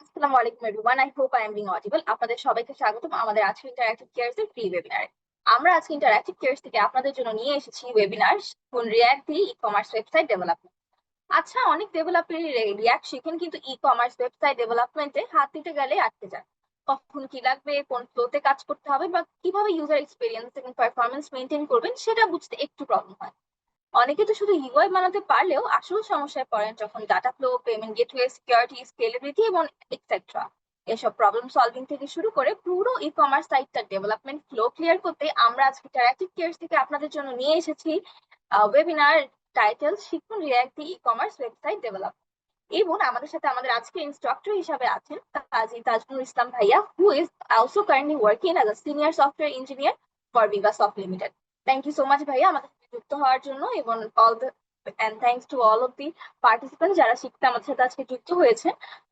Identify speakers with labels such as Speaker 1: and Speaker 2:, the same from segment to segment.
Speaker 1: আসসালামু আলাইকুম everyone, I hope I am being audible. আপনাদের সবাইকে স্বাগতম আমাদের আজকে ইন্টারঅ্যাক্টিভ কেয়ারস এর ফ্রি ওয়েবিনারে। আমরা আজকে ইন্টারঅ্যাক্টিভ কেয়ারস থেকে আপনাদের জন্য নিয়ে এসেছি ওয়েবিনার কোন রিয়্যাক্ট দিয়ে ই কমার্স ওয়েবসাইট ডেভেলপমেন্ট। আচ্ছা, অনেক ডেভেলপারই রিয়্যাক্ট শিখেন কিন্তু ই কমার্স ওয়েবসাইট ডেভেলপমেন্টে হাত দিতে গেলে আটকে যায়। কখন কি লাগবে, কোন ফ্লোতে কাজ করতে হবে বা কিভাবে ইউজার এক্সপিরিয়েন্স এবং পারফরমেন্স মেনটেন করবেন সেটা বুঝতে একটু প্রবলেম হয়। অনেকে তো শুধু ইউআই বানাতে পারলেও আসল সমস্যায় পড়েন যখন data flow, payment gateway, security, scalability এবং এক্সেট্রা। এসব প্রবলেম সলভিং থেকে শুরু করে পুরো ই কমার্স সাইটটা ডেভেলপমেন্ট ফ্লো ক্লিয়ার করতে আমরা আজকে ইন্টারঅ্যাক্টিভ কেয়ার্স থেকে আপনাদের জন্য নিয়ে এসেছি ওয়েবিনার টাইটেল শিখুন রিয়্যাক্ট ই কমার্স ওয়েবসাইট ডেভেলপ। এবং আমাদের সাথে আমাদের আজকে ইনস্ট্রাক্টর হিসাবে আছেন কাজী তাজনুর ইসলাম ভাইয়া, who is also currently working as a senior software engineer for Vivasoft limited. Thank you so much ভাইয়া আমাদের সাথে যুক্ত হওয়ার জন্য, এবং all the and thanks to all of the participants যারা শিখতে আমাদের সাথে আজকে যুক্ত হয়েছে।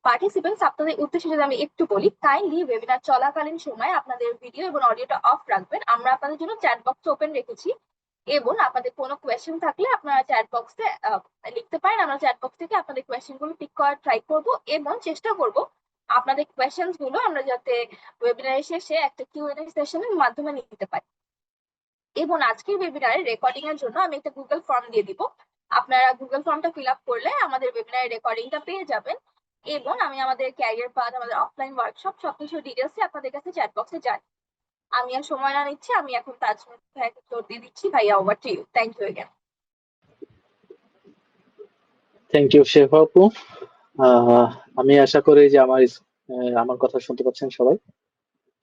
Speaker 1: পার্টিসিপেন্টস, আপনাদের উদ্দেশ্যে যদি আমি একটু বলি, কাইন্ডলি ওয়েবিনার চলাকালীন সময় আপনাদের ভিডিও এবং অডিওটা অফ রাখবেন। আমরা আপনাদের জন্য চ্যাট বক্স ওপেন রেখেছি এবং আপনাদের কোনো কোয়েশ্চেন থাকলে আপনারা চ্যাট বক্সে লিখতে পারেন। আমরা চ্যাট বক্স থেকে আপনাদের কোয়েশ্চেন গুলো পিক করার ট্রাই করব এবং চেষ্টা করব আপনাদের কোয়েশ্চেন গুলো আমরা যাতে ওয়েবিনারের শেষে একটা কিউএনএ সেশনের মাধ্যমে নিতে পারি। এবং আজকের ওয়েবিনারের রেকর্ডিং এর জন্য আমি একটা গুগল ফর্ম দিয়ে দিব। আপনারা গুগল ফর্মটা ফিল আপ করলে আমাদের ওয়েবিনারের রেকর্ডিংটা পেয়ে যাবেন। এবং আমি আমাদের ক্যারিয়ার পাথ, আমাদের অফলাইন ওয়ার্কশপ সবকিছু ডিটেলস আপনাদের কাছে চ্যাট বক্সে জানি। আমি আর সময় না নিচ্ছি, আমি এখন তাজমুল ভাইয়াকে ফ্লোর দিয়ে দিচ্ছি। ভাইয়া, over to you. Thank you again.
Speaker 2: Thank you Shefa আপু। আমি আশা করি যে আমার কথা শুনতে পাচ্ছেন সবাই।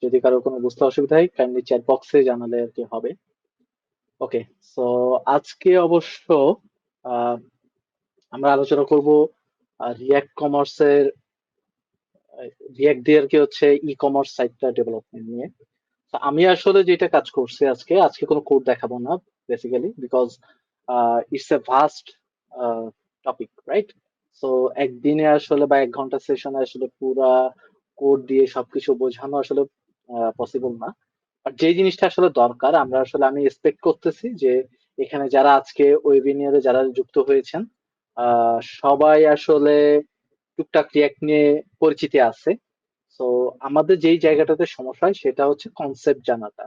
Speaker 2: যদি কারো কোনো বুঝতে অসুবিধা হয় কাইন্ডলি চ্যাট বক্সে জানালে আর কি হবে। ওকে, সো আজকে অবশ্য আহ, আমরা আলোচনা করব রিয়াক্ট কমার্সের রিয়াক্ট দিয়ে আর কি হচ্ছে ই কমার্স সাইটটা ডেভেলপমেন্ট নিয়ে। তো আমি আসলে যেটা কাজ করছি আজকে কোনো কোড দেখাবো না basically, because it's a vast topic, right? So একদিনে আসলে বা 1 ঘন্টা সেশনে আসলে পুরা কোড দিয়ে সবকিছু বোঝানো আসলে পসিবল না। আর যে জিনিসটা আসলে দরকার, আমি এক্সপেক্ট করতেছি যে এখানে যারা আজকে ওয়েবিনারে যারা যুক্ত হয়েছেন সবাই আসলে টুকটাক রিয়াক্ট নিয়ে পরিচিতি আছে। সো আমাদের যেই জায়গাটাতে সমস্যা হয় সেটা হচ্ছে কনসেপ্ট জানাটা।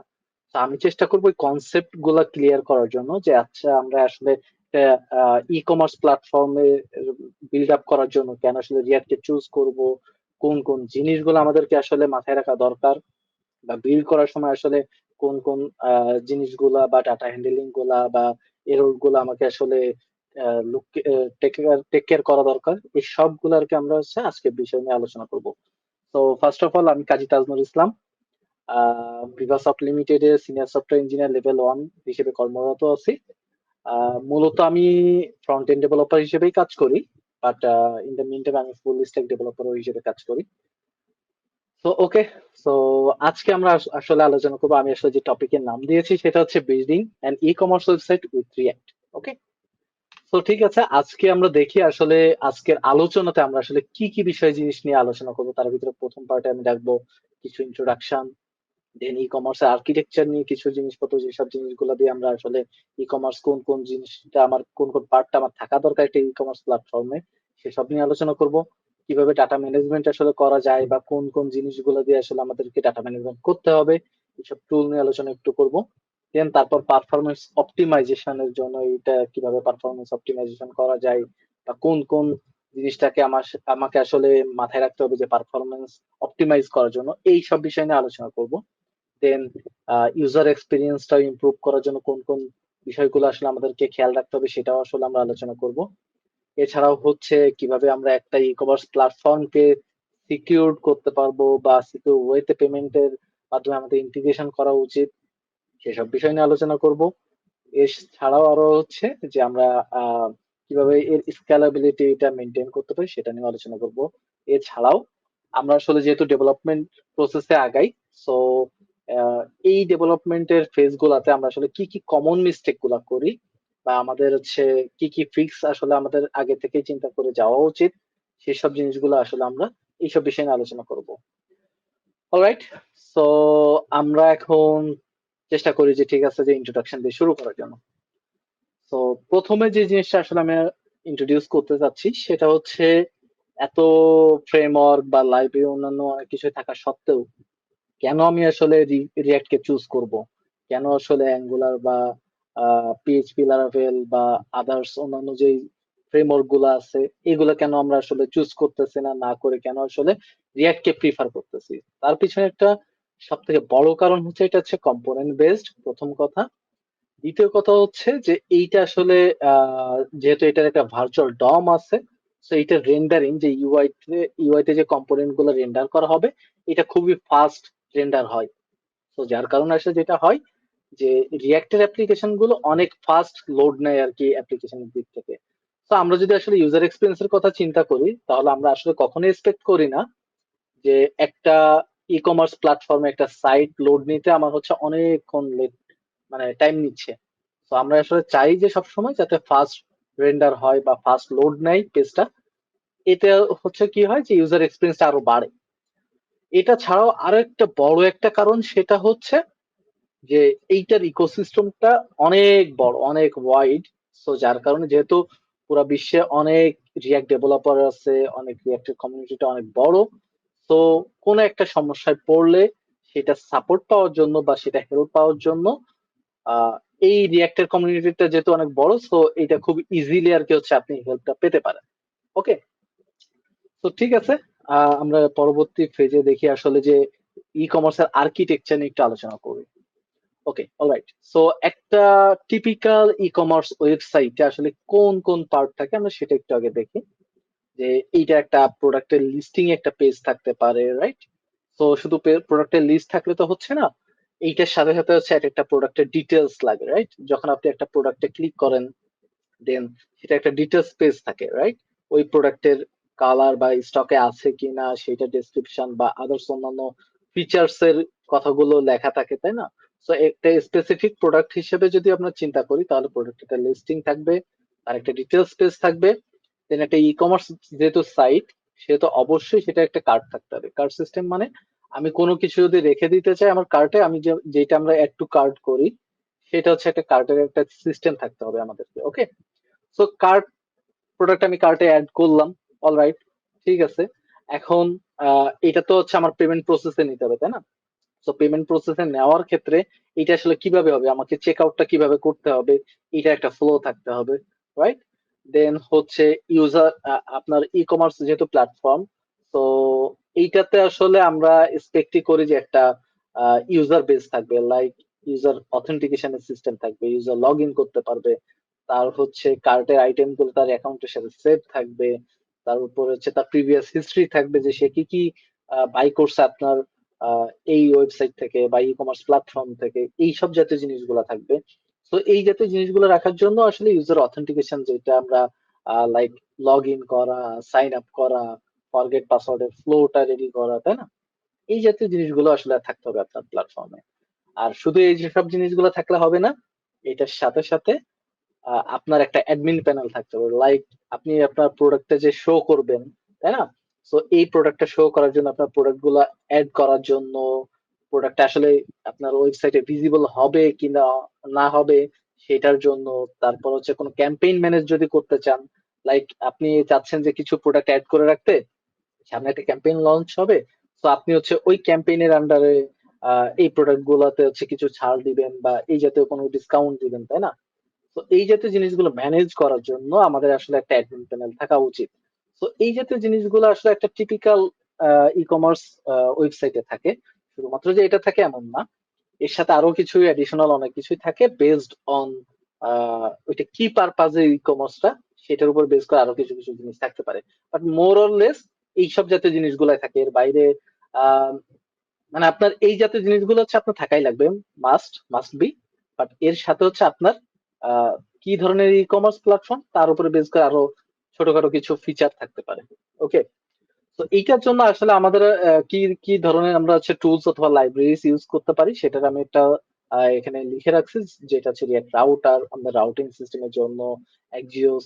Speaker 2: তো আমি চেষ্টা করবো ওই কনসেপ্ট গুলা ক্লিয়ার করার জন্য, যে আচ্ছা আমরা আসলে ই কমার্স প্ল্যাটফর্মে বিল্ড আপ করার জন্য কেন আসলে রিয়াক্টকে চুজ করব, কোন কোন জিনিসগুলো আমাদেরকে আসলে মাথায় রাখা দরকার, বা বিল্ড করার সময় আসলে কোন কোন জিনিসগুলা বা ডাটা হ্যান্ডেলিং গুলা বা এরর গুলা আমাকে আসলে টেক কেয়ার করা দরকার, এই সবগুলো আর কি আমরা হচ্ছে আজকের বিষয় নিয়ে আলোচনা করব। তো ফার্স্ট অফ অল, আমি কাজী তাজনুর ইসলাম, বিভাসফট লিমিটেড এর সিনিয়র সফটওয়্যার ইঞ্জিনিয়ার লেভেল 1 হিসেবে কর্মরত আছি। মূলত আমি ফ্রন্ট এন্ড ডেভেলপার হিসেবেই কাজ করি, but in the mean time আমি ফুল স্ট্যাক ডেভেলপার হিসেবে কাজ করি। তো ওকে, সো আজকে আমরা আসলে আলোচনা করবো, আমি আসলে যে টপিকের নাম দিয়েছি সেটা হচ্ছে building and e commerce website with React. Okay, তো ঠিক আছে, আজকে আমরা দেখি আসলে আজকের আলোচনাতে আমরা আসলে কি কি বিষয় জিনিস নিয়ে আলোচনা করবো। তার ভিতরে প্রথম পার্টে আমি রাখবো কিছু ইন্ট্রোডাকশন, দেন ই কমার্সের আর্কিটেকচার নিয়ে কিছু জিনিসপত্র, যেসব জিনিসগুলো দিয়ে আমরা আসলে ই কমার্স কোন কোন জিনিসটা আমার কোন কোন পার্টটা আমার থাকা দরকার একটা ই কমার্স প্ল্যাটফর্মে, সেসব নিয়ে আলোচনা করব। কিভাবে ডাটা ম্যানেজমেন্ট আসলে করা যায় বা কোন কোন জিনিসগুলো দিয়ে আসলে আমাদেরকে ডাটা ম্যানেজমেন্ট করতে হবে, এইসব টুল নিয়ে আলোচনা একটু করব। দেন তারপর পারফরমেন্স অপটিমাইজেশনের জন্য এটা কিভাবে পারফরমেন্স অপটিমাইজেশন করা যায়, বা কোন কোন জিনিসটাকে আমাকে আসলে মাথায় রাখতে হবে যে পারফরমেন্স অপটিমাইজ করার জন্য, এই সব বিষয় নিয়ে আলোচনা করব। দেন ইউজার এক্সপিরিয়েন্সটা ইমপ্রুভ করার জন্য কোন কোন বিষয়গুলো আসলে আমাদেরকে খেয়াল রাখতে হবে সেটাও আসলে আমরা আলোচনা করব। এছাড়াও হচ্ছে কিভাবে আমরা একটা ই কমার্স প্ল্যাটফর্মকে সিকিউর করতে পারবো বা সিকিউর ওয়েতে পেমেন্টের মাধ্যমে আমাদের ইন্টিগ্রেশন করা উচিত, সেসব বিষয় নিয়ে আলোচনা করব। এছাড়াও আরো হচ্ছে যে আমরা কিভাবে এর স্কেলাবিলিটি এটা মেনটেন করতে পারি সেটা নিয়ে আলোচনা করব। এছাড়াও আমরা আসলে যেহেতু ডেভেলপমেন্ট প্রসেসে আগাই, সো এই ডেভেলপমেন্টের ফেজ গুলাতে আমরা আসলে কি কি কমন মিস্টেক গুলা করি, বা আমাদের হচ্ছে কি কি ফিক্স আসলে আমাদের আগে থেকে চিন্তা করে যাওয়া উচিত, সেসব জিনিসগুলো আসলে আমরা এইসব বিষয় নিয়ে আলোচনা করব। অলরাইট, সো আমরা এখন চেষ্টা করি যে ঠিক আছে যে ইন্ট্রোডাকশন দিয়ে শুরু করার জন্য। তো প্রথমে যে জিনিসটা আসলে আমি ইন্ট্রোডিউস করতে চাচ্ছি সেটা হচ্ছে এত ফ্রেমওয়ার্ক বা লাইব্রেরি অন্যান্য অনেক কিছু থাকা সত্ত্বেও কেন আমি আসলে রিয়াক্ট কে চুজ করব, কেন আসলে অ্যাঙ্গুলার বা পিএইচপি লারাভেল বা আদার্স অন্যান্য যে ফ্রেমওয়ার্ক গুলো আছে এগুলো কেন আমরা আসলে চুজ করতেছি না, না করে কেন আসলে রিয়াক্ট কে প্রিফার করতেছি? তার পিছনে একটা সব থেকে বড় কারণ হচ্ছে এটা হচ্ছে কম্পোনেন্ট বেসড, প্রথম কথা। দ্বিতীয় কথা হচ্ছে যে এইটা আসলে যেহেতু এটার একটা ভার্চুয়াল ডম আছে, তো এইটার রেন্ডারিং যে ইউআই তে যে কম্পোনেন্ট গুলো রেন্ডার করা হবে এটা খুবই ফাস্ট রেন্ডার হয়। তো যার কারণে আসলে যেটা হয় যে রিয়াক্টের অ্যাপ্লিকেশন গুলো অনেক ফাস্ট লোড নেয় আর কি অ্যাপ্লিকেশনের দিক থেকে। তো আমরা যদি আসলে ইউজার এক্সপিরিয়েন্স এর কথা চিন্তা করি তাহলে আমরা আসলে কখনোই এক্সপেক্ট করি না যে একটা ই কমার্স প্ল্যাটফর্মে একটা সাইট লোড নিতে আমার হচ্ছে অনেকক্ষণ মানে টাইম নিচ্ছে। তো আমরা আসলে চাই যে সবসময় যাতে ফাস্ট রেন্ডার হয় বা ফাস্ট লোড নেয় পেজটা। এতে হচ্ছে কি হয় যে ইউজার এক্সপিরিয়েন্সটা আরো বাড়ে। এটা ছাড়াও আরো একটা বড় একটা কারণ সেটা হচ্ছে যে এইটার ইকোসিস্টেমটা অনেক বড়, অনেক ওয়াইড। সো যার কারণে যেহেতু পুরা বিশ্বে অনেক রিয়াক্ট ডেভেলপার আছে, অনেক রিয়াক্টের কমিউনিটিটা অনেক বড়। তো কোনো একটা সমস্যায় পড়লে সেটা সাপোর্ট পাওয়ার জন্য বা সেটা হেল্প পাওয়ার জন্য আহ, এই রিয়াক্টের কমিউনিটিটা যেহেতু অনেক বড়, সো এটা খুব ইজিলি আর কি হচ্ছে আপনি হেল্পটা পেতে পারেন। ওকে, তো ঠিক আছে। আমরা পরবর্তী ফেজে দেখি আসলে যে ই কমার্সের আর্কিটেকচার নিয়ে একটু আলোচনা করি। ওকে, অলরাইট। সো একটা টিপিক্যাল ই কমার্স ওয়েবসাইটে আসলে কোন কোন পার্ট থাকে আমরা সেটা একটু আগে দেখি। যে এইটা একটা প্রোডাক্টের লিস্টিং একটা পেজ থাকতে পারে, রাইট? তো শুধু প্রোডাক্টের লিস্ট থাকলে তো হচ্ছে না, এইটার সাথে সাথে হচ্ছে একটা প্রোডাক্টের ডিটেলস লাগে, রাইট? যখন আপনি একটা প্রোডাক্টে ক্লিক করেন দেন সেটা একটা ডিটেলস পেজ থাকে, রাইট? ওই প্রোডাক্টের কালার বা স্টকে আছে কিনা সেটা ডেসক্রিপশন বা আদার্স অন্যান্য ফিচার্স এর কথাগুলো লেখা থাকে, তাই না? তো একটা স্পেসিফিক প্রোডাক্ট হিসেবে যদি আমরা চিন্তা করি তাহলে প্রোডাক্টের লিস্টিং থাকবে, আর একটা ডিটেলস পেজ থাকবে, দেন একটা ই কমার্স যেহেতু সাইট সেহেতু অবশ্যই সেটা একটা কার্ট থাকতে হবে। কার্ট সিস্টেম মানে আমি কোনো কিছু যদি রেখে দিতে চাই আমার কার্টে, আমি যেটা আমরা অ্যাড টু কার্ট করি সেটা হচ্ছে একটা কার্টের একটা সিস্টেম থাকতে হবে আমাদেরকে। ওকে, সো কার্ট প্রোডাক্ট আমি কার্টে অ্যাড করলাম, অলরাইট, ঠিক আছে। এখন এটা তো হচ্ছে আমার পেমেন্ট প্রসেসে নিতে হবে, তাই না? তো পেমেন্ট প্রসেসে নেওয়ার ক্ষেত্রে এটা আসলে কিভাবে হবে, আমাকে চেক আউটটা কিভাবে করতে হবে, এটা একটা ফ্লো থাকতে হবে, রাইট? দেন হচ্ছে ইউজার, আপনার ই কমার্স যেহেতু প্ল্যাটফর্ম, তো এইটাতে আসলে আমরা এক্সপেক্টই করি যে একটা ইউজার বেস থাকবে, লাইক ইউজার অথেন্টিকেশনের সিস্টেম থাকবে, ইউজার লগ ইন করতে পারবে, তার হচ্ছে কার্টের আইটেম গুলো তার অ্যাকাউন্টের সাথে সেভ থাকবে, তার উপর হচ্ছে তার প্রিভিয়াস হিস্ট্রি থাকবে যে সে কি কি বাই করছে আপনার আহ, এই ওয়েবসাইট থেকে বা ই কমার্স প্ল্যাটফর্ম থেকে, এই সব জাতীয় জিনিসগুলো থাকবে। তো এই জাতীয় জিনিসগুলো রাখার জন্য আসলে ইউজার অথেন্টিকেশন যেটা আমরা লাইক লগ ইন করা, সাইন আপ করা, ফরগেট পাসওয়ার্ডের ফ্লোটা রেডি করা, তাই না? এই জাতীয় জিনিসগুলো আসলে থাকতে হবে আপনার প্ল্যাটফর্মে। আর শুধু এই যেসব জিনিসগুলো থাকলে হবে না, এটার সাথে সাথে আপনার একটা অ্যাডমিন প্যানেল থাকতে হবে, লাইক আপনি আপনার প্রোডাক্টটা যে শো করবেন, তাই না? তো এই প্রোডাক্টটা শো করার জন্য আপনার প্রোডাক্ট গুলা অ্যাড করার জন্য, প্রোডাক্টটা আসলে আপনার ওয়েবসাইটে ভিজিবল হবে কিনা না হবে সেটার জন্য, তারপর হচ্ছে কোনো ক্যাম্পেইন ম্যানেজ যদি করতে চান, লাইক আপনি চাচ্ছেন যে কিছু প্রোডাক্ট অ্যাড করে রাখতে, সামনে একটা ক্যাম্পেইন লঞ্চ হবে, তো আপনি হচ্ছে ওই ক্যাম্পেইনের আন্ডারে এই প্রোডাক্ট গুলাতে হচ্ছে কিছু ছাড় দিবেন বা এই জাতীয় কোনো ডিসকাউন্ট দিবেন, তাই না? তো এই জাতীয় জিনিসগুলো ম্যানেজ করার জন্য আমাদের আসলে একটা অ্যাডমিন প্যানেল থাকা উচিত। তো এই জাতীয় জিনিসগুলো আসলে একটা টিপিক্যাল ই কমার্স ওয়েবসাইটে থাকে। শুধুমাত্র যে এটা থাকে এমন না, এর সাথে আরো কিছু অ্যাডিশনাল অনেক কিছুই থাকে বেসড অন ওইটা কি পারপাজে ই কমার্সটা সেটার উপর বেস করে আরো কিছু কিছু জিনিস থাকতে পারে। বাট মোর অর লেস এইসব জাতীয় জিনিসগুলাই থাকে, এর বাইরে আহ মানে আপনার এই জাতীয় জিনিসগুলো হচ্ছে আপনার থাকাই লাগবে, মাস্ট মাস্ট বি। বাট এর সাথে হচ্ছে আপনার আহ, কি ধরনের ই কমার্স প্ল্যাটফর্ম তার উপরে বেস করে আরো ছোটখাটো কিছু ফিচার থাকতে পারে। ওকে, তো এইটার জন্য আসলে আমাদের কি কি ধরনের আমরা হচ্ছে টুলস অথবা লাইব্রেরিজ ইউজ করতে পারি সেটার আমি একটা এখানে লিখে রাখছি, যেটা হচ্ছে রিয়াক্ট রাউটার আমাদের রাউটিং সিস্টেমের জন্য, এক্সিওস,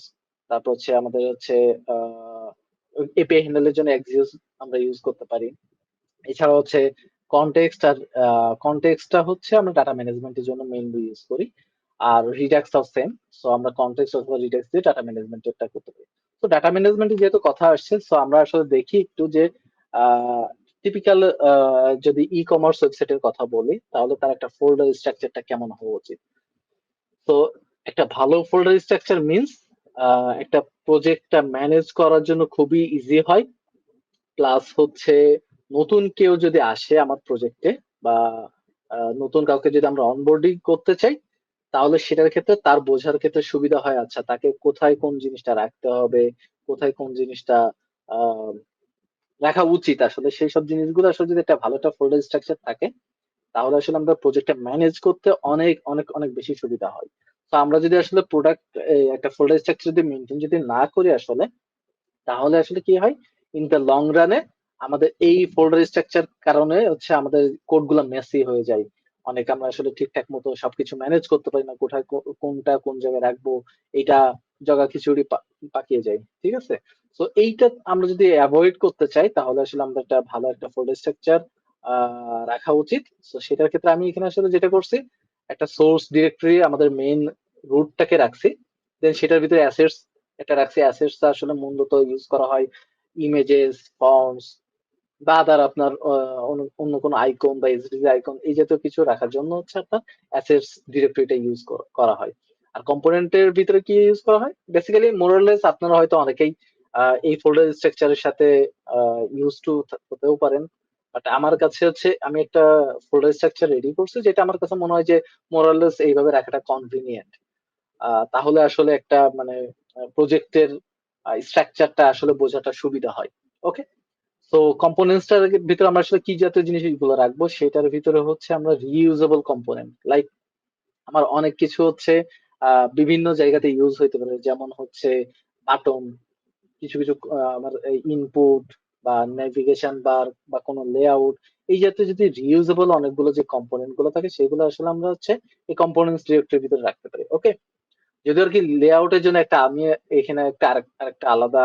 Speaker 2: তারপর হচ্ছে আমাদের হচ্ছে এপিআই হ্যান্ডেলের জন্য এক্সিওস আমরা ইউজ করতে পারি। এছাড়া হচ্ছে কনটেক্সট, আর কনটেক্সটটা হচ্ছে আমরা ডাটা ম্যানেজমেন্টের জন্য মেইনলি ইউজ করি। আর রিডাক্স অফ সেম, সো আমরা কনটেক্সট অথবা রিডাক্স দিয়ে ডাটা ম্যানেজমেন্টটা করতে পারি। তো তো ডাটা ম্যানেজমেন্টে যেহেতু কথা আসছে, সো আমরা আসলে দেখি একটু যে টিপিক্যাল যদি ই কমার্স ওয়েবসাইটের কথা বলি, তাহলে তার একটা ফোল্ডার স্ট্রাকচারটা কেমন হওয়া উচিত। তো একটা ভালো ফোল্ডার স্ট্রাকচার মিনস একটা প্রজেক্টটা ম্যানেজ করার জন্য খুবই ইজি হয়, প্লাস হচ্ছে নতুন কেউ যদি আসে আমার প্রজেক্টে, বা নতুন কাউকে যদি আমরা অনবোর্ডিং করতে চাই, তাহলে সেটার ক্ষেত্রে তার বোঝার ক্ষেত্রে সুবিধা হয়। আচ্ছা, তাকে কোথায় কোন জিনিসটা রাখতে হবে, কোথায় কোন জিনিসটা আহ রাখা উচিত, আসলে সেই সব জিনিসগুলো আসলে যদি একটা ভালো একটা ফোল্ডার স্ট্রাকচার থাকে, তাহলে আসলে আমরা প্রজেক্টটা ম্যানেজ করতে অনেক অনেক অনেক বেশি সুবিধা হয়। তো আমরা যদি আসলে প্রোডাক্ট একটা ফোল্ডার স্ট্রাকচার যদি মেনটেন যদি না করি আসলে, তাহলে আসলে কি হয়, ইন দ্য লং রানে আমাদের এই ফোল্ডার স্ট্রাকচার কারণে হচ্ছে আমাদের কোড গুলা মেসি হয়ে যায়। অনেক আমরা আসলে ঠিকঠাক মতো সবকিছু ম্যানেজ করতে পারি না, কোথায় কোনটা কোন জায়গায় রাখবো, এটা জগা খিচুড়ি পাকিয়ে যায়। ঠিক আছে, তো এইটা আমরা যদি অ্যাভয়েড করতে চাই, তাহলে আসলে আমরা একটা ভালো একটা ফোল্ডার স্ট্রাকচার রাখা উচিত। তো সেটার ক্ষেত্রে আমি এখানে আসলে যেটা করছি, একটা সোর্স ডিরেক্টরি আমাদের মেইন রুটটাকে রাখছি, দেন সেটার ভিতরে অ্যাসেটস একটা রাখছি। অ্যাসেটস আসলে মূলত ইউজ করা হয় ইমেজেস, ফর্মস বা আদার আপনার অন্য কোনো আইকন বা এসডিজি আইকন এই জাতীয় কিছু রাখার জন্য হচ্ছে আপনার অ্যাসেটস ডিরেক্টরিটা ইউজ করা হয়। আর কম্পোনেন্টের ভিতরে কি ইউজ করা হয়, বেসিক্যালি মোরলেস আপনারা হয়তো অনেকেই এই ফোল্ডার স্ট্রাকচারের সাথে ইউজ টু হতেও পারেন, বাট আমার কাছে হচ্ছে আমি একটা ফোল্ডার স্ট্রাকচার রেডি করছি, যেটা আমার কাছে মনে হয় যে মোরালেস এইভাবে রাখাটা কনভিনিয়েন্ট। তাহলে আসলে একটা মানে প্রজেক্টের স্ট্রাকচারটা আসলে বোঝাটা সুবিধা হয়। ওকে, তো কম্পোনেন্টসটার ভিতরে আমরা আসলে কি জাতীয় জিনিসগুলো রাখবো, সেটার ভিতরে হচ্ছে আমরা রিইউজেবল কম্পোনেন্ট, লাইক আমার অনেক কিছু হচ্ছে বিভিন্ন জায়গাতে ইউজ হইতে পারে, যেমন হচ্ছে বাটন, কিছু কিছু আমার ইনপুট বা নেভিগেশন বার বা কোনো লেআউট, এই জাতীয় যদি রিইউজেবল অনেকগুলো যে কম্পোনেন্ট গুলো থাকে, সেগুলো আসলে আমরা হচ্ছে এই কম্পোনেন্টস ডিরেক্টরির ভিতরে রাখতে পারি। ওকে, যদি আর কি লেআউটের জন্য একটা আমি এখানে একটা আরেকটা আলাদা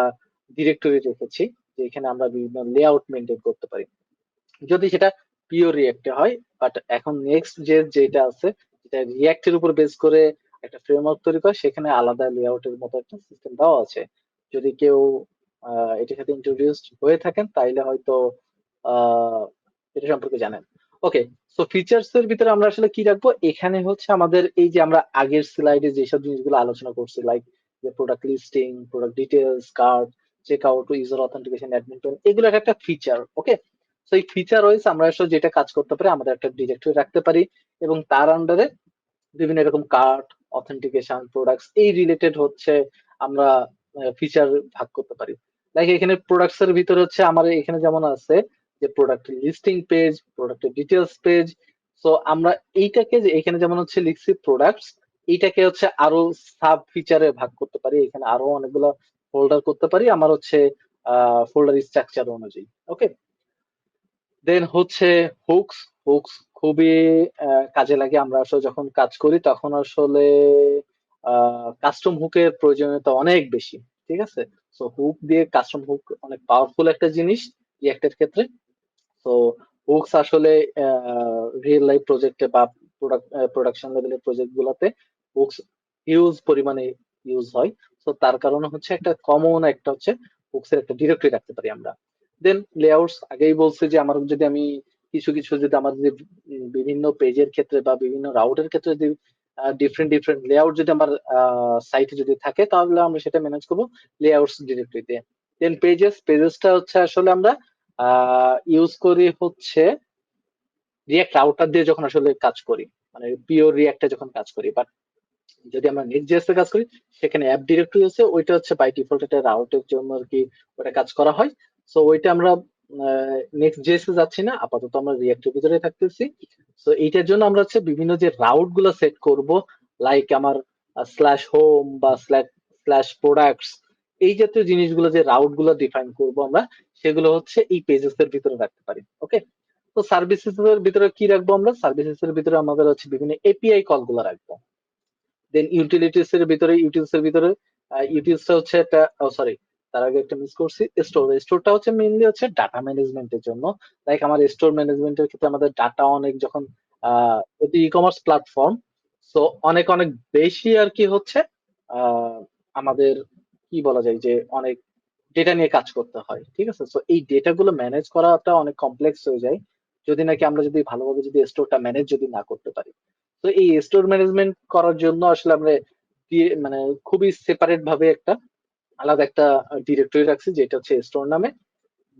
Speaker 2: ডিরেক্টরি রেখেছি, যে এখানে আমরা বিভিন্ন লেআউট মেনটেন করতে পারি, যদি সেটা পিওর রিয়াক্টে হয়। বাট এখন নেক্সট যেটা আছে, যেটা রিয়াক্টের উপর বেস করে একটা ফ্রেমওয়ার্ক তৈরি করে, সেখানে আলাদা লেআউটের মতো একটা সিস্টেম দেওয়া আছে। যদি কেউ এটার সাথে ইন্ট্রোডিউসড হয়ে থাকেন, তাইলে হয়তো আহ এটা সম্পর্কে জানেন। ওকে, সো ফিচার্স এর ভিতরে আমরা আসলে কি রাখবো, এখানে হচ্ছে আমাদের এই যে আমরা আগের স্লাইডে যেসব জিনিসগুলো আলোচনা করছি, লাইক যে product listing, product details, card, check out, user authentication, admin, এগুলো একটা ফিচার। ওকে, তো এই ফিচার ওয়াইজ আমরা আসলে যেটা কাজ করতে পারি, আমাদের একটা ডিরেক্টরি রাখতে পারি, এবং তার আন্ডারে বিভিন্ন রকম কার্ড, অথেন্টিকেশন, প্রোডাক্টস এই রিলেটেড হচ্ছে আমরা ফিচার ভাগ করতে পারি। লাইক এখানে প্রোডাক্টস এর ভিতরে হচ্ছে আমার এখানে যেমন আছে যে প্রোডাক্ট লিস্টিং পেজ, প্রোডাক্টের ডিটেলস পেজ। সো আমরা এইটাকে যে এখানে যেমন হচ্ছে লিখছি প্রোডাক্টস, এইটাকে হচ্ছে আরো সাব ফিচারে ভাগ করতে পারি, এখানে আরো অনেকগুলো ফোল্ডার করতে পারি আমার হচ্ছে ফোল্ডার স্ট্রাকচার অনুযায়ী। ওকে, দেন হচ্ছে হুকস। হুকস খুবই কাজে লাগে, আমরা আসলে যখন কাজ করি তখন আসলে কাস্টম হুকের প্রয়োজনীয়তা অনেক বেশি। ঠিক আছে, সো হুক দিয়ে কাস্টম হুক অনেক পাওয়ারফুল একটা জিনিস রিয়েক্টের ক্ষেত্রে। তো হুকস আসলে রিয়েল লাইফ প্রজেক্টে বা প্রোডাকশন লেভেলের প্রজেক্ট গুলোতে হুকস হিউজ পরিমাণে ইউজ হয়। তো তার কারণে হচ্ছে একটা কমন একটা হচ্ছে হুকস এর একটা ডিরেক্টরি রাখতে পারি আমরা। দেন লেআউটস, আগেই বলছি যে আমার যদি আমি কিছু কিছু যদি আমার যদি বিভিন্ন পেজের ক্ষেত্রে বা বিভিন্ন রাউটের ক্ষেত্রে যদি ডিফারেন্ট ডিফারেন্ট লেআউট যদি আমার সাইটে যদি থাকে, তাহলে আমরা সেটা ম্যানেজ করবো লেআউটস ডিরেক্টরিতে। দেন পেজেসটা হচ্ছে আসলে আমরা ইউজ করি হচ্ছে রিয়াক্ট রাউটার দিয়ে যখন আসলে কাজ করি, মানে পিওর রিয়াক্টে যখন কাজ করি। বাট যদি আমরা নেক্সট.জেএস এ কাজ করি, সেখানে অ্যাপ ডিরেক্টরি আছে, ওইটা হচ্ছে বাই ডিফল্ট একটা রাউটের জন্য আর কি ওটা কাজ করা হয়। সো ওইটা আমরা নেক্সট.জেএস এ যাচ্ছি না, আপাতত আমরা রিয়াক্টের ভিতরে থাকতেছি। সো এইটার জন্য আমরা হচ্ছে বিভিন্ন যে রাউট গুলো সেট করব, লাইক আমার স্ল্যাশ হোম বা স্ল্যাশ প্রোডাক্টস, এই জাতীয় জিনিসগুলো যে রাউট গুলো ডিফাইন করব আমরা, সেগুলো হচ্ছে এই পেজেস এর ভিতরে রাখতে পারি। ওকে, তো সার্ভিসেস এর ভিতরে কি রাখবো, আমরা সার্ভিসেস এর ভিতরে আমাদের হচ্ছে বিভিন্ন এপিআই কল গুলো রাখবো। দেন ইউটিলিটিস এর ভিতরে ইউটিলিটিসটা হচ্ছে একটা, সরি, তার আগে একটা মিস করছি, স্টোরটা হচ্ছে মেইনলি হচ্ছে ডাটা ম্যানেজমেন্টের জন্য। লাইক আমার স্টোর ম্যানেজমেন্টের ক্ষেত্রে আমাদের ডাটা অনেক যখন এটি ই কমার্স প্ল্যাটফর্ম, সো অনেক অনেক বেশি আর কি হচ্ছে আমাদের কি বলা যায় যে অনেক ডেটা নিয়ে কাজ করতে হয়, ঠিক আছে? সো এই ডেটাগুলো ম্যানেজ করাটা অনেক কমপ্লেক্স হয়ে যায় যদি নাকি আমরা যদি ভালোভাবে যদি স্টোরটা ম্যানেজ যদি না করতে পারি। তো এই স্টোর ম্যানেজমেন্ট করার জন্য আসলে আমরা মানে খুবই সেপারেট ভাবে একটা আলাদা একটা ডিরেক্টরি রাখছি যেটা হচ্ছে স্টোর নামে।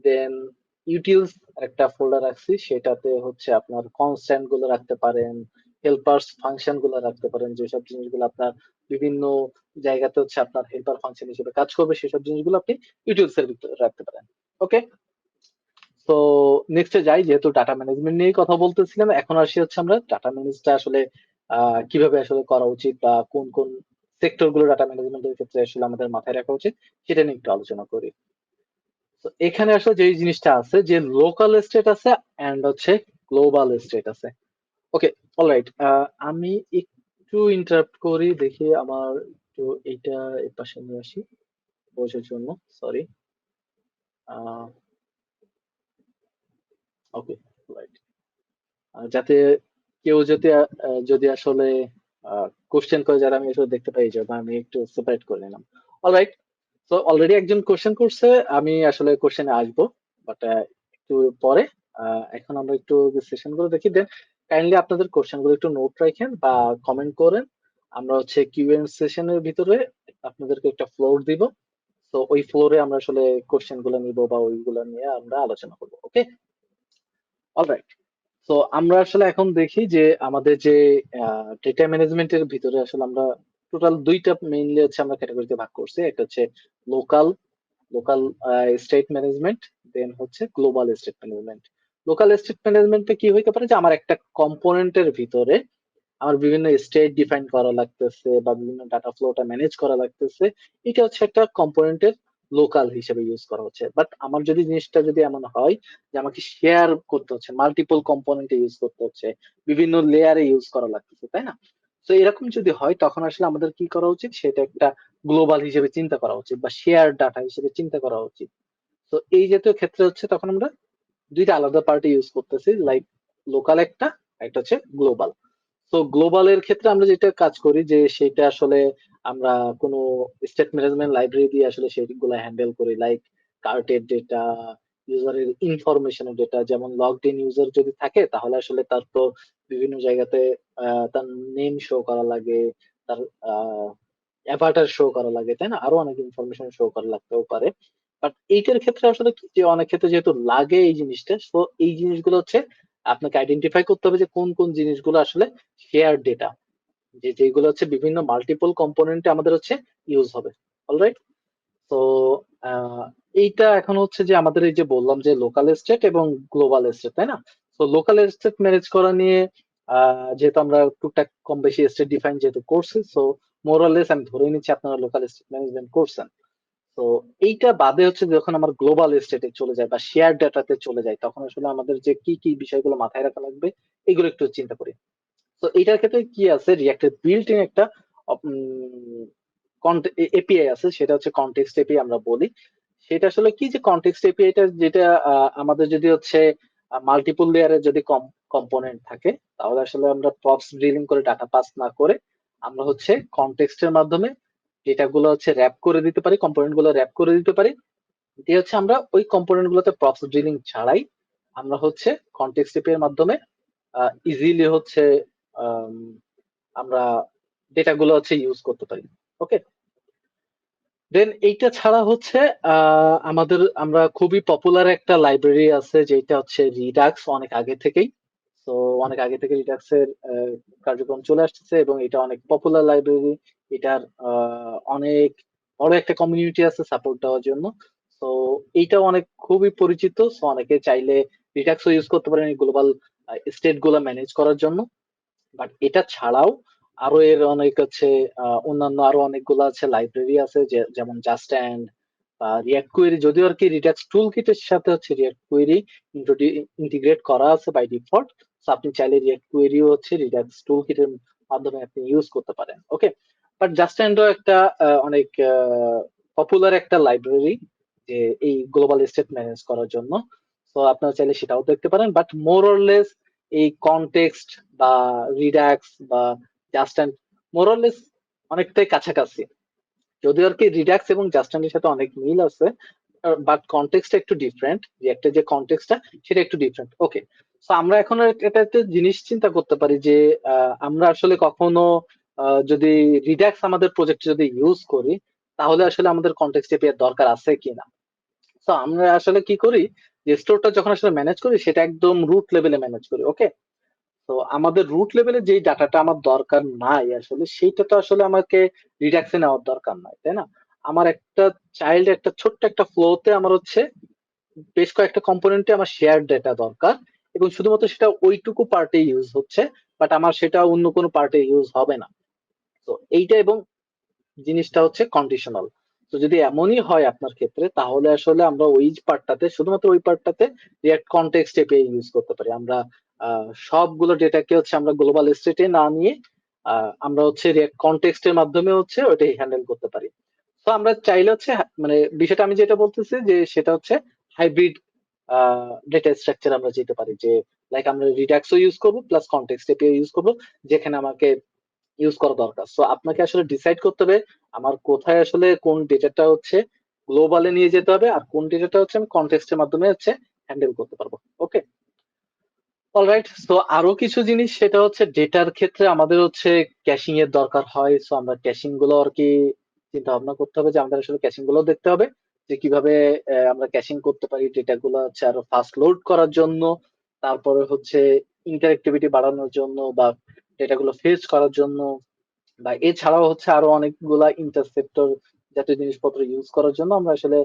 Speaker 2: দেন ইউটিলস একটা ফোল্ডার রাখছি, সেটাতে হচ্ছে আপনার কনস্ট্যান্ট গুলো রাখতে পারেন, হেল্পার্স ফাংশন গুলো রাখতে পারেন, যেসব জিনিসগুলো আপনার বিভিন্ন জায়গাতে হচ্ছে আপনার হেল্পার ফাংশন হিসেবে কাজ করবে সেসব জিনিসগুলো আপনি ইউটিলস এর ভিতরে রাখতে পারেন। ওকে, তো নেক্সটে যাই, যেহেতু ডাটা ম্যানেজমেন্ট নিয়ে কথা বলতেছিলাম, এখন আসি হচ্ছে আমরা ডাটা ম্যানেজটা আসলে কিভাবে আসলে করা উচিত বা কোন কোন সেক্টর গুলো ডাটা ম্যানেজমেন্টের ক্ষেত্রে আসলে আমাদের মাথায় রাখা উচিত সেটা নিয়ে একটু আলোচনা করি। তো এখানে আসলে যে জিনিসটা আছে যে লোকাল স্টেট আছে এন্ড হচ্ছে গ্লোবাল স্টেট আছে। ওকে, অলরাইট, আমি একটু ইন্টারাপ্ট করি, দেখি আমার একটু এইটা এর পাশে নিয়ে আসি বোঝার জন্য। সরি। ওকে, রাইট, যাতে কেউ যদি যদি আসলে কোশ্চেন করে যারা আমি আসলে দেখতে পাই যাবো, আমি একটু সেপারেট করে নিলাম। অলরাইট, তো অলরেডি একজন কোশ্চেন করছে, আমি আসলে কোশ্চেনে আসবো বাট একটু পরে। এখন আমরা একটু সেশন গুলো দেখি, দেন কাইন্ডলি আপনাদের কোশ্চেন গুলো একটু নোট রাখেন বা কমেন্ট করেন। আমরা হচ্ছে কিউএন সেশনের ভিতরে আপনাদেরকে একটা ফ্লোর দিব, তো ওই ফ্লোরে আমরা আসলে কোশ্চেন গুলো নিব বা ওইগুলো নিয়ে আমরা আলোচনা করবো। ওকে, অলরাইট, তো আমরা আসলে এখন দেখি যে আমাদের যে ডেটা ম্যানেজমেন্টের ভিতরে আসলে আমরা টোটাল দুইটা মেইনলি হচ্ছে আমরা ক্যাটাগরিতে ভাগ করছি। একটা হচ্ছে লোকাল লোকাল স্টেট ম্যানেজমেন্ট, দেন হচ্ছে global state management. Local state ম্যানেজমেন্টে কি হইতে পারে যে আমার একটা কম্পোনেন্টের ভিতরে আমার বিভিন্ন স্টেট ডিফাইন করা লাগতেছে বা বিভিন্ন ডাটা ফ্লোটা ম্যানেজ করা লাগতেছে, এটা হচ্ছে একটা কম্পোনেন্টের লোকাল হিসেবে ইউজ করা হচ্ছে। বাট আমার যদি জিনিসটা যদি এমন হয় যে আমাকে শেয়ার করতে হচ্ছে, মাল্টিপল কম্পোনেন্টে ইউজ করতে হচ্ছে, বিভিন্ন লেয়ারে ইউজ করা লাগতেছে, তাই না? তো এরকম যদি হয় তখন আসলে আমাদের কি করা উচিত, সেটা একটা গ্লোবাল হিসেবে চিন্তা করা উচিত বা শেয়ার ডাটা হিসেবে চিন্তা করা উচিত। তো এই জাতীয় ক্ষেত্রে হচ্ছে তখন আমরা দুইটা আলাদা পার্টি ইউজ করতেছি, লাইক লোকাল একটা, একটা হচ্ছে গ্লোবাল। তো গ্লোবালের ক্ষেত্রে আমরা যেটা কাজ করি যে সেটা আসলে আমরা কোনো স্টেট ম্যানেজমেন্ট লাইব্রেরি দিয়ে আসলে সেগুলো হ্যান্ডেল করি, লাইক কার্টের ডেটা, ইউজারের ইনফরমেশনের ডেটা। যেমন লগড ইন ইউজার যদি থাকে তাহলে আসলে তার তো বিভিন্ন জায়গাতে তার নেম শো করা লাগে, তার অ্যাভাটার শো করা লাগে, তাই না? আরো অনেক ইনফরমেশন শো করা লাগতেও পারে। বাট এইটার ক্ষেত্রে আসলে কি যে অনেক ক্ষেত্রে যেহেতু লাগে এই জিনিসটা, তো এই জিনিসগুলো হচ্ছে আপনাকে আইডেন্টিফাই করতে হবে যে কোন কোন জিনিসগুলো আসলে শেয়ার ডেটা, যে যেগুলো হচ্ছে বিভিন্ন মাল্টিপল কম্পোনেন্টে আমাদের হচ্ছে ইউজ হবে। অলরাইট, তো আহ, এইটা এখন হচ্ছে যে আমাদের এই যে বললাম যে লোকাল স্টেট এবং গ্লোবাল স্টেট, তাই না? তো লোকাল স্টেট ম্যানেজ করা নিয়ে যেহেতু আমরা টুকটাক কম বেশি স্টেট ডিফাইন যেহেতু করছি, সো মোরালেস আমি ধরে নিচ্ছি আপনারা লোকাল স্টেট ম্যানেজমেন্ট করছেন। তো এইটা বাদে হচ্ছে যখন আমার গ্লোবাল স্টেটে চলে যায় বা শেয়ার ডাটাতে চলে যায় তখন আসলে আমাদের যে কি কি বিষয়গুলো মাথায় রাখা লাগবে এগুলো একটু চিন্তা করি। তো এইটার ক্ষেত্রে কি আছে, রিয়াক্টের বিল্ট ইন একটা এপিআই আছে, সেটা হচ্ছে কনটেক্সট এপিআই আমরা বলি। সেটা আসলে কি যে কনটেক্সট এপিআইটা যেটা আমাদের যদি হচ্ছে মাল্টিপল লেয়ারের যদি কম্পোনেন্ট থাকে তাহলে আসলে আমরা প্রপস ড্রিলিং করে ডাটা পাস না করে আমরা হচ্ছে কনটেক্সটের মাধ্যমে ডেটাগুলো হচ্ছে র্যাপ করে দিতে পারি, কম্পোনেন্ট গুলো র্যাপ করে দিতে পারি। দিয়ে হচ্ছে আমরা ওই কম্পোনেন্ট গুলোতে প্রপস ড্রিলিং ছাড়াই আমরা হচ্ছে কনটেক্সট এপিআই এর মাধ্যমে ইজিলি হচ্ছে আম, আমরা ডেটাগুলো হচ্ছে ইউজ করতে পারি। ওকে, দেন এইটা ছাড়া হচ্ছে আমাদের আমরা খুবই পপুলার একটা লাইব্রেরি আছে যেটা হচ্ছে রিডাক্স, অনেক আগে থেকেই। তো অনেক আগে থেকে রিডাক্স এর কার্যক্রম চলে আসছে এবং এটা অনেক পপুলার লাইব্রেরি। এটার অনেক বড় একটা কমিউনিটি আছে সাপোর্ট দেওয়ার জন্য। তো এইটা অনেক খুবই পরিচিত, সো অনেকে চাইলে রিডাক্সও ইউজ করতে পারেন গ্লোবাল স্টেট গুলো ম্যানেজ করার জন্য। বাট এটা ছাড়াও আরো এর অনেক হচ্ছে অন্যান্য আরো অনেকগুলো আছে লাইব্রেরি আছে, যেমন জাস্ট এন্ড বা রিয়াক্ট কুয়েরি, যদিও আর কি রিডাক্স টুল কিটের সাথে হচ্ছে রিয়াক্ট কুয়েরি ইন্টিগ্রেট করা আছে বাই ডিফল্ট। সো আপনি চাইলে রিয়াক্ট কুয়েরিও হচ্ছে রিডাক্স টুল কিটের মাধ্যমে আপনি ইউজ করতে পারেন। ওকে, বাট জাস্ট এন্ডও একটা অনেক পপুলার একটা লাইব্রেরি যে এই গ্লোবাল স্টেট ম্যানেজ করার জন্য। তো আপনারা চাইলে সেটাও দেখতে পারেন, বাট মোর অর লেস এই কনটেক্সট বা রিডাক্স বা জাস্ট অ্যান্ড মোরলেস অনেকটাই কাছাকাছি। যদিও আর কি রিডাক্স এবং জাস্টানের সাথে অনেক মিল আছে, বাট কনটেক্সটটা একটু ডিফারেন্ট, যে একটা যে কনটেক্সটটা সেটা একটু ডিফারেন্ট। ওকে, সো আমরা এখন এটা একটা জিনিস চিন্তা করতে পারি যে আমরা আসলে কখনো যদি রিডাক্স আমাদের প্রজেক্টে যদি ইউজ করি, তাহলে আসলে আমাদের কনটেক্সট এপিআই দরকার আছে কিনা। তো আমরা আসলে কি করি, যে স্টোরটা যখন আসলে ম্যানেজ করি সেটা একদম রুট লেভেলে ম্যানেজ করি। ওকে, তো আমাদের রুট লেভেলে যেই ডাটাটা আমার দরকার নাই আসলে, সেইটা তো আসলে আমাকে রিডাক্সে নেওয়ার দরকার নাই, তাই না? আমার একটা চাইল্ড, একটা ছোট্ট একটা ফ্লোতে আমার হচ্ছে বেশ কয়েকটা কম্পোনেন্টে আমার শেয়ার ডেটা দরকার, এবং শুধুমাত্র সেটা ওইটুকু পার্টে ইউজ হচ্ছে, বাট আমার সেটা অন্য কোনো পার্টে ইউজ হবে না। তো এইটা এবং জিনিসটা হচ্ছে কন্ডিশনাল। তো যদি এমনই হয় আপনার ক্ষেত্রে, তাহলে আসলে আমরা ওই পার্টটাতে, শুধুমাত্র ওই পার্টটাতে রিয়াক্ট কনটেক্সট এপিআই ইউজ করতে পারি। আমরা সবগুলো ডেটাকে হচ্ছে আমরা গ্লোবাল স্টেটে না নিয়ে আমরা হচ্ছে রিয়াক্ট কনটেক্সটের মাধ্যমে হচ্ছে ওইটাই হ্যান্ডেল করতে পারি। তো আমরা চাইলে হচ্ছে মানে বিষয়টা আমি যেটা বলতেছি যে সেটা হচ্ছে হাইব্রিড ডেটা স্ট্রাকচার আমরা যেতে পারি, যে লাইক আমরা রিডাক্সও ইউজ করবো প্লাস কনটেক্সট এপিআই ইউজ করবো, যেখানে আমাকে ইউজ করা দরকার। সো আপনাকে আসলে ডিসাইড করতে হবে আমার কোথায় আসলে কোন ডেটাটা হচ্ছে গ্লোবালে নিয়ে যেতে হবে, আর কোন ডেটাটা হচ্ছে আমি কনটেক্সটের মাধ্যমে হচ্ছে হ্যান্ডেল করতে পারবো। ওকে, অলরাইট। তো আরো কিছু জিনিস, সেটা হচ্ছে ডেটার ক্ষেত্রে আমাদের হচ্ছে ক্যাশিং এর দরকার হয়। সো আমরা ক্যাশিং গুলো আর কি চিন্তা ভাবনা করতে হবে, যে আমাদের আসলে ক্যাশিং গুলো দেখতে হবে যে কিভাবে আমরা ক্যাশিং করতে পারি ডেটা গুলো হচ্ছে আরো ফাস্ট লোড করার জন্য, তারপরে হচ্ছে ইন্টারেক্টিভিটি বাড়ানোর জন্য, বা ডেটা গুলো ফেচ করার জন্য, বা এছাড়াও হচ্ছে আরো অনেকগুলা ইন্টারসেপ্টর জাতীয় জিনিসপত্র ইউজ করার জন্য আমরা আসলে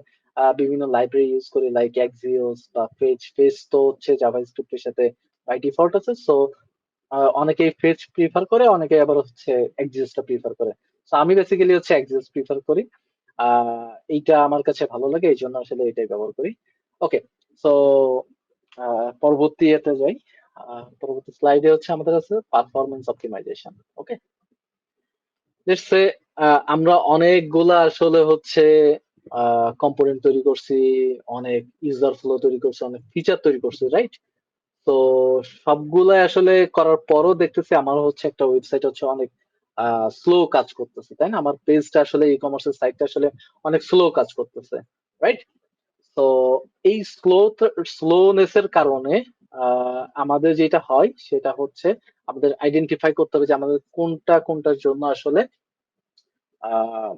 Speaker 2: বিভিন্ন লাইব্রেরি ইউজ করি, লাইক এক্সিওস বা ফেজ। ফেজ তো হচ্ছে জাভাস্ক্রিপ্টের সাথে বাই ডিফল্ট আছে। সো অনেকেই ফেজ প্রিফার করে, অনেকে আবার হচ্ছে এক্সিওসটা প্রিফার করে। তো আমি বেসিক্যালি হচ্ছে এক্সিওস প্রিফার করি। এইটা আমার কাছে ভালো লাগে, এই জন্য আসলে এটাই ব্যবহার করি। ওকে, সো পরবর্তী এতে যাই। পরবর্তী স্লাইডে হচ্ছে আমাদের আছে performance optimization. Okay, let's say আমরা অনেকগুলা আসলে হচ্ছে কম্পোনেন্ট তৈরি করছি, অনেক ইউজার ফ্লো তৈরি করছি, অনেক ফিচার তৈরি করছি, রাইট? তো সবগুলা আসলে করার পরও দেখতেছি আমার হচ্ছে একটা ওয়েবসাইট হচ্ছে অনেক স্লো কাজ করতেছে, তাই না? আমার পেজটা আসলে ই কমার্সের সাইটটা আসলে অনেক স্লো কাজ করতেছে, রাইট? তো এই স্লোনেস এর কারণে আমাদের যেটা হয় সেটা হচ্ছে আমাদের আইডেন্টিফাই করতে হবে যে আমাদের কোনটা কোনটার জন্য আসলে আহ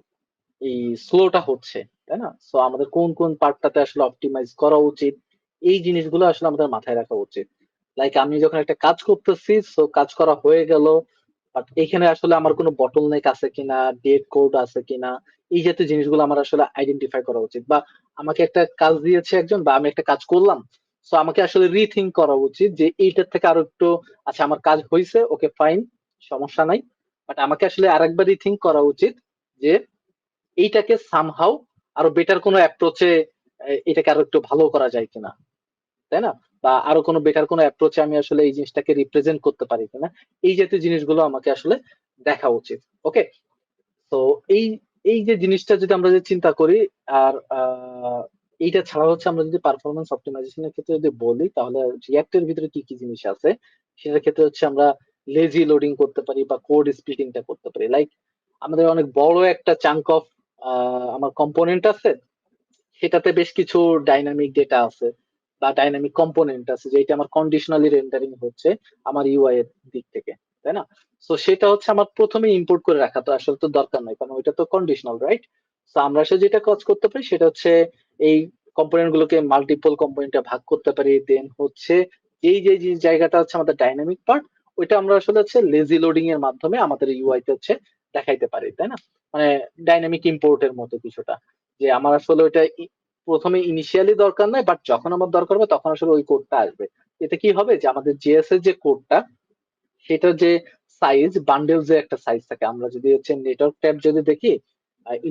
Speaker 2: এই স্লোটা হচ্ছে, তাই না? সো আমাদের কোন কোন পার্টটাতে আসলে অপটিমাইজ করা উচিত, এই জিনিসগুলো আসলে আমাদের মাথায় রাখা উচিত। লাইক আমি যখন একটা কাজ করতেছি, সো কাজ করা হয়ে গেল, বাট এখানে আসলে আমার কোনো বটলনেক আছে কিনা, ডেড কোড আছে কিনা, এই জাতীয় জিনিসগুলো আমার আসলে আইডেন্টিফাই করা উচিত। বা আমাকে একটা কাজ দিয়েছে একজন, বা আমি একটা কাজ করলাম, সো আমাকে আসলে রিথিঙ্ক করা উচিত যে এইটার থেকে আরো একটু, আচ্ছা আমার কাজ হয়েছে, ওকে ফাইন, সমস্যা নাই, বাট আমাকে আসলে আরেকবার রিথিঙ্ক করা উচিত যে এইটাকে সামহাউ আরো বেটার কোনো অ্যাপ্রোচে এটাকে আরো একটু ভালো করা যায় কিনা, তাই না? বা আরো কোনো বেটার কোনো অ্যাপ্রোচে আমি আসলে এই জিনিসটাকে রিপ্রেজেন্ট করতে পারি কিনা, এই জাতীয় জিনিসগুলো আমাকে আসলে দেখা উচিত। ওকে, তো এই এই যে জিনিসটা যদি আমরা যে চিন্তা করি, আর এইটা ছাড়া হচ্ছে আমরা যদি পারফরমেন্স অপটিমাইজেশনের ক্ষেত্রে যদি বলি, তাহলে রিয়াক্টের ভিতরে কি কি জিনিস আছে সেটার ক্ষেত্রে হচ্ছে আমরা লেজি লোডিং করতে পারি বা কোড স্প্লিটিংটা করতে পারি। লাইক আমাদের অনেক বড় একটা চাঙ্ক অফ আমার কম্পোনেন্ট আছে, সেটাতে বেশ কিছু ডাইনামিক ডেটা আছে বা ডাইনামিক কম্পোনেন্ট আছে, যেটা আমার কন্ডিশনালি রেন্ডারিং হচ্ছে আমার ইউআই এর দিক থেকে, তাই না? তো সেটা হচ্ছে আমার প্রথমে ইম্পোর্ট করে রাখা তো আসলে তো দরকার নাই, কারণ ওইটা তো কন্ডিশনাল, রাইট? তো আমরা আসলে যেটা কাজ করতে পারি সেটা হচ্ছে এই কম্পোনেন্ট গুলোকে মাল্টিপল কম্পোনেন্টে ভাগ করতে পারি। দেন হচ্ছে এই যে যে জায়গাটা হচ্ছে আমাদের ডাইনামিক পার্ট, ওইটা আমরা আসলে হচ্ছে লেজি লোডিং এর মাধ্যমে আমাদের ইউআই তে হচ্ছে দেখাইতে পারি, তাই না? মানে ডাইনামিক ইম্পোর্টের মতো কিছুটা, যে আমার আসলে ওইটা প্রথমে ইনিশিয়ালি দরকার নাই, বাট যখন আমার দরকার হবে তখন আসলে ওই কোডটা আসবে। এতে কি হবে যে আমাদের জেএস এর যে কোডটা, সেটার যে সাইজ, বান্ডেল যে একটা সাইজ থাকে, আমরা যদি হচ্ছে নেটওয়ার্ক ট্যাব যদি দেখি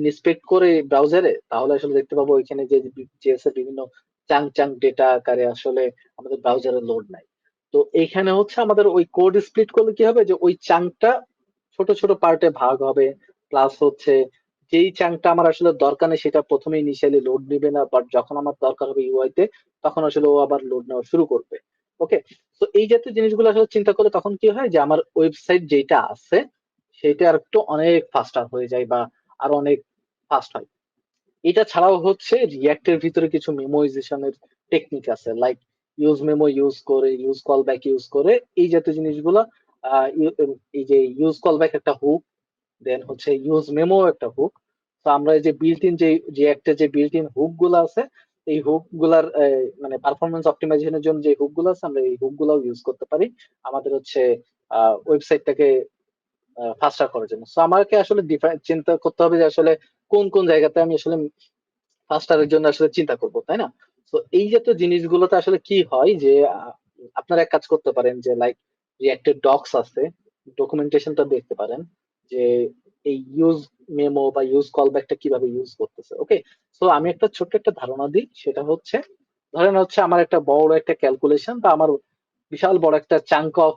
Speaker 2: ইনস্পেক্ট করে ব্রাউজারে, তাহলে আসলে দেখতে পাবো ওইখানে যে জেএস এর বিভিন্ন চাঙ্ক চাঙ্ক ডেটা আকারে আসলে আমাদের ব্রাউজারে লোড নাই। তো এইখানে হচ্ছে আমাদের ওই কোড স্প্লিট করলে কি হবে, যে ওই চাঙ্কটা ছোট ছোট পার্টে ভাগ হবে, প্লাস হচ্ছে যেই চাঙ্কটা আমার আসলে দরকার নেই সেটা প্রথমে ইনিশিয়ালি লোড নিবে না, বাট যখন আমার দরকার হবে ইউআই তে, তখন আসলে ও আবার লোড নেওয়া শুরু করবে। ওকে, তো এই জাতীয় জিনিসগুলো আসলে চিন্তা করলে তখন কি হয় যে আমার ওয়েবসাইট যেটা আছে সেটা আর একটু অনেক ফাস্টার হয়ে যায়, বা আরো অনেক ফাস্ট হয়। এটা ছাড়াও হচ্ছে রিয়াক্টের ভিতরে কিছু মেমোরাইজেশনের টেকনিক আছে, লাইক ইউজ মেমো ইউজ করে, ইউজ কল ব্যাক ইউজ করে, এই জাতীয় জিনিসগুলো। এই যে ইউজ কল ব্যাক একটা হুক, দেন হচ্ছে ইউজ মেমো একটা হুক। তো আমরা এই যে বিল্ট ইন যে রিয়াক্টের যে বিল্ট ইন হুক গুলো আছে, এই হুক গুলার মানে পারফরমেন্স অপটিমাইজেশনের জন্য যে হুক গুলো আছে, আমরা এই হুক গুলাও ইউজ করতে পারি আমাদের হচ্ছে ওয়েবসাইটটাকে ফাস্টার করার জন্য। সো আমাকে আসলে চিন্তা করতে হবে যে আসলে কোন কোন জায়গাতে আমি আসলে ফাস্টারের জন্য আসলে চিন্তা করব, তাই না? তো এই জাতীয় জিনিসগুলোতে আসলে কি হয় যে আপনারা এক কাজ করতে পারেন যে লাইক রিয়াক্টেড ডক্স আছে, ডকুমেন্টেশনটা দেখতে পারেন যে এই ইউজ মেমো বা ইউজ কলব্যাকটা কিভাবে ইউজ করতেছে। ওকে, সো আমি একটা ছোট্ট একটা ধারণা দিই, সেটা হচ্ছে ধরেন হচ্ছে আমার একটা বড় একটা ক্যালকুলেশন বা আমার বিশাল বড় একটা চাঙ্ক অফ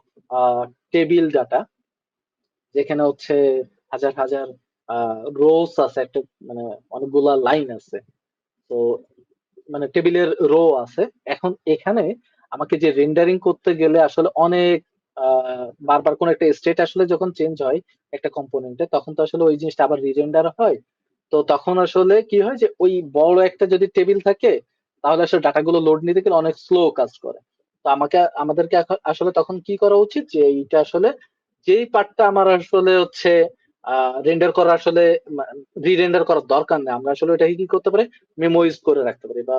Speaker 2: টেবিল ডাটা, যেখানে হচ্ছে হাজার হাজার রোস আছে, একটা মানে অনেকগুলা লাইন আছে। তো মানে টেবিলের রো আছে। এখন এখানে আমাকে যে রেন্ডারিং করতে গেলে আসলে অনেক বারবার কোন একটা স্টেট আসলে যখন চেঞ্জ হয় একটা কম্পোনেন্টে, তখন তো আসলে ওই জিনিসটা আবার রিরেন্ডার হয়। তো তখন আসলে কি হয় যে ওই বড় একটা যদি টেবিল থাকে, তাহলে আসলে ডাটাগুলো লোড নিতে গেলে অনেক স্লো কাজ করে। তো আমাদেরকে আসলে তখন কি করা উচিত যে এইটা আসলে যেই পার্টটা আমার আসলে হচ্ছে রেন্ডার করা আসলে রি-রেন্ডার করার দরকার নেই, আমরা আসলে ওটাকে কি করতে পারি, মেমোইজ করে রাখতে পারি বা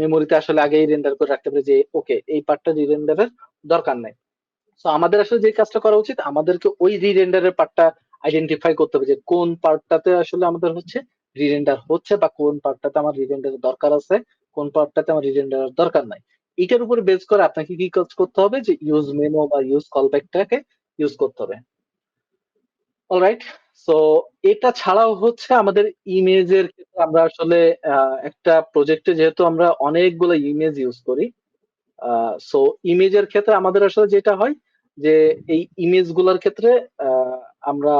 Speaker 2: মেমোরিতে আসলে আগেই রেন্ডার করে রাখতে পারি যে ওকে এই পার্টটা রি-রেন্ডারের দরকার নাই। সো আমাদের আসলে যে কাজটা করা উচিত, আমাদেরকে ওই রি-রেন্ডারের পার্টটা আইডেন্টিফাই করতে হবে যে কোন পার্টটাতে আসলে আমাদের হচ্ছে রি-রেন্ডার হচ্ছে বা কোন পার্টটাতে আমার রি-রেন্ডারের দরকার আছে, কোন পার্টটাতে আমার রি-রেন্ডারের দরকার নাই। এটার উপর বেস করে আপনাকে কি কাজ করতে হবে যে ইউজ মেমো বা ইউজ কলব্যাকটাকে ইউজ করতে হবে। অলরাইট, সো এটা ছাড়াও হচ্ছে আমাদের ইমেজের ক্ষেত্রে আমরা আসলে একটা প্রজেক্টে যেহেতু আমরা অনেকগুলো ইমেজ ইউজ করি, সো ইমেজের ক্ষেত্রে আমাদের আসলে যেটা হয় যে এই ইমেজ গুলার ক্ষেত্রে আমরা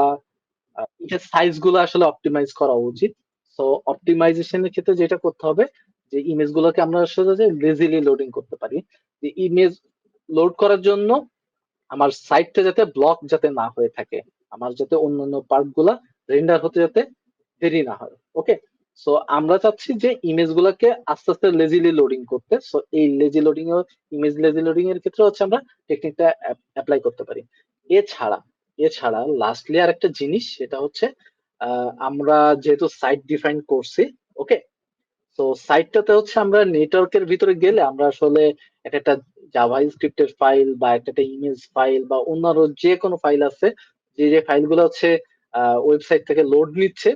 Speaker 2: এটার সাইজ গুলো আসলে অপটিমাইজ করা উচিত। সো অপটিমাইজেশনের ক্ষেত্রে যেটা করতে হবে যে ইমেজ গুলোকে আমরা আসলে লেজিলি লোডিং করতে পারি, যে ইমেজ লোড করার জন্য আমার সাইটটা যাতে ব্লক যাতে না হয়ে থাকে, আমার যাতে অন্যান্য পার্ট গুলা রেন্ডার হতে যাতে দেরি না হয়। ওকে, সো আমরা চাচ্ছি যে ইমেজ গুলাকে আস্তে আস্তে লেজিলি লোডিং করতে। সো এই lazy loading image lazy loading এর ক্ষেত্রে হচ্ছে আমরা টেকনিকটা অ্যাপ্লাই করতে পারি। এছাড়া এছাড়া লাস্টলি আর একটা জিনিস, সেটা হচ্ছে আমরা যেহেতু সাইট ডিফাইন করছি, ওকে, তো সাইটটাতে হচ্ছে আমরা নেটওয়ার্কের ভিতরে গেলে আমরা আসলে একটা একটা জাভা স্ক্রিপ্টের ফাইল বা একটা ইমেজ ফাইল বা অন্যান্য যে কোনো ফাইল আছে, যে যে ফাইলগুলো হচ্ছে ওয়েবসাইট থেকে লোড নিচ্ছে,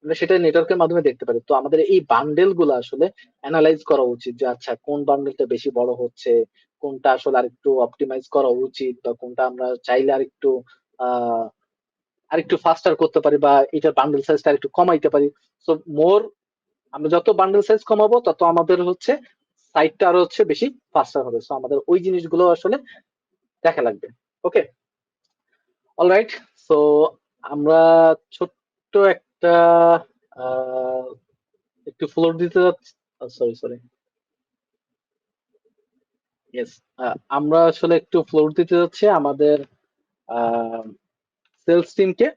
Speaker 2: আমরা সেটা নেটওয়ার্কের মাধ্যমে দেখতে পারি। তো আমাদের এই বান্ডেল গুলো আসলে অ্যানালাইজ করা উচিত যে আচ্ছা কোন বান্ডেলটা বেশি বড় হচ্ছে, কোনটা আসলে আরেকটু অপটিমাইজ করা উচিত, বা কোনটা আমরা চাইলে আরেকটু আহ আরেকটু ফাস্টার করতে পারি বা এটার বান্ডেল সাইজটা আরেকটু কমাইতে পারি। সো মোর আমরা যত বান্ডেল সাইজ কমাবো তত আমাদের হচ্ছে সাইটটা আরো হচ্ছে বেশি ফাস্টার হবে। সো আমাদের ওই জিনিসগুলো আসলে দেখা লাগবে। ওকে, অলরাইট, সো আমরা ছোট্ট একটা আহ, একটু ফ্লোর দিতে যাচ্ছি। সরি সরি, ইয়েস, আমরা আসলে একটু ফ্লোর দিতে যাচ্ছি আমাদের সেলস টিমকে।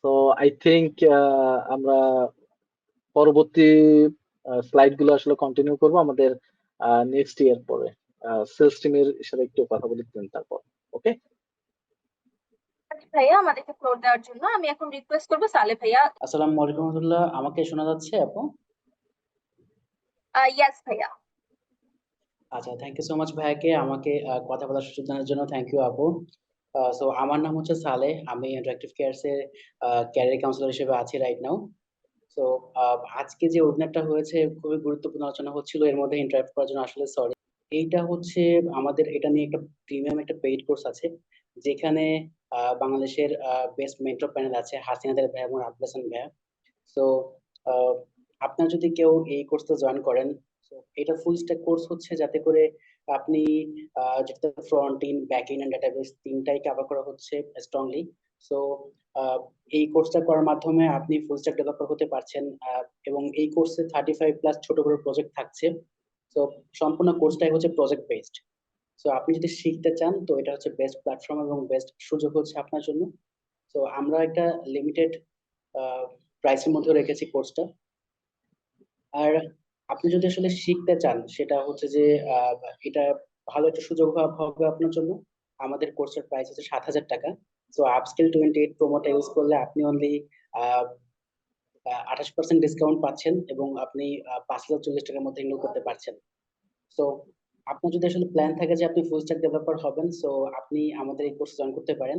Speaker 2: তো আই থিংক আমরা পরবর্তী স্লাইড গুলো আসলে কন্টিনিউ করবো আমাদের নেক্সট ইয়ার পরে। সেলস টিমের সাথে একটু কথা বলে দিন তারপর। ওকে,
Speaker 1: ভাইয়া আমাদেরকে ফ্লোর দেওয়ার জন্য আমি এখন রিকোয়েস্ট করবো সালে ভাইয়া।
Speaker 3: আসসালামু আলাইকুম রহমতুল্লাহ, আমাকে শোনা যাচ্ছে আপু?
Speaker 1: ইয়াস ভাইয়া।
Speaker 3: আচ্ছা, থ্যাংক ইউ সো মাচ ভাইয়াকে আমাকে কথা বলার সুযোগ দেওয়ার জন্য। থ্যাংক ইউ আপু। সো আমার নাম হচ্ছে সালেহ, আমি ইন্টারেক্টিভ কেয়ারস এর ক্যারিয়ার কাউন্সিলর হিসেবে আছি রাইট নাও। সো আজকে যে ওয়েবিনারটা হয়েছে খুবই গুরুত্বপূর্ণ আলোচনা হচ্ছিল, এর মধ্যে ইন্টারাপ্ট করার জন্য আসলে সরি। এইটা হচ্ছে আমাদের এটা নিয়ে একটা প্রিমিয়াম একটা পেইড কোর্স আছে, যেখানে বাংলাদেশের বেস্ট মেন্টর প্যানেল আছে হাসিনা তার ভাইয়া এবং আব্দুল হাসান ভাইয়া। সো আপনার যদি কেউ এই কোর্সটা জয়েন করেন, so এটা ফুল স্ট্যাক কোর্স হচ্ছে, যাতে করে আপনি যেটা front end back end and database তিনটাই কভার করা হচ্ছে স্ট্রংলি। সো এই কোর্সটা করার মাধ্যমে আপনি ফুল স্ট্যাক ডেভেলপার হতে পারছেন, এবং এই কোর্সে 35+ ছোট বড় প্রজেক্ট থাকছে। তো সম্পূর্ণ কোর্সটাই হচ্ছে প্রজেক্ট বেসড। সো আপনি যদি শিখতে চান তো এটা হচ্ছে বেস্ট প্ল্যাটফর্ম এবং বেস্ট সুযোগ হচ্ছে আপনার জন্য। তো আমরা একটা লিমিটেড প্রাইসের মধ্যে রেখেছি কোর্সটা। আর আপনি যদি আসলে শিখতে চান সেটা হচ্ছে যে আহ, এটা ভালো একটা সুযোগ হবে আপনার জন্য। আমাদের কোর্সের প্রাইস হচ্ছে 7,000 টাকা। তো আপস্কিল 28 প্রোমোটা ইউজ করলে আপনি অনলি 28% ডিসকাউন্ট পাচ্ছেন এবং আপনি 5,040 টাকার মধ্যে এনরোল করতে পারছেন। সো আপনার যদি আসলে প্ল্যান থাকে যে আপনি ফুল স্ট্যাক ডেভেলপার হবেন, সো আপনি আমাদের এই কোর্স জয়েন করতে পারেন।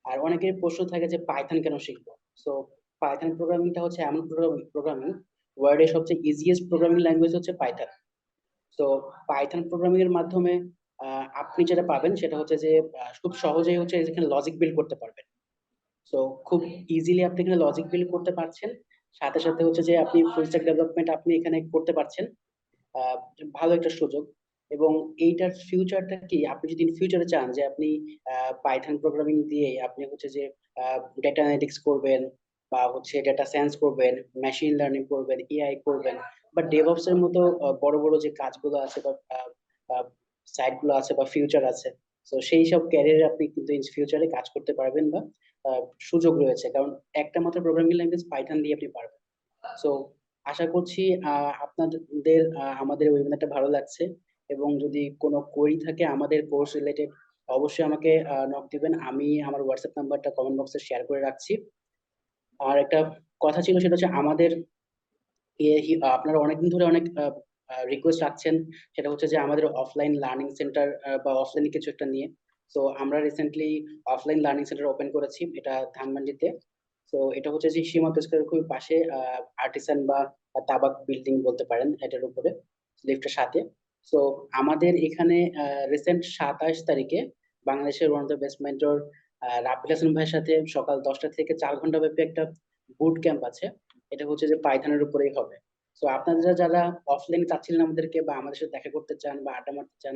Speaker 3: আর অনেকের প্রশ্ন থাকে যে পাইথন কেন শিখবো। সো পাইথন প্রোগ্রামিংটা হচ্ছে এমন প্রোগ্রামিং, ওয়ার্ল্ডের সবচেয়ে ইজিয়েস্ট প্রোগ্রামিং ল্যাঙ্গুয়েজ হচ্ছে পাইথন। তো পাইথন প্রোগ্রামিং এর মাধ্যমে আপনি যেটা পাবেন সেটা হচ্ছে যে খুব সহজেই হচ্ছে এখানে লজিক বিল্ড করতে পারবেন। সো খুব ইজিলি আপনি এখানে লজিক বিল্ড করতে পারছেন। সাথে সাথে হচ্ছে যে আপনি ফুল স্ট্যাক ডেভেলপমেন্ট আপনি এখানে করতে পারছেন। আহ, ভালো একটা সুযোগ। এবং এইটার ফিউচারটা কি, আপনি যদি ফিউচারে চান যে আপনি পাইথন প্রোগ্রামিং দিয়ে আপনি হচ্ছে যে ডেটা অ্যানালিটিক্স করবেন বা হচ্ছে ডেটা সায়েন্স করবেন, মেশিন লার্নিং করবেন, এআই করবেন, বা ডেভঅপস এর মতো বড় বড় যে কাজগুলো আছে বা সাইট গুলো আছে বা ফিউচার আছে, তো সেই সব ক্যারিয়ারে আপনি কিন্তু ইন ফিউচারে কাজ করতে পারবেন বা সুযোগ রয়েছে, কারণ একটা মাত্র প্রোগ্রামিং ল্যাঙ্গুয়েজ পাইথন দিয়ে আপনি পারবেন। সো আশা করছি আপনাদের আমাদের ওয়েবিনারটা ভালো লাগছে। এবং যদি কোনো কোয়েরি থাকে আমাদের কোর্স রিলেটেড, অবশ্যই আমাকে নক দিবেন। আমি আমার হোয়াটসঅ্যাপ নাম্বারটা কমেন্ট বক্সে শেয়ার করে রাখছি। আর একটা কথা ছিল, সেটা হচ্ছে আমাদের আপনারা অনেকদিন ধরে অনেক রিকোয়েস্ট রাখছেন, সেটা হচ্ছে যে আমাদের অফলাইন লার্নিং সেন্টার বা অফলাইন কিছু একটা নিয়ে। তো আমরা recently offline learning centre open করেছি, এটা ধানমন্ডিতে। তো এটা হচ্ছে যে সীমান্ত স্কয়ারের খুবই পাশে, আর্টিসান বা তাবাক বিল্ডিং বলতে পারেন, এটার উপরে লিফটের সাথে। তো আমাদের এখানে রিসেন্ট 27 তারিখে বাংলাদেশের one of the best mentor Rafil Hasan ভাইয়ের সাথে সকাল 10টা থেকে 4 ঘন্টা ব্যাপী একটা বুট ক্যাম্প আছে। এটা হচ্ছে যে পাইথনের উপরেই হবে। তো আপনারা যারা অফলাইনে চাচ্ছিলেন আমাদেরকে, বা আমাদের সাথে দেখা করতে চান বা আড্ডা মারতে চান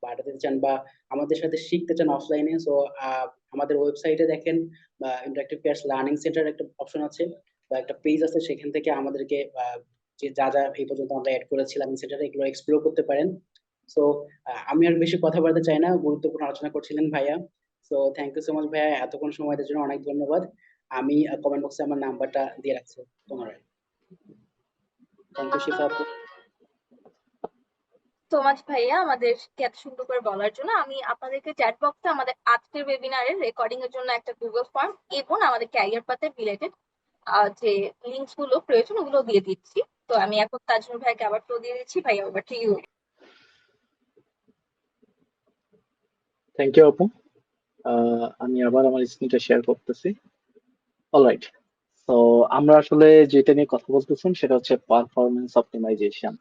Speaker 3: বা আড্ডা দিতে চান, বা আমাদের সাথে শিখতে চান অফলাইনে, সো আমাদের ওয়েবসাইটে দেখেন বা ইন্টারেক্টিভ পেয়ার্স লার্নিং সেন্টার একটা অপশন আছে বা একটা পেজ আছে, সেখান থেকে আমাদেরকে যে যা যা এই পর্যন্ত আমরা অ্যাড করেছিলাম সেটাতে এগুলো এক্সপ্লোর করতে পারেন। সো আমি আর বেশি কথা বলতে চাই না, গুরুত্বপূর্ণ আলোচনা করছিলেন ভাইয়া। So thank you so much ভাইয়া, এতক্ষণ সময় দেওয়ার জন্য অনেক ধন্যবাদ। আমি কমেন্ট বক্সে আমার নাম্বারটা দিয়ে রাখছি তোমার। থ্যাংক ইউ শিফা আপু।
Speaker 1: সো মাচ ভাইয়া আমাদেরকে এত সুন্দর করে বলার জন্য। আমি আপনাদেরকে চ্যাট বক্সে আমাদের আজকের ওয়েবিনারের রেকর্ডিং এর জন্য একটা গুগল ফর্ম এবং আমাদের ক্যারিয়ার পাথের রিলেটেড যে লিঙ্কস গুলো প্রয়োজন ওগুলো দিয়ে দিচ্ছি। তো আমি এখন তাজমুল ভাইকে আবার তো দিয়ে দিচ্ছি। ভাইয়া over to you.
Speaker 2: Thank you আপু। আমি আবার আমার স্ক্রিনটা শেয়ার করতেছি। অলরাইট, তো আমরা আসলে যেটা নিয়ে কথা বলতেছিলাম সেটা হচ্ছে পারফরমেন্স অপটিমাইজেশন।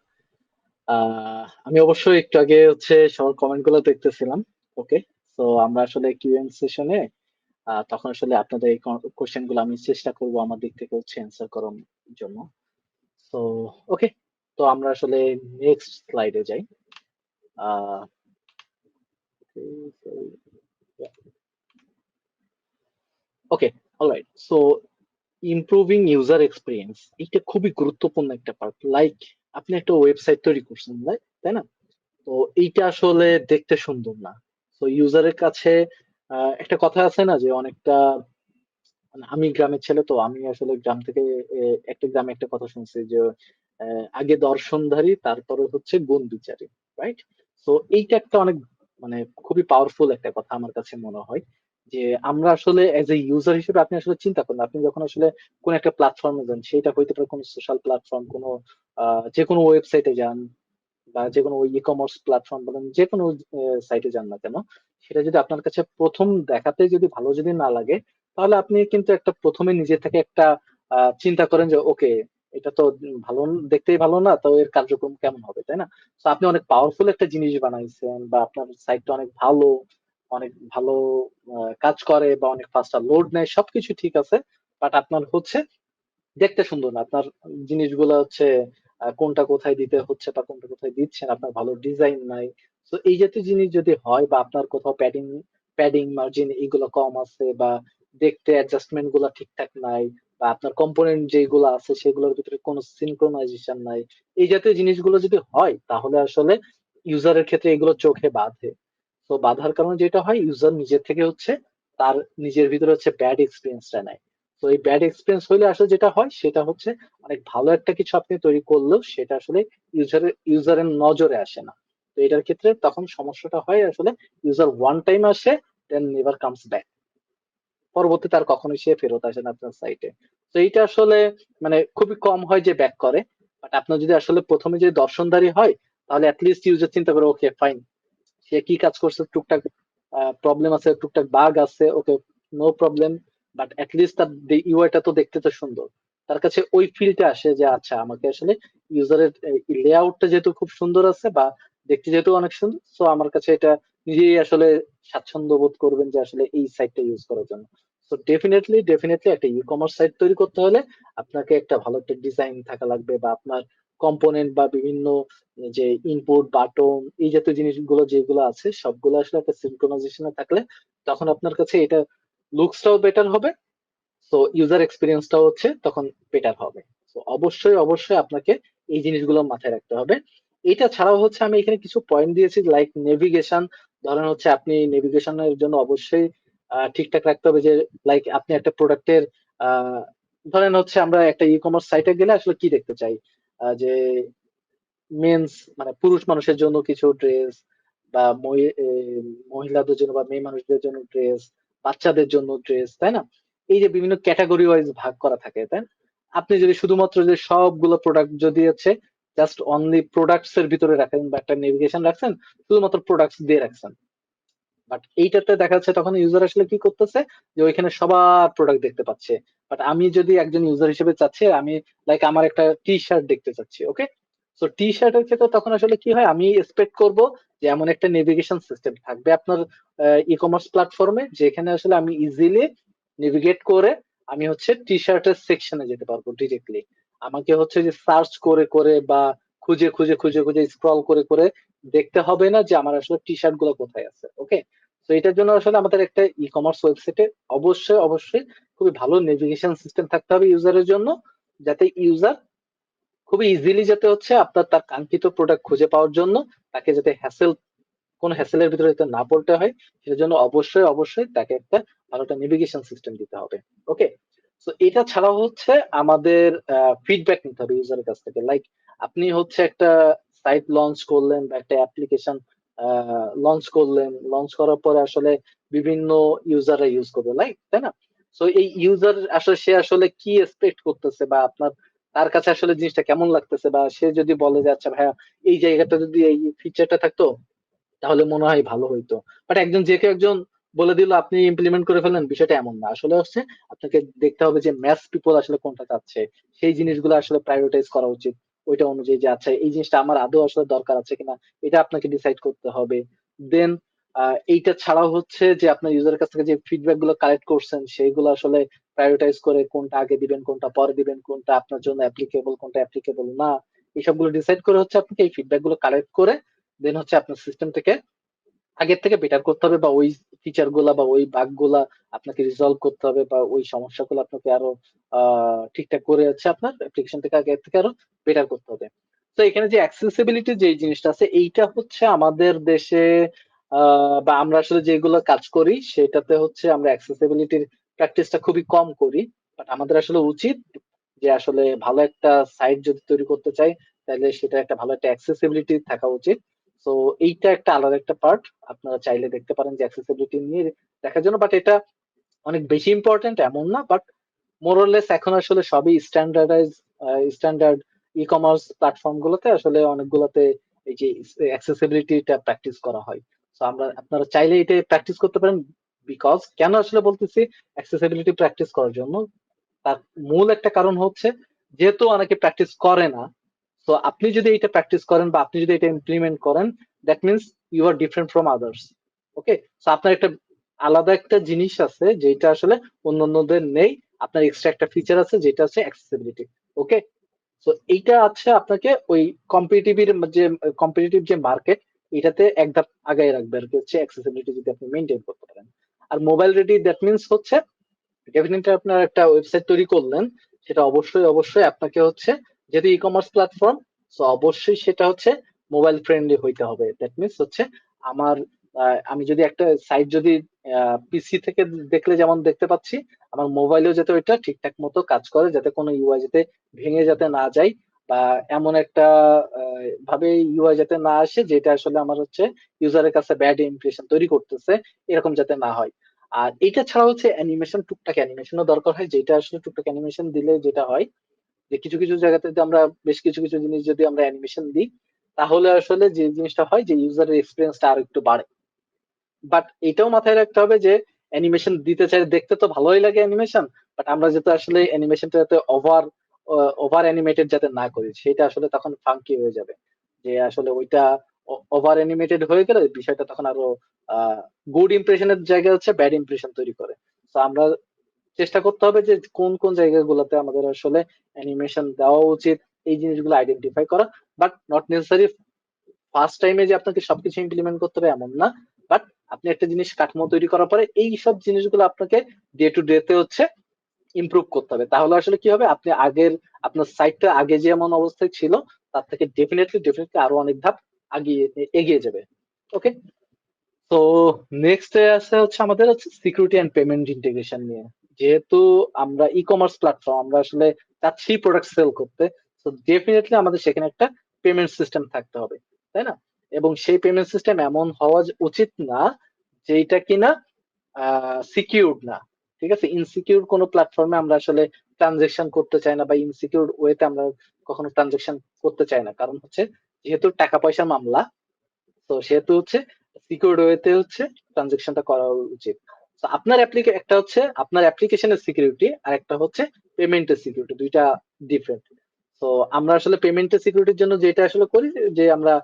Speaker 2: আমি অবশ্যই একটু আগে হচ্ছে সবার কমেন্ট গুলো দেখতেছিলাম। ওকে, তো আমরা আসলে কিউএন সেশনে তখন আসলে আপনাদের এই কোশ্চেন গুলো আমি চেষ্টা করব আমার দিক থেকে হচ্ছে অ্যান্সার করার জন্য। তো ওকে, তো আমরা আসলে নেক্সট স্লাইডে যাই। Okay, alright, so improving user experience এটা খুবই গুরুত্বপূর্ণ একটা পার্ট। লাইক আপনি একটা ওয়েবসাইট তৈরি করছেন, তাই না? তো এইটা আসলে দেখতে সুন্দর না। তো ইউজারের কাছে একটা কথা আছে না যে অনেকটা, মানে আমি গ্রামের ছেলে, তো আমি আসলে গ্রাম থেকে একটা গ্রামে একটা কথা শুনছি যে আগে দর্শনধারী তারপরে হচ্ছে গুণ বিচারী, রাইট? তো এইটা একটা অনেক, মানে খুবই পাওয়ারফুল একটা কথা আমার কাছে মনে হয়। যে আমরা আসলে এজ এ ইউজার হিসেবে আপনি আসলে চিন্তা করেন, আপনি যখন আসলে কোন একটা প্ল্যাটফর্মে যান, সেটা হইতে পারে কোনো সোশ্যাল প্ল্যাটফর্ম, কোনো যে কোনো ওয়েবসাইটে যান বা যে কোনো ই কমার্স প্ল্যাটফর্ম বলেন, যে কোনো সাইটে যান না কেন, সেটা যদি আপনার কাছে প্রথম দেখাতে যদি ভালো যদি না লাগে, তাহলে আপনি কিন্তু একটা প্রথমে নিজে থেকে একটা চিন্তা করেন যে ওকে, এটা তো ভালো, দেখতেই ভালো না, তো এর কার্যক্রম কেমন হবে, তাই না? তো আপনি অনেক পাওয়ারফুল একটা জিনিস বানাইছেন বা আপনার সাইটটা অনেক ভালো, অনেক ভালো কাজ করে বা অনেক ফাস্টার লোড নেয়, সবকিছু ঠিক আছে, বাট আপনার হচ্ছে দেখতে সুন্দর না, আপনার জিনিসগুলো হচ্ছে কোনটা কোথায় দিতে হচ্ছে বা কোনটা কোথায় দিচ্ছেন, আপনার ভালো ডিজাইন নাই। তো এই জাতীয় জিনিস যদি হয় বা আপনার কোথাও প্যাডিং মার্জিন এইগুলো কম আছে, বা দেখতে অ্যাডজাস্টমেন্ট গুলো ঠিকঠাক নাই, বা আপনার কম্পোনেন্ট যেগুলো আছে সেগুলোর ভিতরে কোনো সিনক্রোনাইজেশন নাই, এই জাতীয় জিনিসগুলো যদি হয়, তাহলে আসলে ইউজারের ক্ষেত্রে এগুলো চোখে বাধে। তো বাধার কারণে যেটা হয়, ইউজার নিজের থেকে হচ্ছে তার নিজের ভিতরে হচ্ছে ব্যাড এক্সপিরিয়েন্সটা নেয়। তো এই ব্যাড এক্সপিরিয়েন্স হইলে আসলে যেটা হয় সেটা হচ্ছে অনেক ভালো একটা কিছু আপনি তৈরি করলেও সেটা আসলে ইউজারের নজরে আসে না। তো এটার ক্ষেত্রে তখন সমস্যাটা হয় আসলে ইউজার ওয়ান টাইম আসে, দেন নেভার কামস ব্যাক। পরবর্তীতে আর কখনোই সে ফেরত আসে না আপনার সাইটে। তো এইটা আসলে মানে খুবই কম হয় যে ব্যাক করে। বাট আপনার যদি আসলে প্রথমে যদি দর্শনদারি হয়, তাহলে অ্যাটলিস্ট ইউজার চিন্তা করে ওকে ফাইন, সে কি কাজ করছে, টুকটাক প্রবলেম আছে, টুকটাক বাগ আছে, okay no problem, but at least তার ইউআইটা তো দেখতে তো সুন্দর। তার কাছে ওই ফিলটা আসে যে আচ্ছা আমাকে আসলে ইউজারের লেআউটটা যেহেতু খুব সুন্দর আছে বা দেখতে যেহেতু অনেক সুন্দর, সো আমার কাছে এটা নিজেই আসলে স্বাচ্ছন্দ্য বোধ করবেন যে আসলে এই সাইটটা ইউজ করার জন্য। সো ডেফিনেটলি একটা ই কমার্স সাইট তৈরি করতে হলে আপনাকে একটা ভালো একটা ডিজাইন থাকা লাগবে, বা আপনার কম্পোনেন্ট বা বিভিন্ন যে ইনপুট বাটন এই জাতীয় জিনিসগুলো যেগুলো আছে সবগুলো আসলে একটা সিনক্রোনাইজেশনে থাকলে তখন আপনার কাছে এটা লুকসটাও বেটার হবে, সো ইউজার এক্সপিরিয়েন্সটাও হচ্ছে তখন বেটার হবে। তো অবশ্যই আপনাকে এই জিনিসগুলো মাথায় রাখতে হবে। এটা ছাড়াও হচ্ছে আমি এখানে কিছু পয়েন্ট দিয়েছি লাইক নেভিগেশন। ধরেন হচ্ছে আপনি নেভিগেশনের জন্য অবশ্যই ঠিকঠাক রাখতে হবে যে লাইক আপনি একটা প্রোডাক্টের ধরেন হচ্ছে আমরা একটা ই কমার্স সাইটে গেলে আসলে কি দেখতে চাই, যে মেন্স মানে পুরুষ মানুষের জন্য কিছু ড্রেস, বা মহিলাদের জন্য বা মেয়ে মানুষদের জন্য ড্রেস, বাচ্চাদের জন্য ড্রেস, তাই না? এই যে বিভিন্ন ক্যাটাগরি ওয়াইজ ভাগ করা থাকে, তাই না? আপনি যদি শুধুমাত্র যে সবগুলো প্রোডাক্ট যদি হচ্ছে জাস্ট অনলি প্রোডাক্টস এর ভিতরে রাখেন বা একটা নেভিগেশন রাখছেন, শুধুমাত্র প্রোডাক্টস দিয়ে রাখছেন, বাট এইটাতে দেখা যাচ্ছে তখন ইউজার আসলে কি করতেছে যে ওইখানে সবার প্রোডাক্ট দেখতে পাচ্ছে। বাট আমি যদি একজন ইউজার হিসেবে চাচ্ছি, আমি লাইক আমার একটা টি শার্ট দেখতে চাচ্ছি, ওকে, সো টি শার্টের ক্ষেত্রে তখন আসলে কি হয়, আমি এক্সপেক্ট করব যে এমন একটা নেভিগেশন সিস্টেম থাকবে আপনার ই কমার্স প্ল্যাটফর্মে, যেখানে আসলে আমি ইজিলি নেভিগেট করে আমি হচ্ছে টি শার্টের সেকশনে যেতে পারবো ডিরেক্টলি। আমাকে হচ্ছে যে সার্চ করে করে বা খুঁজে স্ক্রল করে করে দেখতে হবে না যে আমার আসলে টি শার্ট গুলো কোথায় আছে, ওকে। তো এটার জন্য আসলে আমাদের একটা ই কমার্স ওয়েবসাইটে অবশ্যই খুবই ভালো নেভিগেশন সিস্টেম থাকতে হবে ইউজারের জন্য, যাতে ইউজার খুবই ইজিলি যাতে হচ্ছে আপনার তার কাঙ্ক্ষিত প্রোডাক্ট খুঁজে পাওয়ার জন্য তাকে যাতে কোন হ্যাসেলের ভিতরে যাতে না পড়তে হয়, সেটার জন্য অবশ্যই তাকে একটা ভালো একটা নেভিগেশন সিস্টেম দিতে হবে, ওকে। তো এটা ছাড়াও হচ্ছে আমাদের ফিডব্যাক নিতে হবে ইউজারের কাছ থেকে। লাইক আপনি হচ্ছে একটা সাইট লঞ্চ করলেন বা একটা অ্যাপ্লিকেশন লঞ্চ করার পরে আসলে বিভিন্ন ইউজাররা ইউজ করবে, লাইক, তাই না? তো এই ইউজার আসলে সে আসলে কি এক্সপেক্ট করতেছে, বা আপনার তার কাছে আসলে জিনিসটা কেমন লাগতেছে, বা সে যদি বলে যে আচ্ছা ভাইয়া এই জায়গাটা যদি এই ফিচারটা থাকতো তাহলে মনে হয় ভালো হইতো, বাট যে কেউ একজন বলে দিল আপনি ইমপ্লিমেন্ট করে ফেললেন, বিষয়টা এমন না। আসলে হচ্ছে আপনাকে দেখতে হবে যে ম্যাস পিপল আসলে কোনটা চাচ্ছে, সেই জিনিসগুলো আসলে প্রায়োরিটাইজ করা উচিত ওইটা অনুযায়ী, যে আচ্ছা এই জিনিসটা আমার আদৌ আসলে দরকার আছে কিনা এটা আপনাকে ডিসাইড করতে হবে। দেন এইটা ছাড়াও হচ্ছে যে আপনার ইউজারের কাছ থেকে যে ফিডব্যাক গুলো কালেক্ট করছেন সেইগুলো আসলে প্রায়োরিটাইজ করে কোনটা আগে দিবেন কোনটা পরে দিবেন, কোনটা আপনার জন্য অ্যাপ্লিকেবল কোনটা অ্যাপ্লিকেবল না, এইসবগুলো ডিসাইড করে হচ্ছে আপনাকে এই ফিডব্যাক গুলো কালেক্ট করে দেন হচ্ছে আপনার সিস্টেম থেকে আগের থেকে বেটার করতে হবে, বা ওই ফিচার গুলা বা ওই বাগ গুলা আপনাকে রিজলভ করতে হবে, বা ওই সমস্যাগুলো আপনাকে আরো ঠিকঠাক করে হচ্ছে আপনার অ্যাপ্লিকেশন থেকে আগের থেকে আরো বেটার করতে হবে। তো এখানে যে অ্যাক্সেসিবিলিটি যে জিনিসটা আছে এইটা হচ্ছে আমাদের দেশে বা আমরা আসলে যেগুলো কাজ করি সেটাতে হচ্ছে আমরা অ্যাক্সেসিবিলিটির প্র্যাকটিসটা খুবই কম করি। বাট আমাদের আসলে উচিত যে আসলে ভালো একটা সাইট যদি তৈরি করতে চাই তাহলে সেটা একটা ভালো একটা অ্যাক্সেসিবিলিটি থাকা উচিত। তো এইটা একটা আলাদা একটা পার্ট, আপনারা চাইলে দেখতে পারেন যে অ্যাক্সেসিবিলিটি নিয়ে দেখার জন্য, বাট এটা অনেক বেশি ইম্পর্টেন্ট এমন না। বাট মোরলেস এখন আসলে সবই স্ট্যান্ডার্ড ই কমার্স প্ল্যাটফর্ম গুলোতে আসলে অনেকগুলোতে এই যে অ্যাক্সেসিবিলিটিটা প্র্যাকটিস করা হয়। তো আপনারা চাইলে এটা প্র্যাকটিস করতে পারেন। বিকজ কেন আসলে বলতেছি অ্যাক্সেসিবিলিটি প্র্যাকটিস করার জন্য, তার মূল একটা কারণ হচ্ছে যেহেতু অনেকে প্র্যাকটিস করে না, তো আপনি যদি এটা প্র্যাকটিস করেন বা আপনি যদি এটা ইমপ্লিমেন্ট করেন, that means you are different from others, okay. তো আপনার একটা আলাদা একটা জিনিস আছে যেটা আসলে অন্যান্যদের নেই, আপনার এক্সট্রা একটা ফিচার আছে যেটা হচ্ছে অ্যাক্সেসিবিলিটি, ওকে। তো এইটা আছে আপনাকে ওই কম্পিটিটিভ যে মার্কেট এটাতে এক ধাপ আগায় রাখবে আর কি, হচ্ছে অ্যাক্সেসিবিলিটি যদি আপনি মেনটেন করতে পারেন। আর মোবাইল রেডি দ্যাট মিনস হচ্ছে ডেফিনেটলি আপনার একটা ওয়েবসাইট তৈরি করলেন, সেটা অবশ্যই আপনাকে হচ্ছে যেহেতু ই কমার্স প্ল্যাটফর্ম, তো অবশ্যই সেটা হচ্ছে মোবাইল ফ্রেন্ডলি হইতে হবে। দ্যাট মিনস হচ্ছে আমার আমি যদি একটা সাইট যদি পিসি থেকে দেখলে যেমন দেখতে পাচ্ছি, আমার মোবাইলেও যাতে ওইটা ঠিকঠাক মতো কাজ করে, যাতে কোনো ইউআই যাতে ভেঙে যাতে না যায়, বা এমন একটা ভাবে ইউআই যাতে না আসে যেটা আসলে আমার হচ্ছে ইউজারের কাছে ব্যাড ইমপ্রেশন তৈরি করতেছে, এরকম যাতে না হয়। আর এটা ছাড়া হচ্ছে অ্যানিমেশন, টুকটাক অ্যানিমেশনও দরকার হয়, যেটা আসলে টুকটাক অ্যানিমেশন দিলে যেটা হয় যে কিছু কিছু জায়গাতে যদি আমরা বেশ কিছু কিছু জিনিস যদি আমরা অ্যানিমেশন দিই, তাহলে আসলে যে জিনিসটা হয় যে ইউজারের এক্সপিরিয়েন্সটা আরো একটু বাড়ে। বাট এটাও মাথায় রাখতে হবে যে অ্যানিমেশন দিতে চাই, দেখতে তো ভালোই লাগে অ্যানিমেশন, বাট আমরা যাতে আসলে অ্যানিমেশনটা যাতে ওভার অ্যানিমেটেড যাতে না করি, সেটা আসলে তখন ফাঙ্কি হয়ে যাবে। যে আসলে ওইটা ওভার অ্যানিমেটেড হয়ে গেলে বিষয়টা তখন আরো গুড ইমপ্রেশনের জায়গায় হচ্ছে ব্যাড ইমপ্রেশন তৈরি করে। তো আমরা চেষ্টা করতে হবে যে কোন কোন জায়গাগুলোতে আমাদের আসলে অ্যানিমেশন দেওয়া উচিত, এই জিনিসগুলো আইডেন্টিফাই করা। বাট নট নেসেসারি ফার্স্ট টাইমে যে আপনাকে সবকিছু ইমপ্লিমেন্ট করতে হবে এমন না, বাট আপনি একটা জিনিস কাঠামো তৈরি করার পরে এই সব জিনিসগুলো আপনাকে ডে টু ডে তে হচ্ছে ইমপ্রুভ করতে হবে। তাহলে আসলে কি হবে, আপনি আপনার সাইটটা আগে যেমন অবস্থায় ছিল তার থেকে ডেফিনেটলি আরো অনেক ধাপ এগিয়ে যাবে। ওকে, তো নেক্সট আছে হচ্ছে আমাদের হচ্ছে সিকিউরিটি অ্যান্ড পেমেন্ট ইন্টিগ্রেশন নিয়ে। যেহেতু আমরা ই কমার্স প্ল্যাটফর্ম, আমরা আসলে চাচ্ছি প্রোডাক্ট সেল করতে, তো ডেফিনেটলি আমাদের সেখানে একটা পেমেন্ট সিস্টেম থাকতে হবে, তাই না? এবং সেই পেমেন্ট সিস্টেম এমন হওয়া উচিত না যেটা কিনা সিকিউরড না। ঠিক আছে, ইনসিকিউর কোনো প্ল্যাটফর্মে আমরা আসলে ট্রানজেকশন করতে চাই না, বা ইনসিকিউর ওয়েতে আমরা কখনো ট্রানজেকশন করতে চাই না। কারণ হচ্ছে যেহেতু টাকা পয়সার মামলা, তো সেহেতু হচ্ছে সিকিউরড ওয়েতে হচ্ছে ট্রানজেকশনটা করা উচিত। তো আপনার একটা হচ্ছে আপনার অ্যাপ্লিকেশনের সিকিউরিটি, আর একটা হচ্ছে পেমেন্টের সিকিউরিটি, দুইটা ডিফারেন্ট। তো আমরা আসলে পেমেন্টের সিকিউরিটির জন্য যেটা আসলে করি যে আমরা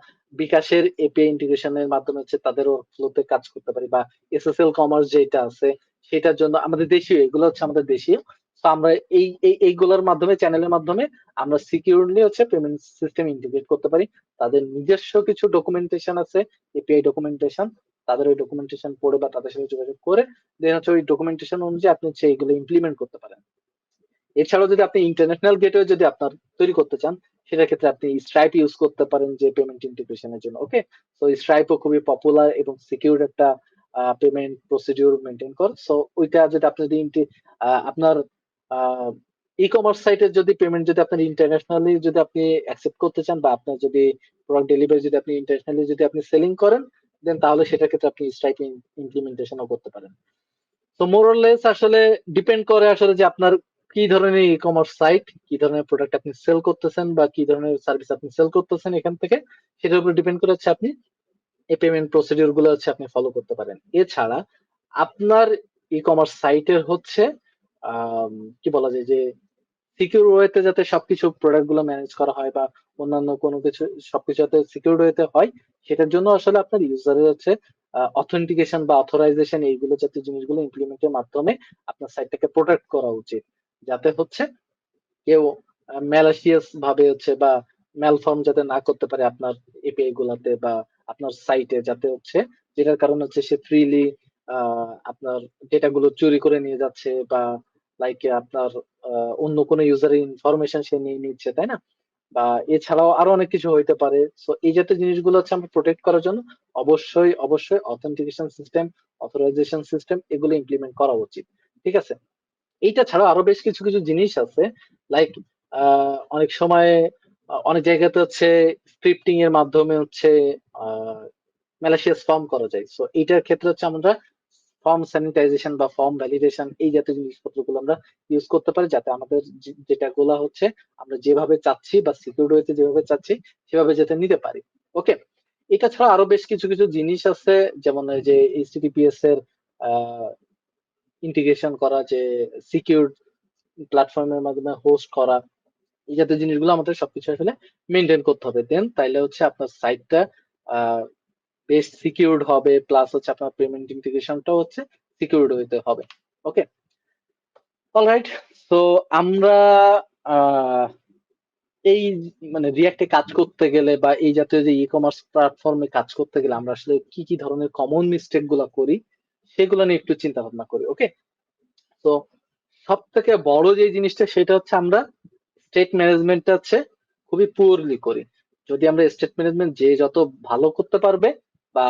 Speaker 2: বিকাশের এপিআই ইন্টিগ্রেশনের মাধ্যমে হচ্ছে তাদের ফ্লোতে কাজ করতে পারি, বা এসএসএল কমার্স যেটা আছে সেটার জন্য আমাদের দেশীয়, এগুলো হচ্ছে আমাদের দেশীয়। তো আমরা এইগুলোর মাধ্যমে, চ্যানেলের মাধ্যমে আমরা সিকিউরলি হচ্ছে পেমেন্ট সিস্টেম ইন্টিগ্রেট করতে পারি। তাদের নিজস্ব কিছু ডকুমেন্টেশন আছে, এপিআই ডকুমেন্টেশন, তাদের ওই ডকুমেন্টেশন পড়ে বা তাদের সাথে যোগাযোগ করে দেন হচ্ছে ওই ডকুমেন্টেশন অনুযায়ী আপনি হচ্ছে এইগুলো ইমপ্লিমেন্ট করতে পারেন। এছাড়াও যদি আপনি ইন্টারন্যাশনাল গেটওয়ে যদি আপনার তৈরি করতে চান, সেটার ক্ষেত্রে আপনি স্ট্রাইপ ইউজ করতে পারেন যে পেমেন্ট ইন্টিগ্রেশনের জন্য। ওকে, তো স্ট্রাইপও খুবই পপুলার এবং সিকিউর একটা পেমেন্ট প্রসিডিউর মেনটেন করে। সো ওইটা যদি আপনি যদি আপনার ই কমার্স সাইটের যদি পেমেন্ট যদি আপনার ইন্টারন্যাশনালি যদি আপনি অ্যাকসেপ্ট করতে চান, বা আপনার যদি প্রোডাক্ট ডেলিভারি যদি আপনি ইন্টারন্যাশনালি যদি আপনি সেলিং করেন, দেন তাহলে সেটার ক্ষেত্রে আপনি স্ট্রাইপ ইমপ্লিমেন্টেশনও করতে পারেন। তো মোরলেস আসলে ডিপেন্ড করে আসলে যে আপনার কি ধরনের ই কমার্স সাইট, কি ধরনের প্রোডাক্ট আপনি সেল করতেছেন, বা কি ধরনের সার্ভিস আপনি সেল করতেছেন, এখান থেকে সেটার উপর ডিপেন্ড করে হচ্ছে আপনি এই পেমেন্ট প্রসিডিউর গুলো হচ্ছে আপনি ফলো করতে পারেন। এছাড়া আপনার ই কমার্স সাইটের হচ্ছে কি বলা যায় যে সিকিউর ওয়েতে যাতে সবকিছু প্রোডাক্ট গুলো ম্যানেজ করা হয়, বা অন্যান্য কোনো কিছু সবকিছু যাতে সিকিউর ওয়েতে হয়, সেটার জন্য আসলে আপনার ইউজারের হচ্ছে অথেন্টিকেশন বা অথরাইজেশন, এইগুলো যাতে জিনিসগুলো ইমপ্লিমেন্টের মাধ্যমে আপনার সাইটটাকে প্রোটেক্ট করা উচিত, যাতে হচ্ছে কেউ ম্যালিশিয়াস ভাবে হচ্ছে বা ম্যালফর্ম যাতে না করতে পারে আপনার এপিআই গুলাতে বা আপনার সাইটে, যাতে হচ্ছে যেটার কারণে হচ্ছে সে ফ্রিলি আপনার ডেটা গুলো চুরি করে নিয়ে যাচ্ছে, বা লাইক আপনার অন্য কোনো ইউজারের ইনফরমেশন সে নিয়ে নিচ্ছে, তাই না? বা এছাড়াও আরো অনেক কিছু হইতে পারে। সো এই জাতীয় জিনিসগুলো হচ্ছে আমরা প্রোটেক্ট করার জন্য অবশ্যই অথেন্টিকেশন সিস্টেম, অথরাইজেশন সিস্টেম এগুলো ইমপ্লিমেন্ট করা উচিত। ঠিক আছে, এইটা ছাড়াও আরো বেশ কিছু কিছু জিনিস আছে, লাইক অনেক সময় অনেক জায়গাতে হচ্ছে স্ক্রিপ্টিং এর মাধ্যমে হচ্ছে ম্যালিশিয়াস ফর্ম করা যায়। সো এইটার ক্ষেত্রে হচ্ছে আমরা ফর্ম স্যানিটাইজেশন বা ফর্ম ভ্যালিডেশন এই জাতীয় জিনিসপত্রগুলো আমরা ইউজ করতে পারি, যাতে আমাদের যেটা গুলা হচ্ছে আমরা যেভাবে চাচ্ছি বা সিকিউর ওয়েতে যেভাবে চাচ্ছি সেভাবে যাতে নিতে পারি। ওকে, এটা ছাড়া আরো বেশ কিছু কিছু জিনিস আছে, যেমন এই যে এইচটিটিপিএস এর ইন্টিগ্রেশন করা, যে সিকিউর প্ল্যাটফর্মের মাধ্যমে হোস্ট করা, এই জাতীয় জিনিসগুলো আমাদের সবকিছু আসলে মেনটেন করতে হবে। দেন তাইলে হচ্ছে আপনার সাইটটা বেশ সিকিউরড হবে, প্লাস হচ্ছে আপনার পেমেন্ট ইন্টিগ্রেশনটাও হচ্ছে সিকিউরড হইতে হবে। ওকে, অলরাইট। তো আমরা আহ, এই মানে রিয়াক্টে কাজ করতে গেলে বা এই জাতীয় যে ই কমার্স প্ল্যাটফর্মে কাজ করতে গেলে আমরা আসলে কি কি ধরনের কমন মিস্টেক গুলা করি, সেগুলো নিয়ে একটু চিন্তা ভাবনা করি। ওকে, তো সব থেকে বড় যে জিনিসটা সেটা হচ্ছে আমরা স্টেট ম্যানেজমেন্টটা হচ্ছে খুবই পুয়ারলি করি। যদি আমরা স্টেট ম্যানেজমেন্ট যে যত ভালো করতে পারবে বা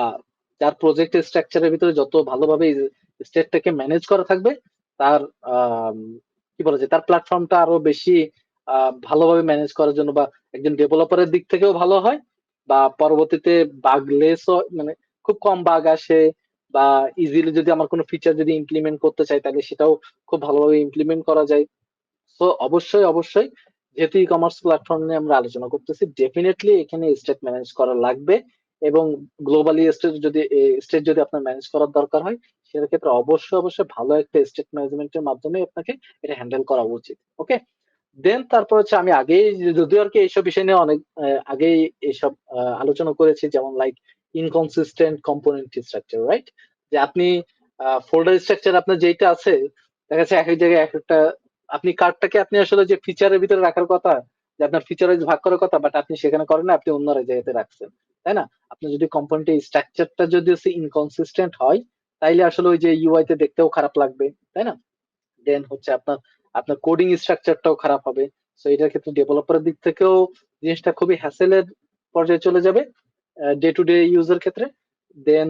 Speaker 2: যার প্রজেক্ট স্ট্রাকচারের ভিতরে যত ভালোভাবে স্টেটটাকে ম্যানেজ করা থাকবে, তার কি বলা যায়, তার প্ল্যাটফর্মটা আরো বেশি ভালোভাবে ম্যানেজ করার জন্য, বা একজন ডেভেলপারের দিক থেকেও ভালো হয়, বা পরবর্তীতে বাগ লেস, মানে খুব কম বাগ আসে, বা ইজিলি যদি আমার কোনো ফিচার যদি ইমপ্লিমেন্ট করতে চাই তাহলে সেটাও খুব ভালোভাবে ইমপ্লিমেন্ট করা যায়। তো অবশ্যই অবশ্যই, যেহেতু ই কমার্স প্ল্যাটফর্ম নিয়ে আমরা আলোচনা করতেছি, ডেফিনেটলি এখানে স্টেট ম্যানেজ করা লাগবে, এবং গ্লোবালি স্টেট যদি আপনার ম্যানেজ করার দরকার হয়, সেটার ক্ষেত্রে অবশ্যই অবশ্যই ভালো একটা স্টেট ম্যানেজমেন্টের মাধ্যমে আপনাকে এটা হ্যান্ডেল করা উচিত। ওকে, দেন তারপর হচ্ছে আমি আগেই, যদিও আর কি এইসব বিষয় নিয়ে অনেক আগেই এইসব আলোচনা করেছি, যেমন like inconsistent component structure, right? যে আপনি ফোল্ডার স্ট্রাকচার আপনার যেইটা আছে, দেখা যাচ্ছে এক এক জায়গায় এক একটা, আপনি কার্ডটাকে আপনি আসলে যে ফিচারের ভিতরে রাখার কথা, যে আপনার ফিচার ভাগ করার কথা, বাট আপনি সেখানে করেন না, আপনি অন্য এক জায়গাতে রাখছেন, তাই না? আপনি যদি কম্পোনেন্টের স্ট্রাকচারটা যদি ইনকনসিস্টেন্ট হয়, তাইলে আসলে ওই যে ইউআই তে দেখতেও খারাপ লাগবে, তাই না? দেন হচ্ছে আপনার আপনার কোডিং স্ট্রাকচারটাও খারাপ হবে। সো এটার ক্ষেত্রে ডেভেলপারের দিক থেকেও জিনিসটা খুবই হ্যাসেলের পর্যায়ে চলে যাবে ডে টু ডে ইউজার ক্ষেত্রে। দেন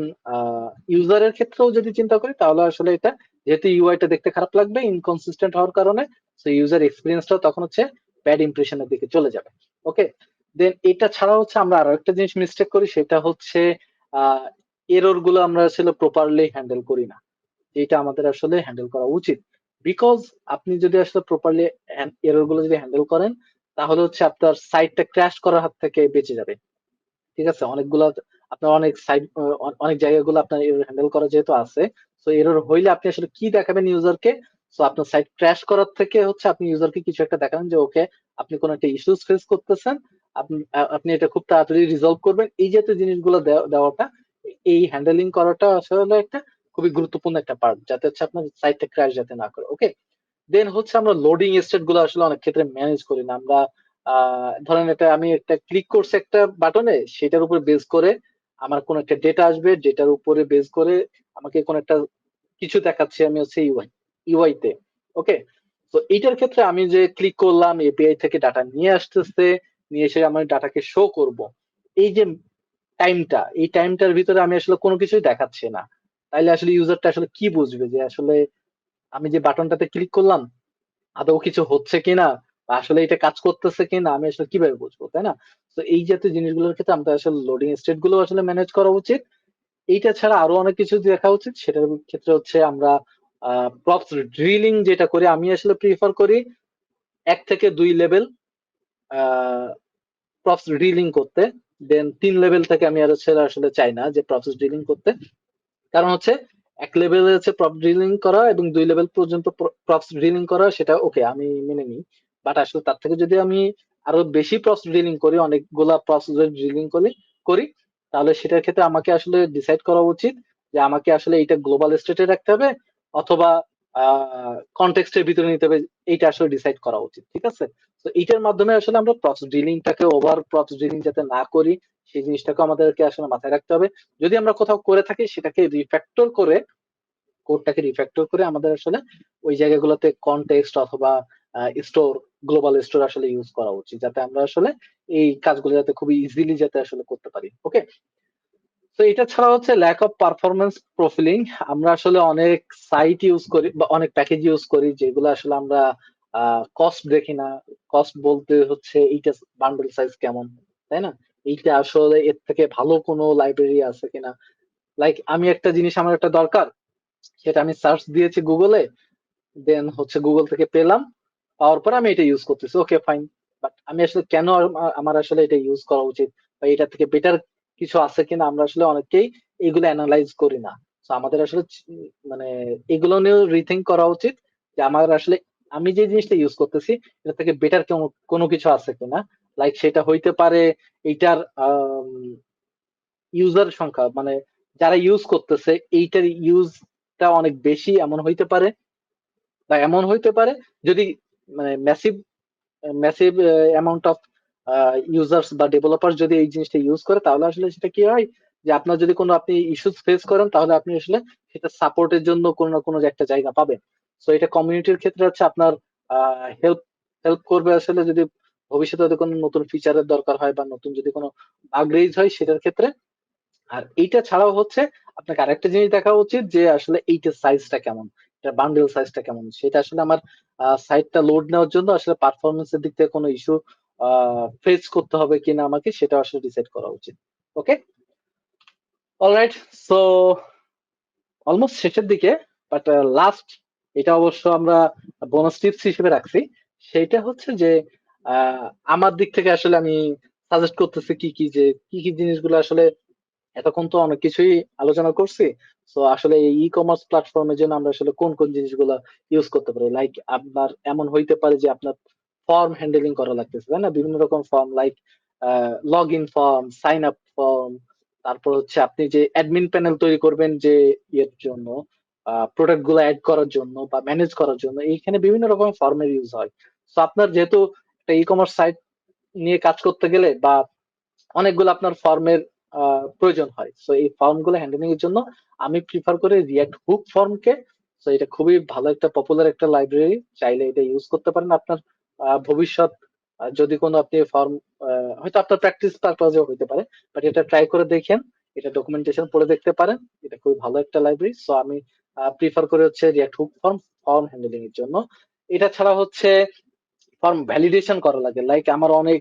Speaker 2: ইউজারের ক্ষেত্রেও যদি চিন্তা করি, তাহলে আসলে এটা, যেহেতু ইউআইটা দেখতে খারাপ লাগবে ইনকনসিস্টেন্ট হওয়ার কারণে, সো ইউজার এক্সপিরিয়েন্সটাও তখন হচ্ছে ব্যাড ইমপ্রেশনের দিকে চলে যাবে। ওকে, দেন এটা ছাড়া হচ্ছে আমরা আরো একটা জিনিস মিস্টেক করি, সেটা হচ্ছে এরর গুলো আমরা আসলে প্রপারলি হ্যান্ডেল করি না, যেটা আমাদের আসলে হ্যান্ডেল করা উচিত। বিকজ আপনি যদি আসলে প্রপারলি এরর গুলো যদি হ্যান্ডেল করেন, তাহলে হচ্ছে আপনার সাইটটা ক্র্যাশ করার হাত থেকে বেঁচে যাবে। ঠিক আছে, অনেকগুলো আপনার অনেক সাইট, অনেক জায়গাগুলো আপনার এরর হ্যান্ডেল করা যেহেতু আছে, তো এরর হইলে আপনি আসলে কি দেখাবেন ইউজারকে? সো আপনার সাইট ক্র্যাশ করার থেকে হচ্ছে আপনি ইউজারকে কিছু একটা দেখাবেন যে ওকে, আপনি কোনো একটা ইস্যুস ফেস করতেছেন, আপনি এটা খুব তাড়াতাড়ি রিজলভ করবেন, এই জাতীয় জিনিসগুলো দেওয়াটা, এই হ্যান্ডেলিং করাটা আসলে একটা খুবই গুরুত্বপূর্ণ একটা পার্ট, যাতে হচ্ছে আপনার সাইটটা ক্র্যাশ যাতে না করে। ওকে, দেন হচ্ছে আমরা লোডিং স্টেট গুলো আসলে অনেক ক্ষেত্রে ম্যানেজ করি না আমরা। ধরেন এটা আমি একটা ক্লিক করছি একটা বাটনে, সেটার উপর বেস করে আমার কোন একটা ডেটা আসবে, ডেটার উপরে বেস করে আমাকে কোন একটা কিছু দেখাচ্ছে, আমি হচ্ছে ইউআই তে। ওকে, তো এইটার ক্ষেত্রে আমি যে ক্লিক করলাম, এপিআই থেকে ডাটা নিয়ে আসতেছে, নিয়ে এসে আমার ডাটাকে শো করব, এই যে টাইমটা, এই টাইমটার ভিতরে আমি আসলে কোনো কিছুই দেখাচ্ছে না, তাইলে আসলে ইউজারটা আসলে কি বুঝবে যে আসলে আমি যে বাটনটাতে ক্লিক করলাম আদৌ কিছু হচ্ছে কিনা, বা আসলে এটা কাজ করতেছে কিনা, আমি আসলে কিভাবে বুঝবো, তাই না? তো এই জাতীয় জিনিসগুলোর ক্ষেত্রে আমাদের আসলে লোডিং স্টেট গুলো আসলে ম্যানেজ করা উচিত। এইটা ছাড়া আরো অনেক কিছু দেখা উচিত, সেটার ক্ষেত্রে হচ্ছে আমরা প্রপস ড্রিলিং যেটা করি, আমি আসলে প্রিফার করি 1 থেকে 2 লেভেল প্রপস ড্রিলিং করতে। দেন 3 লেভেল থেকে আমি আর হচ্ছে আসলে চাই না যে প্রপস ড্রিলিং করতে। কারণ হচ্ছে 1 লেভেলে হচ্ছে প্রপ ড্রিলিং করা এবং 2 লেভেল পর্যন্ত প্রপস ড্রিলিং করা, সেটা ওকে, আমি মেনে নিই। বাট আসলে তার থেকে যদি আমি আরো বেশি প্রপস ড্রিলিং করি, অনেকগুলা প্রপস ড্রিলিং করি, তাহলে সেটার ক্ষেত্রে আমাকে আসলে ডিসাইড করা উচিত যে আমাকে আসলে এটা গ্লোবাল স্টেটে রাখতে হবে, অথবা কনটেক্সটের ভিতরে নিতে হবে, এইটা আসলে ডিসাইড করা উচিত। ঠিক আছে, তো এইটার মাধ্যমে আসলে আমরা প্রপস ড্রিলিংটাকে ওভার প্রপস ড্রিলিং যাতে না করি, সেই জিনিসটাকে আমাদেরকে আসলে মাথায় রাখতে হবে। যদি আমরা কোথাও করে থাকি, সেটাকে রিফ্যাক্টর করে, কোডটাকে রিফ্যাক্টর করে আমাদের আসলে ওই জায়গাগুলোতে কনটেক্সট অথবা স্টোর, গ্লোবাল স্টোর আসলে ইউজ করা উচিত, যাতে আমরা আসলে এই কাজগুলো যাতে খুবই ইজিলি যাতে আসলে করতে পারি। ওকে, তো এটা ছাড়া হচ্ছে ল্যাক অফ পারফরমেন্স প্রোফাইলিং। আমরা আসলে অনেক সাইট ইউজ করি বা অনেক প্যাকেজ ইউজ করি, যেগুলো আসলে আমরা কস্ট দেখি না। কস্ট বলতে হচ্ছে এইটা বান্ডেল সাইজ কেমন, তাই না? এইটা আসলে এর থেকে ভালো কোনো লাইব্রেরি আছে কিনা। লাইক আমি একটা জিনিস, আমার একটা দরকার, সেটা আমি সার্চ দিয়েছি গুগলে, দেন হচ্ছে গুগল থেকে পেলাম, পাওয়ার পর আমি এটা ইউজ করতেছি, ওকে ফাইন। বাট আমি আসলে কেন আমার আসলে এটা ইউজ করা উচিত, বা এটা থেকে বেটার কিছু আছে কিনা, আমরা আসলে অনেকেই এগুলো অ্যানালাইজ করি না। তো আমাদের আসলে মানে এগুলো নিয়েও রিথিঙ্ক করা উচিত, যে আমার আসলে আমি যে জিনিসটা ইউজ করতেছি, এটা থেকে বেটার কোনো কিছু আছে কিনা। লাইক সেটা হইতে পারে এইটার ইউজার সংখ্যা, মানে যারা ইউজ করতেছে এইটার ইউজটা অনেক বেশি এমন হইতে পারে, বা এমন হইতে পারে যদি মানে massive massive amount of users বা ডেভেলপার যদি এই জিনিসটা ইউজ করে, তাহলে আসলে সেটা কি হয়, যে আপনার যদি কোনো আপনি ইস্যুস ফেস করেন, তাহলে আপনি আসলে সেটা সাপোর্টের জন্য কোনো না কোনো একটা জায়গা পাবেন। সো এটা কমিউনিটির ক্ষেত্রে হচ্ছে আপনার হেল্প হেল্প করবে আসলে, যদি ভবিষ্যতে যদি কোনো নতুন ফিচারের দরকার হয়, বা নতুন যদি কোনো বাগ রেইজ হয় সেটার ক্ষেত্রে। আর এইটা ছাড়াও হচ্ছে আপনাকে আরেকটা জিনিস দেখা উচিত যে আসলে এইটার সাইজটা কেমন, এটা বান্ডেল সাইজটা কেমন, সেটা আসলে আমার সাইটটা লোড নেওয়ার জন্য আসলে পারফরমেন্সের দিক থেকে কোনো ইস্যু ফেস করতে হবে কিনা আমাকে, সেটা আসলে ডিসাইড করা উচিত। ওকে, অলরাইট। সো অলমোস্ট শেষের দিকে, বাট লাস্ট, এটা অবশ্য আমরা বোনাস টিপস হিসেবে রাখছি, সেইটা হচ্ছে যে আহ, আমার দিক থেকে আসলে আমি সাজেস্ট করতেছি কি কি যে কি কি জিনিসগুলো আসলে, এতক্ষণ তো অনেক কিছুই আলোচনা করছি। তো আসলে এই ই কমার্স প্ল্যাটফর্মের জন্য আমরা আসলে কোন কোন জিনিসগুলো ইউজ করতে পারি, লাইক আপনার এমন হইতে পারে যে আপনার ফর্ম হ্যান্ডেলিং করা লাগতেছে, তাই না? বিভিন্ন রকম form, like log in form, sign up form, তারপর হচ্ছে আপনি যে অ্যাডমিন প্যানেল তৈরি করবেন যে ইয়ের জন্য, প্রোডাক্ট গুলো অ্যাড করার জন্য বা ম্যানেজ করার জন্য, এইখানে বিভিন্ন রকম ফর্মের ইউজ হয়। তো আপনার যেহেতু একটা ই কমার্স সাইট নিয়ে কাজ করতে গেলে বা অনেকগুলো আপনার ফর্মের প্রয়োজন হয়, তো এই ফর্ম গুলো হ্যান্ডলিং এর জন্য আমি প্রিফার করি রিয়াক্ট হুক ফর্মকে। তো এটা খুবই ভালো একটা পপুলার একটা লাইব্রেরি, চাইলে এটা ইউজ করতে পারেন আপনার ভবিষ্যৎ যদি কোনো আপনি ফর্ম, হয়তো আপনার প্র্যাকটিস পারপাজেও হতে পারে, বাট এটা ট্রাই করে দেখেন, এটা ডকুমেন্টেশন পড়ে দেখতে পারেন, এটা খুবই ভালো একটা লাইব্রেরি। সো আমি প্রিফার করে হচ্ছে react hook form, form handling এর জন্য। এটা ছাড়া হচ্ছে ফর্ম ভ্যালিডেশন করা লাগে, লাইক আমার অনেক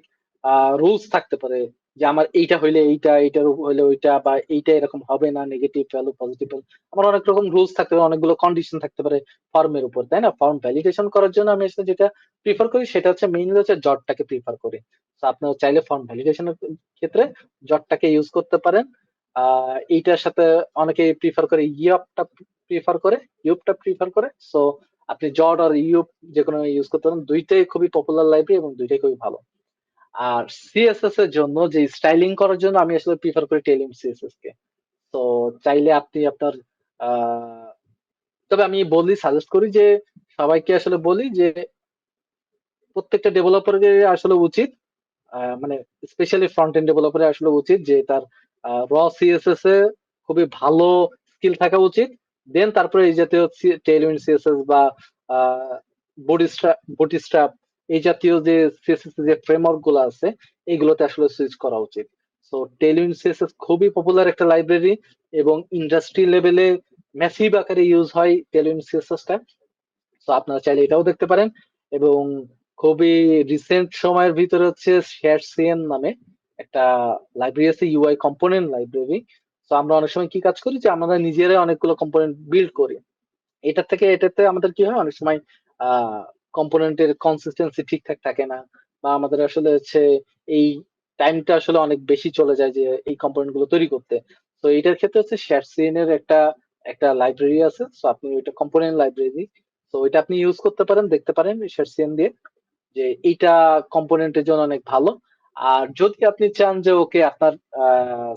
Speaker 2: রুলস থাকতে পারে যে আমার এইটা হইলে এইটা, এইটার হইলে ওইটা, বা এইটা এরকম হবে না, নেগেটিভ ভ্যালু পজিটিভ ভ্যালু, আমার অনেক রকম রুলস থাকতে পারে, অনেকগুলো কন্ডিশন থাকতে পারে ফর্মের উপর, তাই না? ফর্ম ভ্যালিডেশন করার জন্য আমি আসলে যেটা প্রিফার করি সেটা হচ্ছে মেইনলি হচ্ছে জটটাকে প্রিফার করি। তো আপনারা চাইলে ফর্ম ভ্যালিডেশনের ক্ষেত্রে জটটাকে ইউজ করতে পারেন। এইটার সাথে অনেকে প্রিফার করে ইয়পটা প্রিফার করে, ইউপটা প্রিফার করে। সো আপনি জট আর ইউপ যে কোনো ইউজ করতে পারেন, দুইটাই খুবই পপুলার লাইব্রেরি এবং দুইটাই খুবই ভালো। আর সিএসএস এর জন্য যে স্টাইলিং করার জন্য আমি আসলে প্রিফার করি টেলিম সিএসএস কে। তো চাইলে আপনি আপনার আহ, তবে আমি বলি, সাজেস্ট করি যে সবাইকে আসলে বলি যে প্রত্যেকটা ডেভেলপারের আসলে উচিত, মানে স্পেশালি ফ্রন্ট এন্ড ডেভেলপারের আসলে উচিত যে তার র সিএসএস এ খুবই ভালো স্কিল থাকা উচিত। দেন তারপরে এই জাতীয় টেইলউইন্ড সিএসএস বা বডিস্ট্র্যাপ, এই জাতীয় যে সিএসএস যে ফ্রেমওয়ার্ক গুলো আছে, এইগুলোতে আসলে সুইচ করা উচিত। সো টেইলউইন্ড সিএসএস খুবই পপুলার একটা লাইব্রেরি এবং ইন্ডাস্ট্রি লেভেলে ম্যাসিভ আকারে ইউজ হয় টেইলউইন্ড সিএসএসটা। তো আপনারা চাইলে এটাও দেখতে পারেন। এবং খুবই রিসেন্ট সময়ের ভিতরে হচ্ছে শেয়ার সিএন নামে একটা লাইব্রেরি আছে, ইউআই কম্পোনেন্ট লাইব্রেরি। তো আমরা অনেক সময় কি কাজ করি যে আমরা নিজেরাই অনেকগুলো কম্পোনেন্ট বিল্ড করি, এটা থেকে এটাতে আমাদের কি হয়, অনেক সময় কম্পোনেন্টের কনসিস্টেন্সি ঠিকঠাক থাকে না, বা আমাদের আসলে হচ্ছে এই টাইমটা আসলে অনেক বেশি চলে যায় যে এই কম্পোনেন্ট গুলো তৈরি করতে। তো এটার ক্ষেত্রে হচ্ছে শেয়ারসিএন এর একটা একটা লাইব্রেরি আছে, তো আপনি ওইটা কম্পোনেন্ট লাইব্রেরি, তো ওইটা আপনি ইউজ করতে পারেন, দেখতে পারেন শেয়ারসিএন দিয়ে যে এইটা কম্পোনেন্টের জন্য অনেক ভালো। আর যদি আপনি চান যে ওকে আপনার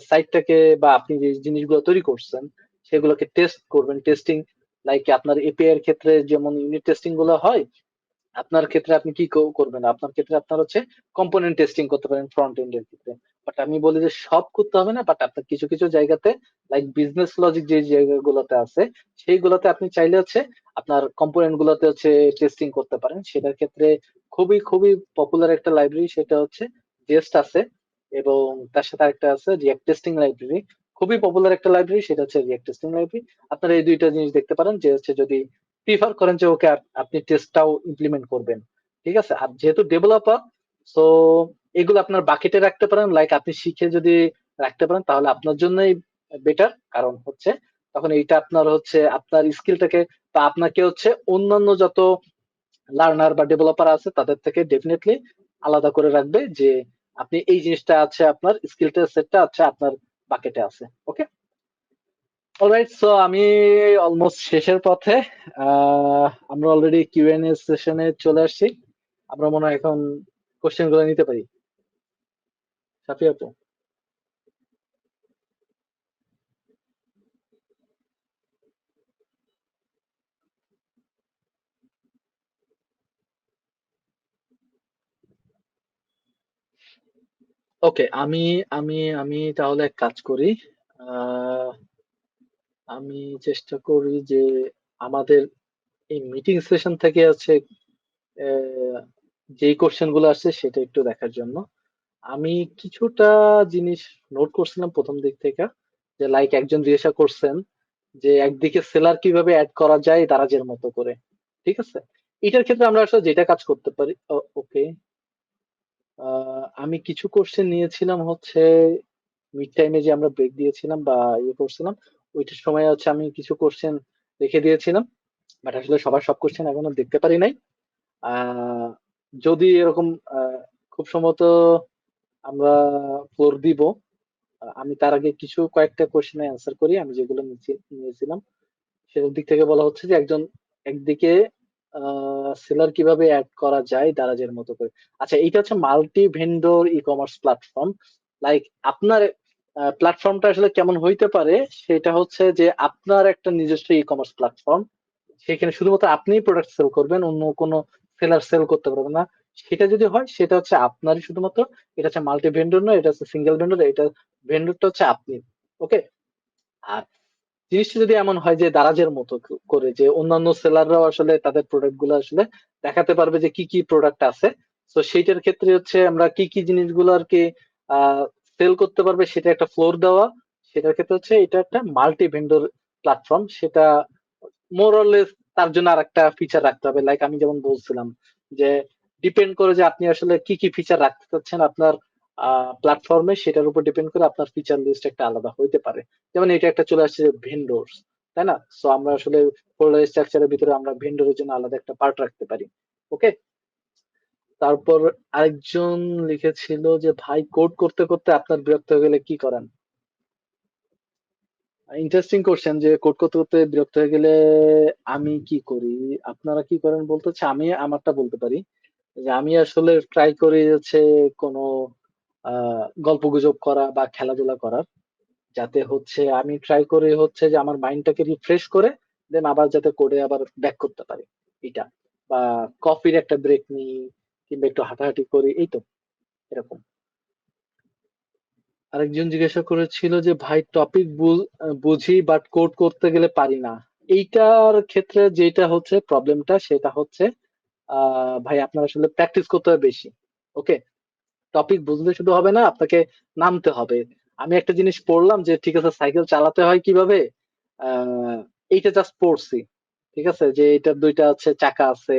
Speaker 2: সাইটটাকে বা আপনি যে জিনিসগুলো তৈরি করছেন সেগুলোকে টেস্ট করবেন, টেস্টিং, লাইক আপনার এপিআই এর ক্ষেত্রে যেমন ইউনিট টেস্টিং গুলো হয়, আপনার ক্ষেত্রে আপনি কি করবেন, আপনার ক্ষেত্রে আপনার হচ্ছে কম্পোনেন্ট টেস্টিং করতে পারেন ফ্রন্ট এন্ড এর ক্ষেত্রে। বাট আমি বলি যে সব করতে হবে না, বাট আপনার কিছু কিছু জায়গাতে, লাইক বিজনেস লজিক যে জায়গাগুলোতে আছে, সেইগুলোতে আপনি চাইলে হচ্ছে আপনার কম্পোনেন্ট গুলোতে হচ্ছে টেস্টিং করতে পারেন। সেটার ক্ষেত্রে খুবই খুবই পপুলার একটা লাইব্রেরি, সেটা হচ্ছে জেস্ট আছে, এবং তার সাথে আরেকটা আছে রিয়াক্ট টেস্টিং লাইব্রেরি, খুবই পপুলার একটা লাইব্রেরি, সেটা হচ্ছে রিয়াক্ট টেস্টিং লাইব্রেরি। আপনারা এই দুইটা জিনিস দেখতে পারেন যে হচ্ছে যদি প্রিফার করেন যে ওকে আপনি টেস্টটাও ইমপ্লিমেন্ট করবেন, ঠিক আছে? আর যেহেতু ডেভেলপার, সো এগুলো আপনার বাকেটে রাখতে পারেন, লাইক আপনি শিখে যদি রাখতে পারেন তাহলে আপনার জন্যই বেটার, কারণ হচ্ছে তখন এইটা আপনার হচ্ছে আপনার স্কিলটাকে বা আপনাকে হচ্ছে অন্যান্য যত লার্নার বা ডেভেলপার আছে তাদের থেকে ডেফিনেটলি আলাদা করে রাখবে যে আপনি এই জিনিসটা আছে, আপনার স্কিলটা সেটটা আছে আপনার বাকেটে আছে। ওকে, অলরাইট। সো আমি অলমোস্ট শেষের পথে, আমরা অলরেডি কিউএনএ সেশনে চলে আসছি, আমরা মনে হয় এখন কোশ্চেন গুলো নিতে পারি। সাফি আপু। ওকে, আমি আমি আমি তাহলে এক কাজ করি, আহ, আমি চেষ্টা করি যে আমাদের এই মিটিং সেশন থেকে আছে আহ, যেই কোশ্চেন গুলো আসছে সেটা একটু দেখার জন্য। আমি কিছুটা জিনিস নোট করছিলাম প্রথম দিক থেকে, যে লাইক একজন জিজ্ঞাসা করছেন যে একদিকে সেলার কিভাবে অ্যাড করা যায় দারাজের মতো করে, ঠিক আছে? এটার ক্ষেত্রে আমরা আসলে যেটা কাজ করতে পারি, ওকে, আমি কিছু কোশ্চেন নিয়েছিলাম হচ্ছে মিড টাইমে যে আমরা ব্রেক দিয়েছিলাম বা ইয়ে করছিলাম, ওইটার সময় হচ্ছে আমি কিছু কোশ্চেন রেখে দিয়েছিলাম, বাট আসলে সবার সব কোশ্চেন এখনো দেখতে পারি নাই। আহ, যদি এরকম খুব সম্ভবত আমরা ফ্লোর দিব, আমি তার আগে কিছু কয়েকটা কোশ্চেনের অ্যান্সার করি আমি যেগুলো নিয়েছিলাম। সেটার দিক থেকে বলা হচ্ছে যে একদিকে সেলার কিভাবে অ্যাড করা যায় দারাজের মতো করে। আচ্ছা, এইটা হচ্ছে multi vendor e commerce platform. Like আপনার প্ল্যাটফর্মটা আসলে কেমন হইতে পারে, সেটা হচ্ছে যে আপনার একটা নিজস্ব ই কমার্স প্ল্যাটফর্ম, সেখানে শুধুমাত্র আপনিই প্রোডাক্ট সেল করবেন, অন্য কোনো সেলার সেল করতে পারবে না। সেটা যদি হয় সেটা হচ্ছে আপনারই শুধুমাত্র, এটা হচ্ছে মাল্টি ভেন্ডর নয়, এটা হচ্ছে সিঙ্গেল ভেন্ডর, এটা ভেন্ডরটা হচ্ছে আপনি। ওকে। আর জিনিসটা যদি এমন হয় যে দারাজের মতো করে যে অন্যান্য সেলাররাও আসলে তাদের প্রোডাক্ট গুলো আসলে দেখাতে পারবে যে কি কি প্রোডাক্ট আছে, তো সেইটার ক্ষেত্রে হচ্ছে আমরা কি কি জিনিসগুলো আর কি সেল করতে পারবে সেটা একটা ফ্লোর দেওয়া। সেটার ক্ষেত্রে হচ্ছে এটা একটা মাল্টি ভেন্ডর প্ল্যাটফর্ম, সেটা মোরলেস তার জন্য আর একটা ফিচার রাখতে হবে। লাইক আমি যেমন বলছিলাম যে ডিপেন্ড করে যে আপনি আসলে কি কি ফিচার রাখতে চাচ্ছেন আপনার প্ল্যাটফর্মে, সেটার উপর ডিপেন্ড করে আপনার ফিচার লিস্ট একটা আলাদা হইতে পারে। যেমন এটা একটা চলে আসছে ভেন্ডোর্স, তাই না? সো আমরা আসলে ফোল্ডার স্ট্রাকচারের ভিতরে আমরা ভেন্ডরের জন্য আলাদা একটা পার্ট রাখতে পারি। ওকে। তারপর আরেকজন লিখেছিল যে ভাই কোড করতে করতে আপনার বিরক্ত হয়ে গেলে কি করেন? ইন্টারেস্টিং কোশ্চেন, যে কোড করতে করতে বিরক্ত হয়ে গেলে আমি কি করি, আপনারা কি করেন বলতে হচ্ছে আমি আমারটা বলতে পারি। যে আমি আসলে ট্রাই করি হচ্ছে কোনো গল্প গুজব করা বা খেলাধুলা করার, যাতে হচ্ছে আমি ট্রাই করি হচ্ছে যে আমার মাইন্ডটাকে রিফ্রেশ করে দেন আবার যাতে কোডে আবার ব্যাক করতে পারি এটা, বা কফির একটা ব্রেক নিই, কিংবা একটু হাঁটাহাঁটি করি, এই তো এরকম। আরেকজন জিজ্ঞাসা করেছিল যে ভাই টপিক বুঝি বাট কোড করতে গেলে পারি না। এইটার ক্ষেত্রে যেটা হচ্ছে প্রবলেমটা সেটা হচ্ছে ভাই আপনার আসলে প্র্যাকটিস করতে হবে বেশি। ওকে। টপিক বুঝলে শুধু হবে না, আপনাকে নামতে হবে। আমি একটা জিনিস পড়লাম যে ঠিক আছে সাইকেল চালাতে হয় কিভাবে, আহ এইটা জাস্ট পড়ছি, ঠিক আছে, যে এটার দুইটা হচ্ছে চাকা আছে,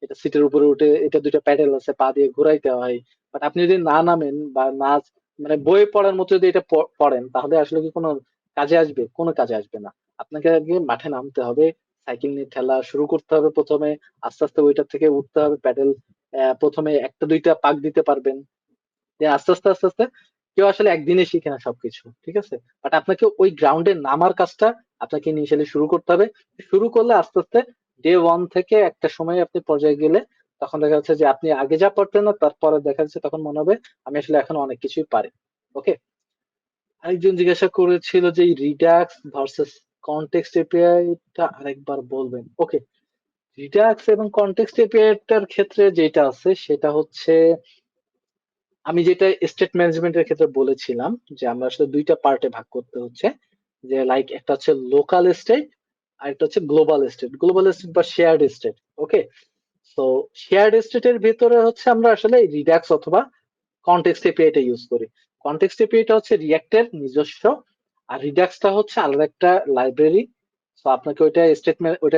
Speaker 2: এটা সিটের উপরে উঠে, এটা দুইটা প্যাডেল আছে, পা দিয়ে ঘুরাইতে হয়। বাট আপনি যদি না নামেন বা না, মানে বই পড়ার মতো যদি এটা পড়েন, তাহলে আসলে কি কোনো কাজে আসবে? কোনো কাজে আসবে না। আপনাকে আগে মাঠে নামতে হবে, সাইকেল নিয়ে ঠেলা শুরু করতে হবে প্রথমে, আস্তে আস্তে ওইটা থেকে উঠতে হবে প্যাডেল, প্রথমে একটা দুইটা পাক দিতে পারবেন, যে আস্তে আস্তে আস্তে আস্তে কেউ আসলে একদিনে শিখে না সবকিছু, ঠিক আছে? বাট আপনাকে ওই গ্রাউন্ডে নামার কাজটা আপনাকে ইনিশিয়ালি শুরু করতে হবে। শুরু করলে আস্তে আস্তে ডে ওয়ান থেকে একটা সময় আপনি পর্যায়ে গেলে তখন দেখা যাচ্ছে যে আপনি আগে যা পারতেন না, তারপরে দেখা যাচ্ছে তখন মনে হবে আমি আসলে এখন অনেক কিছুই পারি। ওকে। আরেকজন জিজ্ঞাসা করেছিল যে রিডাক্স ভার্সেস কনটেক্সট এপিআই টা আরেকবার বলবেন। ওকে। রিডাক্স এবং কনটেক্সট এপিআই টার ক্ষেত্রে যেটা আছে সেটা হচ্ছে আমি যেটা স্টেট ম্যানেজমেন্টের ক্ষেত্রে বলেছিলাম যে আমরা আসলে দুইটা পার্টে ভাগ করতে হচ্ছে, যে লাইক একটা হচ্ছে লোকাল স্টেট আর একটা হচ্ছে গ্লোবাল স্টেট, গ্লোবাল স্টেট বা শেয়ার্ড স্টেট। ওকে। তো শেয়ার্ড স্টেটের ভিতরে হচ্ছে আমরা আসলে রিডাক্স অথবা কনটেক্সট এপিআই টা ইউজ করি। কনটেক্সট এপিআই টা হচ্ছে রিঅ্যাক্টের নিজস্ব, আর রিডাক্সটা হচ্ছে আলাদা একটা লাইব্রেরি। তো আপনাকে ওইটা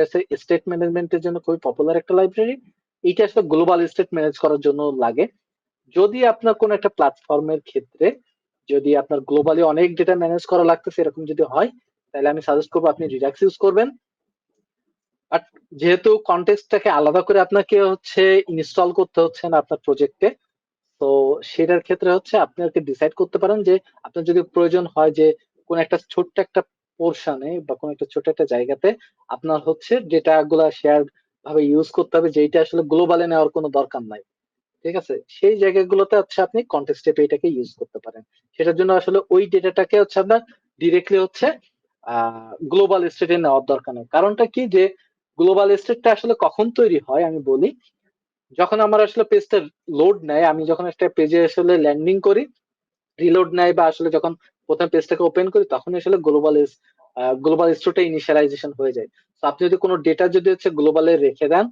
Speaker 2: হচ্ছে স্টেট ম্যানেজমেন্টের জন্য খুবই পপুলার একটা লাইব্রেরি। এইটা আসলে গ্লোবাল স্টেট ম্যানেজ করার জন্য লাগে। যদি আপনার কোন একটা প্ল্যাটফর্মের ক্ষেত্রে যদি আপনার গ্লোবালি অনেক ডেটা ম্যানেজ করা লাগতেছে এরকম যদি হয়, তাহলে আমি সাজেস্ট করবো আপনি রিডাক্স ইউজ করবেন। বাট যেহেতু কনটেক্সটটাকে আলাদা করে আপনাকে হচ্ছে ইনস্টল করতে হচ্ছে না আপনার প্রজেক্টে, তো সেটার ক্ষেত্রে হচ্ছে আপনি আর কি ডিসাইড করতে পারেন যে আপনার যদি প্রয়োজন হয় যে কোন একটা ছোট্ট একটা পোর্শনে বা কোন একটা ছোট একটা জায়গাতে আপনার হচ্ছে ডেটা গুলা শেয়ার ভাবে ইউজ করতে হবে, যেটা আসলে গ্লোবালে নেওয়ার কোনো দরকার নাই, ঠিক আছে, সেই জায়গাগুলোতে হচ্ছে আপনি কনটেক্সট এপিআইটাকে ইউজ করতে পারেন। সেটার জন্য আসলে ওই ডেটাটাকে হচ্ছে আপনার ডিরেক্টলি হচ্ছে গ্লোবাল স্টেটে নেওয়ার দরকার নেই। কারণটা কি, যে গ্লোবাল স্টেটটা আসলে কখন তৈরি হয় আমি বলি, যখন আমার আসলে পেজটা লোড নেয়, আমি যখন একটা পেজে আসলে ল্যান্ডিং করি, রিলোড নেয়, বা আসলে যখন প্রথম পেজটাকে ওপেন করি তখন আসলে গ্লোবাল স্টোরটা ইনিশিয়ালাইজেশন হয়ে যায়। তো আপনি যদি কোনো ডেটা যদি হচ্ছে গ্লোবালে রেখে দেন,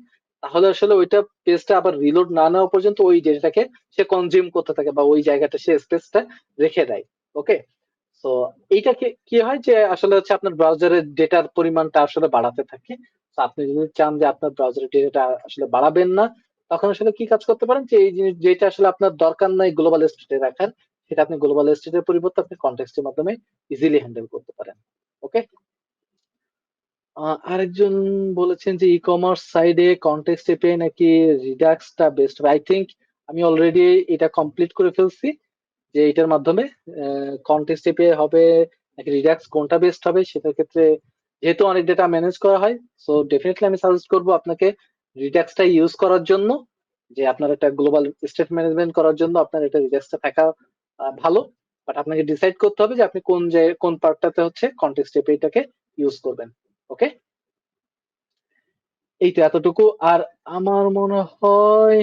Speaker 2: তাহলে আসলে ওইটা পেজটা আবার রিলোড না নেওয়া পর্যন্ত ওই ডেটাটাকে সে কনজিউম করতে থাকে, বা ওই জায়গাটা সে স্পেসটা রেখে দেয়। ওকে। তো তো এইটা কি হয় যে আসলে হচ্ছে আপনার ব্রাউজারের ডেটার পরিমাণটা আসলে বাড়াতে থাকে। তো আপনি যদি চান যে আপনার ব্রাউজারের ডেটাটা আসলে বাড়াবেন না, তখন আসলে কি কাজ করতে পারেন যে এই জিনিস যেটা আসলে আপনার দরকার নাই গ্লোবাল স্টেটে রাখার, সেটা আপনি গ্লোবাল স্টেটের পরিবর্তে আপনি কনটেক্সটের মাধ্যমে ইজিলি হ্যান্ডেল করতে পারেন। ওকে। আরেকজন বলেছেন যে ই কমার্স সাইডে কনটেক্সট এপিআই নাকি রিডাক্সটা বেস্ট হবে। আই থিংক আমি অলরেডি এটা কমপ্লিট করে ফেলছি যে এটার মাধ্যমে কনটেক্সট এপিআই হবে নাকি রিডাক্স কোনটা বেস্ট হবে সেটার ক্ষেত্রে যেহেতু অনেক ডেটা ম্যানেজ করা হয়, সো ডেফিনেটলি আমি সাজেস্ট করবো আপনাকে রিডাক্সটা ইউজ করার জন্য, যে আপনার একটা গ্লোবাল স্টেট ম্যানেজমেন্ট করার জন্য আপনার এটা রিডাক্সটা থাকা ভালো। বাট আপনাকে ডিসাইড করতে হবে যে আপনি কোন পার্টটাতে হচ্ছে কনটেক্সট এপিআইটাকে ইউজ করবেন। ওকে, এই তো এতটুকু। আর আমার মনে হয়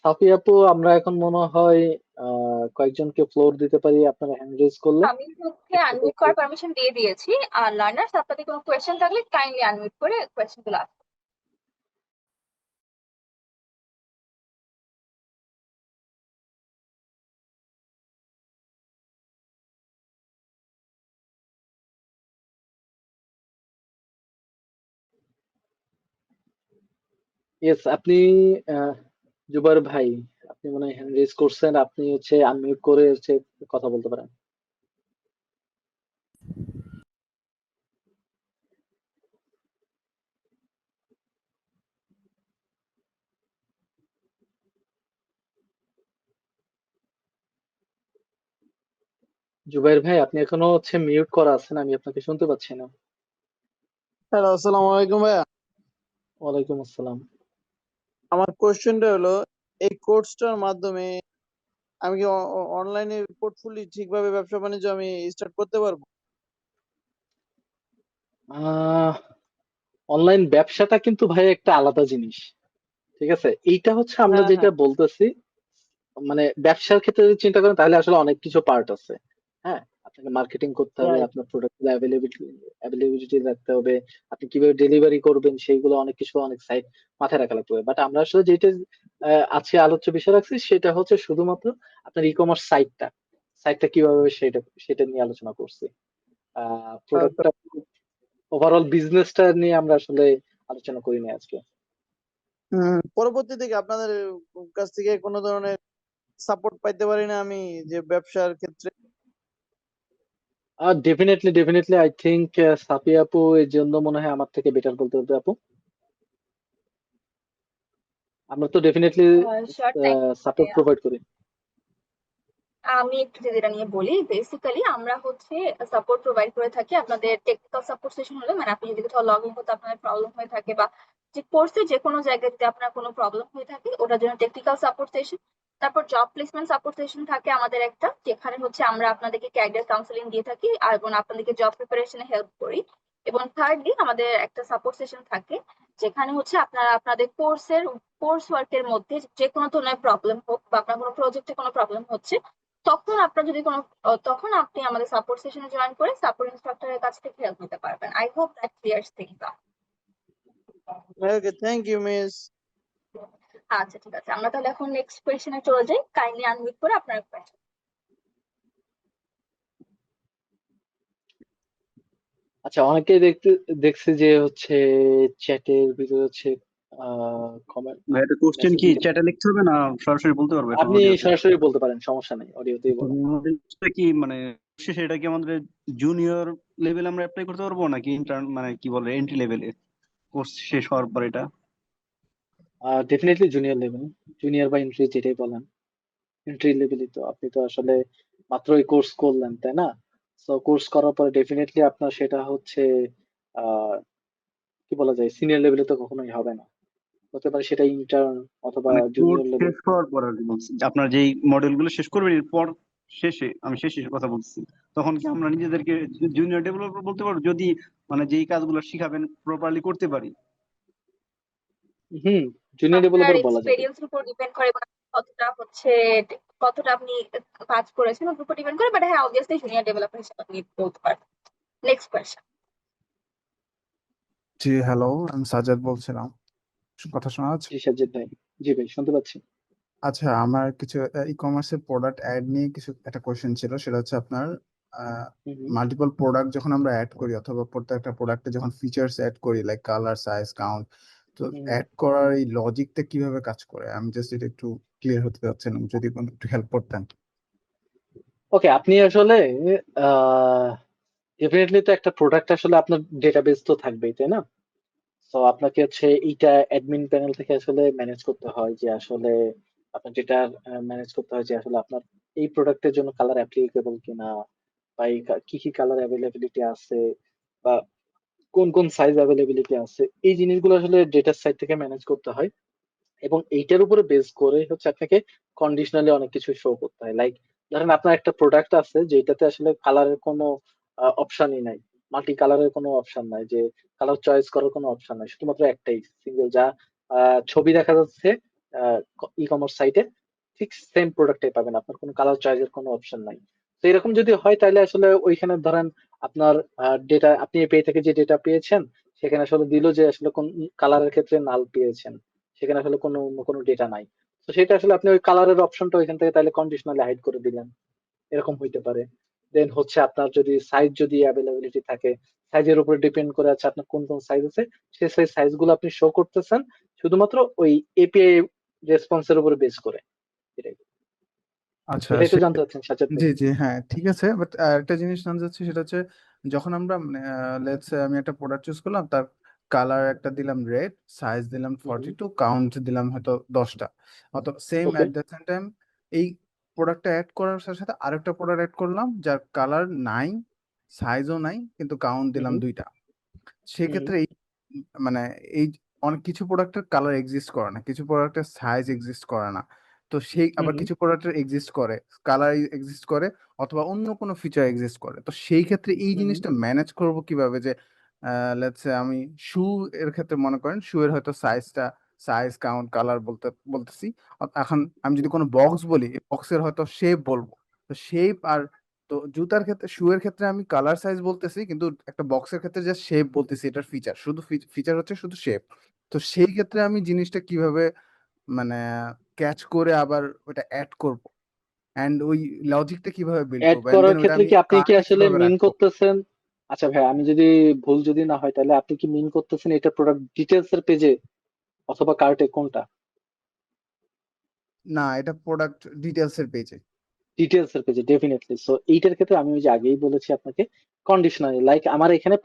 Speaker 2: সাফি আপু, আমরা এখন মনে হয় কয়েকজনকে ফ্লোর দিতে পারি আপনারা হ্যান্ড রেজ করলে।
Speaker 1: আমি হচ্ছে আনমিউট করার পারমিশন দিয়ে দিয়েছি। আর লার্নার্স, আপনাদের কোনো কোয়েশ্চেন থাকলে কাইন্ডলি আনমিউট করে কোয়েশ্চেন গুলো আস্ক।
Speaker 2: ইয়েস, আপনি আহ, জুবার ভাই, আপনি মনে হয় হ্যান্ড রেজ করছেন, আপনি হচ্ছে আনমিউট করে হচ্ছে কথা বলতে পারেন। জুবাইর ভাই, আপনি এখনো হচ্ছে মিউট করা আছেন, আমি আপনাকে শুনতে পাচ্ছি না।
Speaker 4: হ্যালো, আসসালামু আলাইকুম ভাইয়া।
Speaker 2: ওয়ালাইকুম আসসালাম।
Speaker 4: আমার কোশ্চেনটা হলো, এই কোর্সটার মাধ্যমে আমি কি অনলাইনে পোর্টফোলিও ঠিকভাবে ব্যবসা বাণিজ্য আমি স্টার্ট করতে পারবো?
Speaker 2: অনলাইন ব্যবসাটা কিন্তু ভাই একটা আলাদা জিনিস, ঠিক আছে? এইটা হচ্ছে আমরা
Speaker 4: হ্যাঁ,
Speaker 2: যেটা
Speaker 4: হ্যাঁ,
Speaker 2: বলতেছি, মানে ব্যবসার ক্ষেত্রে যদি চিন্তা করেন তাহলে আসলে অনেক কিছু পার্ট আছে। হ্যাঁ, আপনাকে মার্কেটিং করতে হবে,
Speaker 4: রাইট।
Speaker 2: আপনার প্রোডাক্ট অ্যাভেলেবিলিটি রাখতে হবে, আপনি কিভাবে ডেলিভারি করবেন সেইগুলো অনেক কিছু, অনেক সাইট মাথায় রাখা লাগবে। বাট আমরা আসলে যেটা আজকে আলোচ্য বিষয় রাখছি সেটা হচ্ছে শুধুমাত্র আপনার ই কমার্স সাইটটা সাইটটা কিভাবে সেটা সেটা নিয়ে আলোচনা করছি।
Speaker 4: আচ্ছা।
Speaker 2: প্রোডাক্টটা, ওভারঅল বিজনেসটা নিয়ে আমরা আসলে আলোচনা করিনি আজকে।
Speaker 4: পরবর্তীতে কি আপনাদের কাছ থেকে কোনো ধরনের সাপোর্ট পাইতে পারি না আমি, যে ব্যবসার ক্ষেত্রে?
Speaker 2: ডেফিনেটলি ডেফিনেটলি আই থিংক সাফি আপু এর জন্য মনে হয় আমার থেকে বেটার বলতে হবে আপু। আমরা তো definitely
Speaker 1: sure, thank
Speaker 2: support
Speaker 1: you.
Speaker 2: Provide করি।
Speaker 1: আমি একটু যদি এটা নিয়ে বলি, বেসিক্যালি আমরা হচ্ছে সাপোর্ট প্রোভাইড করে থাকি। আপনাদের টেকনিক্যাল সাপোর্ট সেশন হলে, মানে আপনি যদি কোথাও লগ ইন করতে আপনার প্রবলেম হয়ে থাকে, বা যে কোর্সে যে কোনো জায়গায় যদি আপনার কোনো প্রবলেম হয়ে থাকে, ওটার জন্য টেকনিক্যাল সাপোর্ট সেশন। তারপর জব প্লেসমেন্ট সাপোর্ট সেশন থাকে আমাদের একটা, যেখানে হচ্ছে আমরা আপনাদেরকে ক্যারিয়ার কাউন্সিলিং দিয়ে থাকি আর এবং আপনাদেরকে জব প্রিপারেশনে হেল্প করি। এবং থার্ডলি আমাদের একটা সাপোর্ট সেশন থাকে, যেখানে হচ্ছে আপনারা আপনাদের কোর্স ওয়ার্কের মধ্যে যে কোনো ধরনের প্রবলেম হোক, বা আপনার কোনো প্রজেক্টে কোনো প্রবলেম হচ্ছে, তখন আপনার যদি কোনো তখন আপনি আমাদের সাপোর্ট সেশনে জয়েন করে সাপোর্ট ইনস্ট্রাক্টরের কাছ থেকে হেল্প নিতে পারবেন। I hope that clears things up.
Speaker 4: Okay, thank you miss.
Speaker 1: আচ্ছা, ঠিক আছে, আমরা তাহলে এখন নেক্সট কোয়েশ্চেনে চলে যাই। কাইন্ডলি আনমিউট করে আপনার কোয়েশ্চেন।
Speaker 2: আচ্ছা, অনেকেই দেখছি যে হচ্ছে চ্যাটের ভিতরে হচ্ছে কমেন্ট
Speaker 5: ভাই এটা কোশ্চেন
Speaker 2: মেসেজ
Speaker 5: কি
Speaker 2: দিতে।
Speaker 5: চ্যাটে লিখতে হবে না সরাসরি বলতে পারবো এটা
Speaker 2: আপনি
Speaker 5: অডিওতে?
Speaker 2: সরাসরি বলতে পারেন, সমস্যা নেই, অডিওতেই বলেন।
Speaker 5: আমাদের কি মানে শেষে এটা কি আমাদের জুনিয়র লেভেল আমরা অ্যাপ্লাই করতে পারবো নাকি ইন্টার্ন মানে কি বলে এন্ট্রি লেভেলে কোর্স শেষ হওয়ার পর এটা?
Speaker 2: ডেফিনেটলি জুনিয়র লেভেল, জুনিয়র বা এন্ট্রি যেটাই বলেন, এন্ট্রি লেভেলই তো। আপনি তো আসলে মাত্রই কোর্স করলেন, তাই না? তো কোর্স করার পরে ডেফিনেটলি আপনার সেটা হচ্ছে আহ কি বলা যায়, সিনিয়র লেভেলে তো কখনোই হবে না, হতে পারে সেটা ইন্টার্ন অথবা
Speaker 5: মানে কোর্স
Speaker 2: জুনিয়র লেভেল।
Speaker 5: শেষ হওয়ার পর আর কি বলছি, যে আপনার যেই মডিউল গুলো শেষ করবেন এরপর শেষে আমি শেষের কথা বলছি, তখন কি আমরা নিজেদেরকে জুনিয়র ডেভেলপার বলতে পারবো যদি মানে যেই কাজগুলো শিখাবেন প্রপারলি করতে পারি?
Speaker 2: হুম, জুনিয়র
Speaker 1: আপনার
Speaker 2: ডেভেলপার বলা যাবে।
Speaker 1: এক্সপেরিয়েন্সের উপর ডিপেন্ড করে, এবং কতটা হচ্ছে কতটা আপনি কাজ করেছেন ওর উপর ডিপেন্ড করে। বাট হ্যাঁ, অবভিয়াসলি জুনিয়র ডেভেলপার হিসেবে আপনি বলতে পারেন। Next question.
Speaker 6: জি হ্যালো, আমি সাজ্জাদ বলছিলাম। কথা শোনা যাচ্ছে?
Speaker 2: জি সাজ্জাদ ভাই, জি ভাই শুনতে পাচ্ছি।
Speaker 6: আচ্ছা, আমার কিছু ই কমার্সের প্রোডাক্ট অ্যাড নিয়ে কিছু একটা কোয়েশ্চেন ছিল, সেটা হচ্ছে আপনার
Speaker 2: হুম হুম
Speaker 6: মাল্টিপল প্রোডাক্ট যখন আমরা অ্যাড করি অথবা প্রত্যেকটা প্রোডাক্টে যখন ফিচার্স অ্যাড করি লাইক কালার, সাইজ, কাউন্ট, তো
Speaker 2: হুম হুম।
Speaker 6: অ্যাড করার এই লজিকটা কিভাবে কাজ করে আমি জাস্ট এটা একটু ক্লিয়ার হতে চাচ্ছিলাম, যদি একটু হেল্প করতেন।
Speaker 2: ওকে, আপনি আসলে ডেফিনেটলি তো একটা প্রোডাক্ট আসলে আপনার ডেটাবেস তো থাকবেই, তাই না? তো আপনাকে হচ্ছে এইটা অ্যাডমিন প্যানেল থেকে আসলে ম্যানেজ করতে হয় যে আসলে আপনার যেটা ম্যানেজ করতে হয় যে আসলে আপনার এই প্রোডাক্টের জন্য কালার অ্যাপ্লিকেবল কিনা, বা কি কি কালার অ্যাভেলেবিলিটি আছে, বা কোন কোন সাইজ অ্যাভেলেবিলিটি আছে, এই জিনিসগুলো আসলে ডেটার সাইড থেকে ম্যানেজ করতে হয়। এবং এইটার উপরে বেস করে হচ্ছে আপনাকে কন্ডিশনালি অনেক কিছু শো করতে হয়। লাইক ধরেন আপনার একটা প্রোডাক্ট আছে যেটাতে আসলে কালারের কোনো অপশনই নাই, মাল্টি কালারের কোনো অপশন নাই, যে কালার চয়েস করার কোনো অপশন নাই, শুধুমাত্র একটাই সিঙ্গেল, যা ছবি দেখা যাচ্ছে ই কমার্স সাইটে, ঠিক সেম প্রোডাক্টটাই পাবেন, আপনার কোনো কালার চয়েসের কোনো অপশন নাই। তো এরকম যদি হয় তাহলে আসলে ওইখানে ধরেন আপনার ডেটা, আপনি এপিআই থেকে যে ডেটা পেয়েছেন সেখানে আসলে দিল যে আসলে কোন কালারের ক্ষেত্রে নাল পেয়েছেন, সেখানে আসলে কোনো অন্য কোনো ডেটা নাই। তো সেটা আসলে আপনি ওই কালারের অপশনটা ওইখান থেকে তাহলে কন্ডিশনালি হাইড করে দিলেন, এরকম হইতে পারে। দেন হচ্ছে আপনার যদি সাইজ যদি অ্যাভেলেবিলিটি থাকে, সাইজের উপর ডিপেন্ড করে আছে আপনার কোন কোন সাইজ আছে, সেই সাইজ গুলো আপনি শো করতেছেন শুধুমাত্র ওই এপিআই রেসপন্সের উপরে বেস করে। এটাই
Speaker 6: আচ্ছা,
Speaker 2: এটাই তো জানতে চাচ্ছেন সাজ্জাদ ভাই?
Speaker 6: জি জি, হ্যাঁ ঠিক আছে, বাট একটা জিনিস জানতে চাচ্ছি, সেটা হচ্ছে যখন আমরা লেটস আমি একটা প্রোডাক্ট চুজ করলাম, তার কালার একটা দিলাম রেড, সাইজ দিলাম 42, কাউন্ট দিলাম হয়তো 10টা, অথবা same
Speaker 2: okay.
Speaker 6: At the same time এই প্রোডাক্টটা অ্যাড করার সাথে সাথে আরেকটা প্রোডাক্ট অ্যাড করলাম যার কালার নাই, সাইজও নাই, কিন্তু কাউন্ট দিলাম 2টা। সেক্ষেত্রে এই মানে এই অনেক কিছু প্রোডাক্টের কালার এক্সিস্ট করে না, কিছু প্রোডাক্টের সাইজ এক্সিস্ট করে না, তো সেই আবার কিছু প্রোডাক্টের এক্সিস্ট করে, কালার এক্সিস্ট করে, অথবা অন্য কোনো ফিচার এক্সিস্ট করে। তো সেই ক্ষেত্রে এই জিনিসটা ম্যানেজ করব কিভাবে, যে লেটস সে আমি শু এর ক্ষেত্রে মনে করেন শু এর হয়তো সাইজ, কাউন্ট, কালার বলতেছি। এখন আমি যদি কোনো বক্স বলি, বক্সের হয়তো শেপ বলবো, তো শেপ আর তো জুতার ক্ষেত্রে, শু এর ক্ষেত্রে আমি কালার, সাইজ বলতেছি, কিন্তু একটা বক্সের ক্ষেত্রে জাস্ট শেপ বলতেছি, এটার ফিচার শুধু ফিচার হচ্ছে শুধু শেপ। তো সেই ক্ষেত্রে আমি জিনিসটা কিভাবে মানে ক্যাচ করে আবার ওটা অ্যাড করব, এন্ড ওই লজিকটা কিভাবে বিল্ড
Speaker 2: অ্যাড
Speaker 6: করবো, এন্ড
Speaker 2: করার
Speaker 6: দেন ওটা
Speaker 2: ক্ষেত্রে
Speaker 6: আমি
Speaker 2: কি আপনি কি
Speaker 6: কার্টে
Speaker 2: আসলে
Speaker 6: কিভাবে
Speaker 2: মিন
Speaker 6: রাখবো।
Speaker 2: করতেছেন? আচ্ছা ভাই, আমি যদি ভুল যদি না হয় তাহলে আপনি কি মিন করতেছেন এটা প্রোডাক্ট ডিটেলস এর পেজে অথবা কার্টে, কোনটা?
Speaker 6: না, এটা প্রোডাক্ট ডিটেলস এর পেজে।
Speaker 2: ডিটেলস এর পেজে, ডেফিনেটলি। সো এইটার ক্ষেত্রে আমি ওই যে আগেই বলেছি আপনাকে, কন্ডিশনালি, লাইক আমার এখানে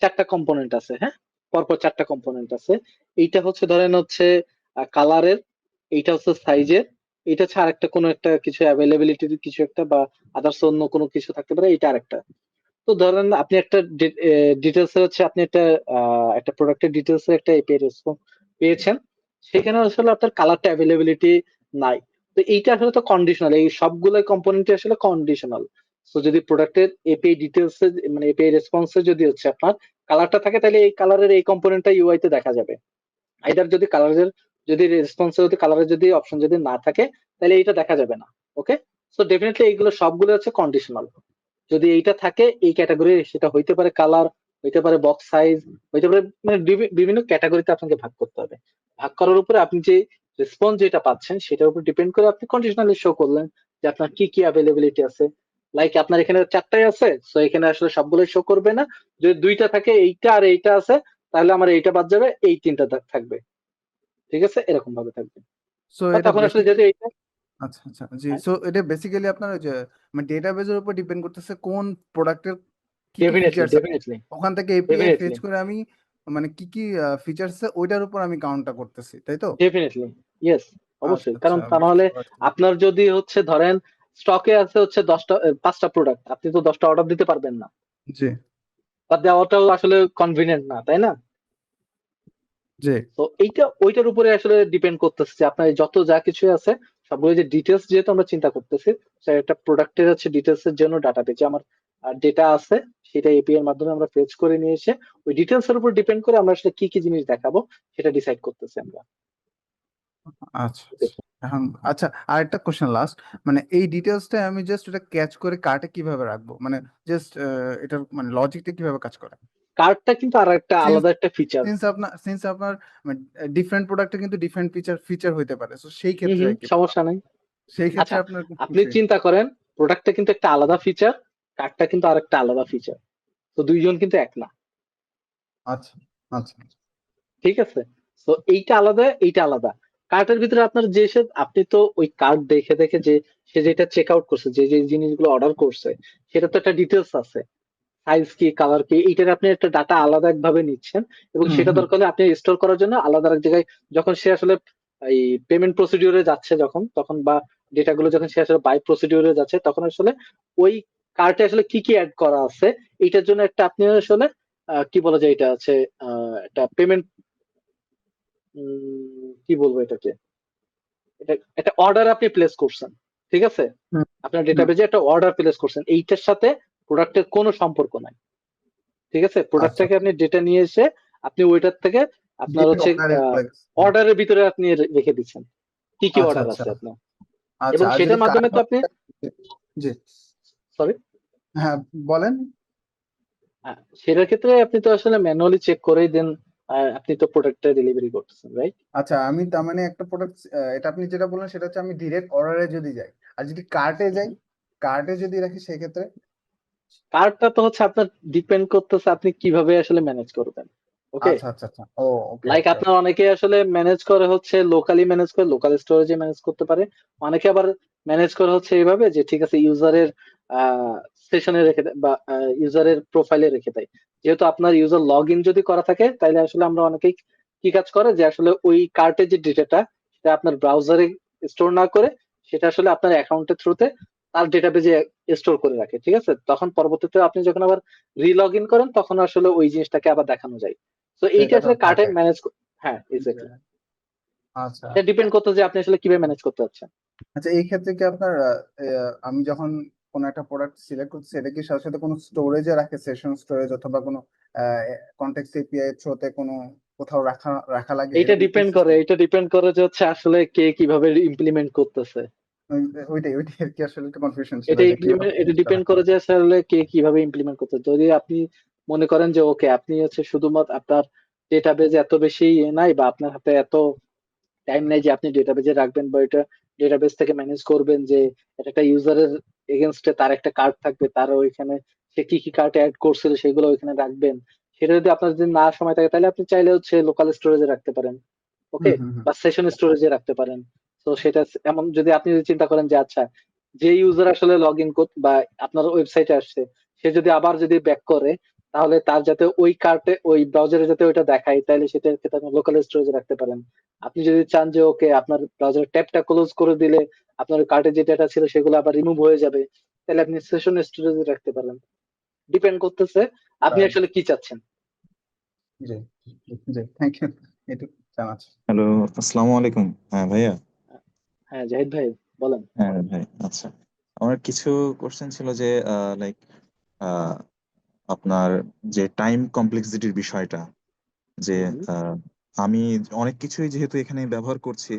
Speaker 2: চারটা কম্পোনেন্ট আছে, হ্যাঁ, পরপর চারটা কম্পোনেন্ট আছে। এইটা হচ্ছে ধরেন হচ্ছে কালারের, এইটা হচ্ছে সাইজের, এটা হচ্ছে আরেকটা কোনো একটা কিছু অ্যাভেলেবিলিটির কিছু একটা, বা আদার্স অন্য কোনো কিছু থাকতে পারে, এটা আরেকটা। তো ধরেন আপনি একটা ডিটেলস হচ্ছে আপনি একটা প্রোডাক্টের ডিটেলস একটা এপিআই রেসপন্স পেয়েছেন, সেখানে আসলে আপনার কালারটা অ্যাভেলেবিলিটি নাই। তো এইটা আসলে তো কন্ডিশনাল, এই সবগুলো কম্পোনেন্ট আসলে কন্ডিশনাল। তো যদি প্রোডাক্টের এপিআই ডিটেলস মানে এপিআই রেসপন্সে যদি হচ্ছে আপনার কালারটা থাকে, তাহলে এই কালারের এই কম্পোনেন্টটা ইউআই তে দেখা যাবে। আইদার যদি কালারের, যদি রেসপন্সে যদি কালারের যদি অপশন যদি না থাকে, তাহলে এইটা দেখা যাবে না। ওকে। সো ডেফিনেটলি এইগুলো সবগুলো হচ্ছে কন্ডিশনাল। যদি এইটা থাকে এই ক্যাটাগরি, সেটা হইতে পারে কালার, হইতে পারে বক্স সাইজ, হইতে পারে, মানে বিভিন্ন ক্যাটাগরিতে আপনাকে ভাগ করতে হবে। ভাগ করার উপরে আপনি যে রেসপন্স যেটা পাচ্ছেন সেটার উপর ডিপেন্ড করে আপনি কন্ডিশনালি শো করলেন যে আপনার কি কি অ্যাভেলেবিলিটি আছে। লাইক আপনার এখানে চারটাই আছে, সো এখানে আসলে সবগুলোই শো করবে না। যদি দুইটা থাকে, এইটা আর এইটা আছে, তাহলে আমার এইটা বাদ যাবে, এই তিনটা থাকবে। ঠিক আছে, এরকম ভাবে থাকবে।
Speaker 6: সো
Speaker 2: বা
Speaker 6: এটা
Speaker 2: তখন আসলে যদি
Speaker 6: বেসিক্যালি,
Speaker 2: এইটা,
Speaker 6: আচ্ছা আচ্ছা, জি, সো এটা বেসিক্যালি আপনার ওই যে মানে ডেটাবেজের উপর ডিপেন্ড করতেছে কোন প্রোডাক্টের কি কি
Speaker 2: ডেফিনেটলি
Speaker 6: ফিচার্স আছে,
Speaker 2: ডেফিনেটলি
Speaker 6: ওখান থেকে এপিআই ফেচ
Speaker 2: ডেফিনেটলি
Speaker 6: করে আমি মানে কি কি ফিচার্স আছে ওইটার উপর আমি কাউন্টটা করতেছি, তাই তো?
Speaker 2: ডেফিনেটলি ইয়েস,
Speaker 6: আচ্ছা
Speaker 2: অবশ্যই। কারণ
Speaker 6: আচ্ছা,
Speaker 2: তা
Speaker 6: বুঝতে
Speaker 2: নাহলে
Speaker 6: পারছি।
Speaker 2: আপনার যদি হচ্ছে ধরেন স্টকে আছে হচ্ছে 5টা প্রোডাক্ট, আপনি তো 10টা অর্ডার দিতে পারবেন না,
Speaker 6: জি
Speaker 2: বা দেওয়াটাও আসলে কনভিনিয়েন্ট না, তাই না?
Speaker 6: জি।
Speaker 2: তো এইটা ওইটার উপরে আসলে ডিপেন্ড করতেছে যে আপনার যত যা কিছু আছে সবগুলো যে ডিটেলস, যেহেতু আমরা চিন্তা করতেছি, একটা প্রোডাক্টের হচ্ছে ডিটেলস এর জন্য ডাটা পেজে আমার ডেটা আছে, সেটা এপিআই এর মাধ্যমে আমরা ফেচ করে নিয়ে এসে ওই ডিটেলস এর উপর ডিপেন্ড করে আমরা আসলে কি কি জিনিস দেখাবো সেটা ডিসাইড করতেছি আমরা।
Speaker 6: আচ্ছা আচ্ছা। এখন আচ্ছা, আরেকটা কোশ্চেন লাস্ট, মানে এই ডিটেলসটা আমি জাস্ট এটা ক্যাচ করে কার্টে কিভাবে রাখবো, মানে জাস্ট এটার মানে লজিকটা কিভাবে কাজ করে।
Speaker 2: কার্ডটা কিন্তু আর একটা আলাদা একটা ফিচার।
Speaker 6: সিন্স আপনার ডিফারেন্ট প্রোডাক্টে কিন্তু ডিফারেন্ট ফিচার হইতে পারে, তো সেই ক্ষেত্রে আর কি
Speaker 2: সমস্যা নাই।
Speaker 6: সেই ক্ষেত্রে
Speaker 2: আচ্ছা,
Speaker 6: আপনার
Speaker 2: আপনি চিন্তা করেন প্রোডাক্টটা কিন্তু একটা আলাদা ফিচার, কার্ডটা কিন্তু আর একটা আলাদা ফিচার, তো দুইজন কিন্তু এক না।
Speaker 6: আচ্ছা আচ্ছা
Speaker 2: ঠিক আছে, তো এইটা আলাদা এইটা আলাদা। কার্টের ভিতরে আপনার যে আপনি তো ওই কার্ড দেখে দেখে যে সে যেটা চেক আউট করছে, যে যে জিনিসগুলো অর্ডার করছে, সেটা তো একটা ডিটেলস আছে, সাইজ কি কালার কি, এইটার আপনি একটা ডাটা আলাদা একভাবে নিচ্ছেন, এবং
Speaker 6: হুম
Speaker 2: সেটা
Speaker 6: হুম
Speaker 2: দরকার হলে আপনি স্টোর করার জন্য আলাদা এক জায়গায়, যখন সে আসলে এই পেমেন্ট প্রসিডিউরে যাচ্ছে যখন, তখন বা ডেটাগুলো যখন সে আসলে বাই প্রসিডিউরে যাচ্ছে, তখন আসলে ওই কার্টে আসলে কি কি অ্যাড করা আছে, এইটার জন্য একটা আপনি আসলে কি বলা যায়, এটা আছে একটা পেমেন্ট, কি বলবো এটাকে, এটা একটা অর্ডার আপনি প্লেস করছেন, ঠিক আছে,
Speaker 6: হুম
Speaker 2: আপনার
Speaker 6: হুম।
Speaker 2: ডেটাবেজে একটা অর্ডার প্লেস করছেন, এইটার সাথে প্রোডাক্টের কোনো সম্পর্ক নাই। ঠিক আছে,
Speaker 6: আচ্ছা
Speaker 2: প্রোডাক্টটাকে আপনি ডেটা নিয়ে এসে আপনি ওইটার থেকে আপনার
Speaker 6: ডিরেক্ট
Speaker 2: হচ্ছে
Speaker 6: অর্ডারে
Speaker 2: অর্ডারের ভিতরে আপনি রেখে দিচ্ছেন কি কি
Speaker 6: আচ্ছা
Speaker 2: অর্ডার
Speaker 6: আচ্ছা
Speaker 2: আছে আপনার,
Speaker 6: আচ্ছা।
Speaker 2: এবং
Speaker 6: আর যদি
Speaker 2: সেটার মাধ্যমে তো আপনি,
Speaker 6: জি
Speaker 2: সরি,
Speaker 6: হ্যাঁ বলেন।
Speaker 2: সেটার ক্ষেত্রে আপনি তো আসলে ম্যানুয়ালি চেক করেই দেন, আপনি তো প্রোডাক্টটা ডেলিভারি করতেছেন, রাইট?
Speaker 6: আচ্ছা, আমি তার মানে একটা প্রোডাক্ট, এটা আপনি যেটা বললেন সেটা হচ্ছে আমি ডিরেক্ট অর্ডারে যদি যাই, আর যদি কার্টে যাই, কার্টে যদি রাখি সেক্ষেত্রে।
Speaker 2: কার্ডটা তো হচ্ছে আপনার ডিপেন্ড করতেছে আপনি কিভাবে আসলে ম্যানেজ করবেন। ওকে,
Speaker 6: আচ্ছা আচ্ছা আচ্ছা, ও ওকে
Speaker 2: লাইক
Speaker 6: ওকে।
Speaker 2: আপনার অনেকে আসলে ম্যানেজ করে হচ্ছে লোকালি ম্যানেজ করে, লোকাল স্টোরেজে ম্যানেজ করতে পারে, অনেকে আবার ম্যানেজ করে হচ্ছে এইভাবে যে ঠিক আছে ইউজারের সেশনে রেখে দেয় বা ইউজারের প্রোফাইলে রেখে দেয়। যেহেতু আপনার ইউজার লগ ইন যদি করা থাকে, তাহলে আসলে আমরা অনেকেই কি কাজ করে যে আসলে ওই কার্টের যে ডেটাটা সেটা আপনার ব্রাউজারে স্টোর না করে সেটা আসলে আপনার অ্যাকাউন্টের থ্রুতে তার ডেটাবেজে স্টোর করে রাখে। ঠিক আছে, তখন পরবর্তীতে আপনি যখন আবার রিলগ ইন করেন তখন আসলে ওই জিনিসটাকে আবার দেখানো যায়। তো এইটা
Speaker 6: সেটা
Speaker 2: আসলে কার্টে
Speaker 6: থাকে।
Speaker 2: ম্যানেজ, হ্যাঁ এক্স্যাক্টলি,
Speaker 6: আচ্ছা
Speaker 2: এটা ডিপেন্ড করতে যে আপনি আসলে কিভাবে ম্যানেজ করতে চাচ্ছেন।
Speaker 6: আচ্ছা, এই ক্ষেত্রে কি আপনার আমি যখন কোনো একটা প্রোডাক্ট সিলেক্ট করছি, সেটা কি সাথে সাথে কোনো স্টোরেজে রাখে, সেশন স্টোরেজ অথবা কোনো কন্টেক্সট এপিআই থ্রুতে কোনো কোথাও রাখা রাখা লাগে,
Speaker 2: এইটা
Speaker 6: এরকম কোনো
Speaker 2: ডিপেন্ড করে,
Speaker 6: সিস্টেম?
Speaker 2: এটা ডিপেন্ড করে যে হচ্ছে আসলে কে কিভাবে ইমপ্লিমেন্ট করতেছে।
Speaker 6: ওইটাই ওইটাই আর কি, আসলে একটু কনফিউশন ছিল
Speaker 2: এটা
Speaker 6: যে কিভাবে
Speaker 2: এটা
Speaker 6: জিনিসটা
Speaker 2: ডিপেন্ড
Speaker 6: রাখা
Speaker 2: করে
Speaker 6: লাগে।
Speaker 2: যে আসলে কে কিভাবে ইমপ্লিমেন্ট করতে। যদি আপনি মনে করেন যে ওকে আপনি হচ্ছে শুধুমাত্র আপনার ডেটাবেজ এত বেশি নাই, বা আপনার হাতে এত টাইম নাই যে আপনি ডেটাবেজে রাখবেন বা এটা ডেটাবেজ থেকে ম্যানেজ করবেন, যে এটা একটা ইউজারের এগেনস্টে তার একটা কার্ড থাকবে, তার ওইখানে সে কি কি কার্ড অ্যাড করছিল সেগুলো ওইখানে রাখবেন, সেটা যদি আপনার যদি না সময় থাকে তাহলে আপনি চাইলে হচ্ছে লোকাল স্টোরেজে রাখতে পারেন, ওকে,
Speaker 6: হুম হুম
Speaker 2: বা সেশন স্টোরেজে রাখতে পারেন। তো সেটা এমন যদি আপনি যদি চিন্তা করেন যে আচ্ছা যে ইউজার আসলে লগ ইন করতে বা আপনার ওয়েবসাইটে আসছে, সে যদি আবার যদি ব্যাক করে, তাহলে তার যাতে ওই কার্টে ওই ব্রাউজারে যাতে ওইটা দেখায়, তাহলে সেটার ক্ষেত্রে আপনি লোকাল স্টোরেজে রাখতে পারেন। আপনি যদি চান যে ওকে আপনার ব্রাউজার ট্যাবটা ক্লোজ করে দিলে আপনার কার্টে যে ডেটা ছিল সেগুলো আবার রিমুভ হয়ে যাবে, তাহলে আপনি সেশন স্টোরেজে রাখতে পারেন। ডিপেন্ড করতেছে আপনি
Speaker 6: হুম।
Speaker 2: আসলে কি চাচ্ছেন।
Speaker 6: জি জি, থ্যাংক ইউ, এটুকু জানাচ্ছি।
Speaker 7: হ্যালো, আসসালামু আলাইকুম। হ্যাঁ ভাইয়া।
Speaker 2: হ্যাঁ জাহিদ ভাই, বলেন।
Speaker 7: হ্যাঁ ভাই, আচ্ছা। আমার কিছু কোশ্চেন ছিল যে লাইক আপনার যে টাইম কমপ্লেক্সিটির বিষয়টা, যে
Speaker 2: হুম হুম।
Speaker 7: আহ, আমি অনেক কিছুই যেহেতু এখানে ব্যবহার করছি,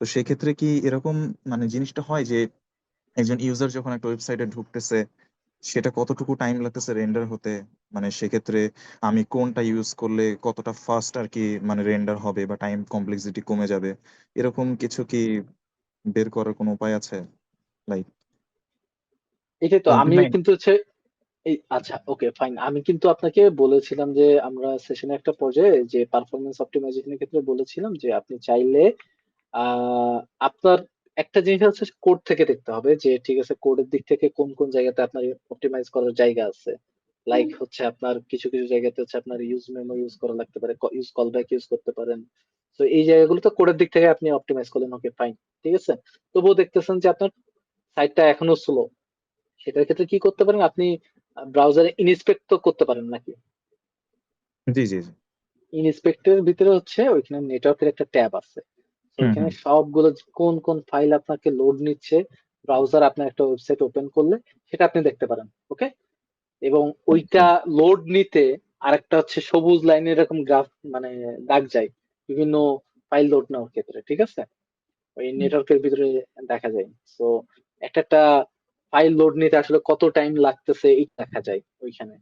Speaker 7: তো সেক্ষেত্রে কি এরকম মানে জিনিসটা হয় যে একজন ইউজার যখন একটা ওয়েবসাইটে ঢুকতেছে, সেটা কতটুকু টাইম লাগতেছে রেন্ডার হতে, মানে সেক্ষেত্রে আমি কোনটা ইউজ করলে কতটা ফাস্ট আর কি মানে রেন্ডার হবে বা টাইম কমপ্লেক্সিটি কমে যাবে, এরকম কিছু কি বের করার কোনো উপায় আছে? লাইক
Speaker 2: এটাই তো আমিও
Speaker 7: ভাই।
Speaker 2: কিন্তু হচ্ছে এই, আচ্ছা ওকে ফাইন, আমি কিন্তু আপনাকে বলেছিলাম যে আমরা সেশনে একটা পর্যায়ে যে পারফরমেন্স অপটিমাইজেশনের ক্ষেত্রে বলেছিলাম যে আপনি চাইলে আহ আপনার একটা জিনিস হচ্ছে কোড থেকে দেখতে হবে যে ঠিক আছে কোডের দিক থেকে কোন কোন জায়গাতে আপনার অপটিমাইজ করার জায়গা আছে। লাইক হচ্ছে আপনার কিছু কিছু জায়গাতে হচ্ছে আপনার ইউজ মেমো ইউজ করা লাগতে পারে, ইউজ কল ব্যাক ইউজ করতে পারেন। তো এই জায়গাগুলো তো কোডের দিক থেকে আপনি অপটিমাইজ করলেন, ওকে ফাইন, ঠিক আছে। তবুও দেখতেছেন যে আপনার সাইটটা এখনো স্লো, সেটার ক্ষেত্রে কি করতে পারেন আপনি, ব্রাউজারে ইনস্পেক্ট তো করতে পারেন নাকি?
Speaker 7: জি জি জি।
Speaker 2: ইনস্পেক্টরের ভিতরে হচ্ছে ওইখানে নেটওয়ার্কের একটা ট্যাব আছে, তো
Speaker 7: হুম
Speaker 2: ওইখানে
Speaker 7: হুম।
Speaker 2: সবগুলো কোন কোন ফাইল আপনাকে লোড নিচ্ছে, ব্রাউজার আপনার একটা ওয়েবসাইট ওপেন করলে সেটা আপনি দেখতে পারেন, ওকে। এবং
Speaker 7: ওকে।
Speaker 2: ওইটা লোড নিতে আরেকটা হচ্ছে সবুজ লাইনের এরকম গ্রাফ মানে দাগ যায় বিভিন্ন ফাইল লোড নেওয়ার ক্ষেত্রে, ঠিক আছে, ওই নেটওয়ার্কের ভিতরে দেখা যায়। তো একটা একটা ফাইল লোড নিতে আসলে কত টাইম লাগতেছে এই দেখা যায় ওইখানে।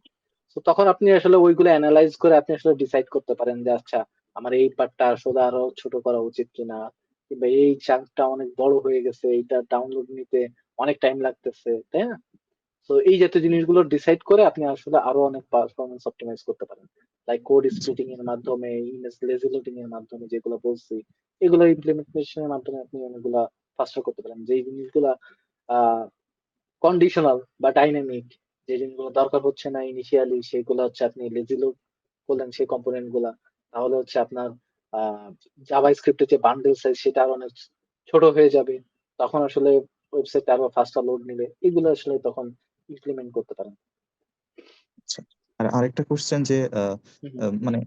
Speaker 2: তো তো তখন আপনি আসলে ওইগুলো অ্যানালাইজ করে আপনি আসলে ডিসাইড করতে পারেন যে আচ্ছা আমার এই পার্টটা আসলে আরো ছোট করা উচিত কিনা, কিংবা এই চাঙ্কটা অনেক বড় হয়ে গেছে, এইটা ডাউনলোড নিতে অনেক টাইম লাগতেছে, তাই না? তো এই জাতীয় জিনিসগুলো ডিসাইড করে আপনি আসলে আরো অনেক পারফরমেন্স অপটিমাইজ করতে পারেন, লাইক কোড স্প্লিটিং এর মাধ্যমে, ইমেজ লেজি লোডিং এর মাধ্যমে, যেগুলো বলছি এগুলো ইমপ্লিমেন্টেশনের মাধ্যমে আপনি অনেকগুলা ফাস্টার করতে পারেন। যেই জিনিসগুলা কন্ডিশনাল বা ডাইনামিক, যে জিনিসগুলো দরকার হচ্ছে না ইনিশিয়ালি, সেগুলো হচ্ছে আপনি লেজি লোড করলেন সেই কম্পোনেন্ট গুলা, তাহলে হচ্ছে আপনার জাভা স্ক্রিপ্টের যে বান্ডেল সাইজ সেটা আরো অনেক ছোট হয়ে যাবে, তখন আসলে ওয়েবসাইট আরো ফাস্টার লোড নিবে, এগুলো আসলে তখন ইমপ্লিমেন্ট করতে পারেন।
Speaker 7: আচ্ছা, আর আরেকটা কোশ্চেন যে
Speaker 2: হুম হুম।
Speaker 7: মানে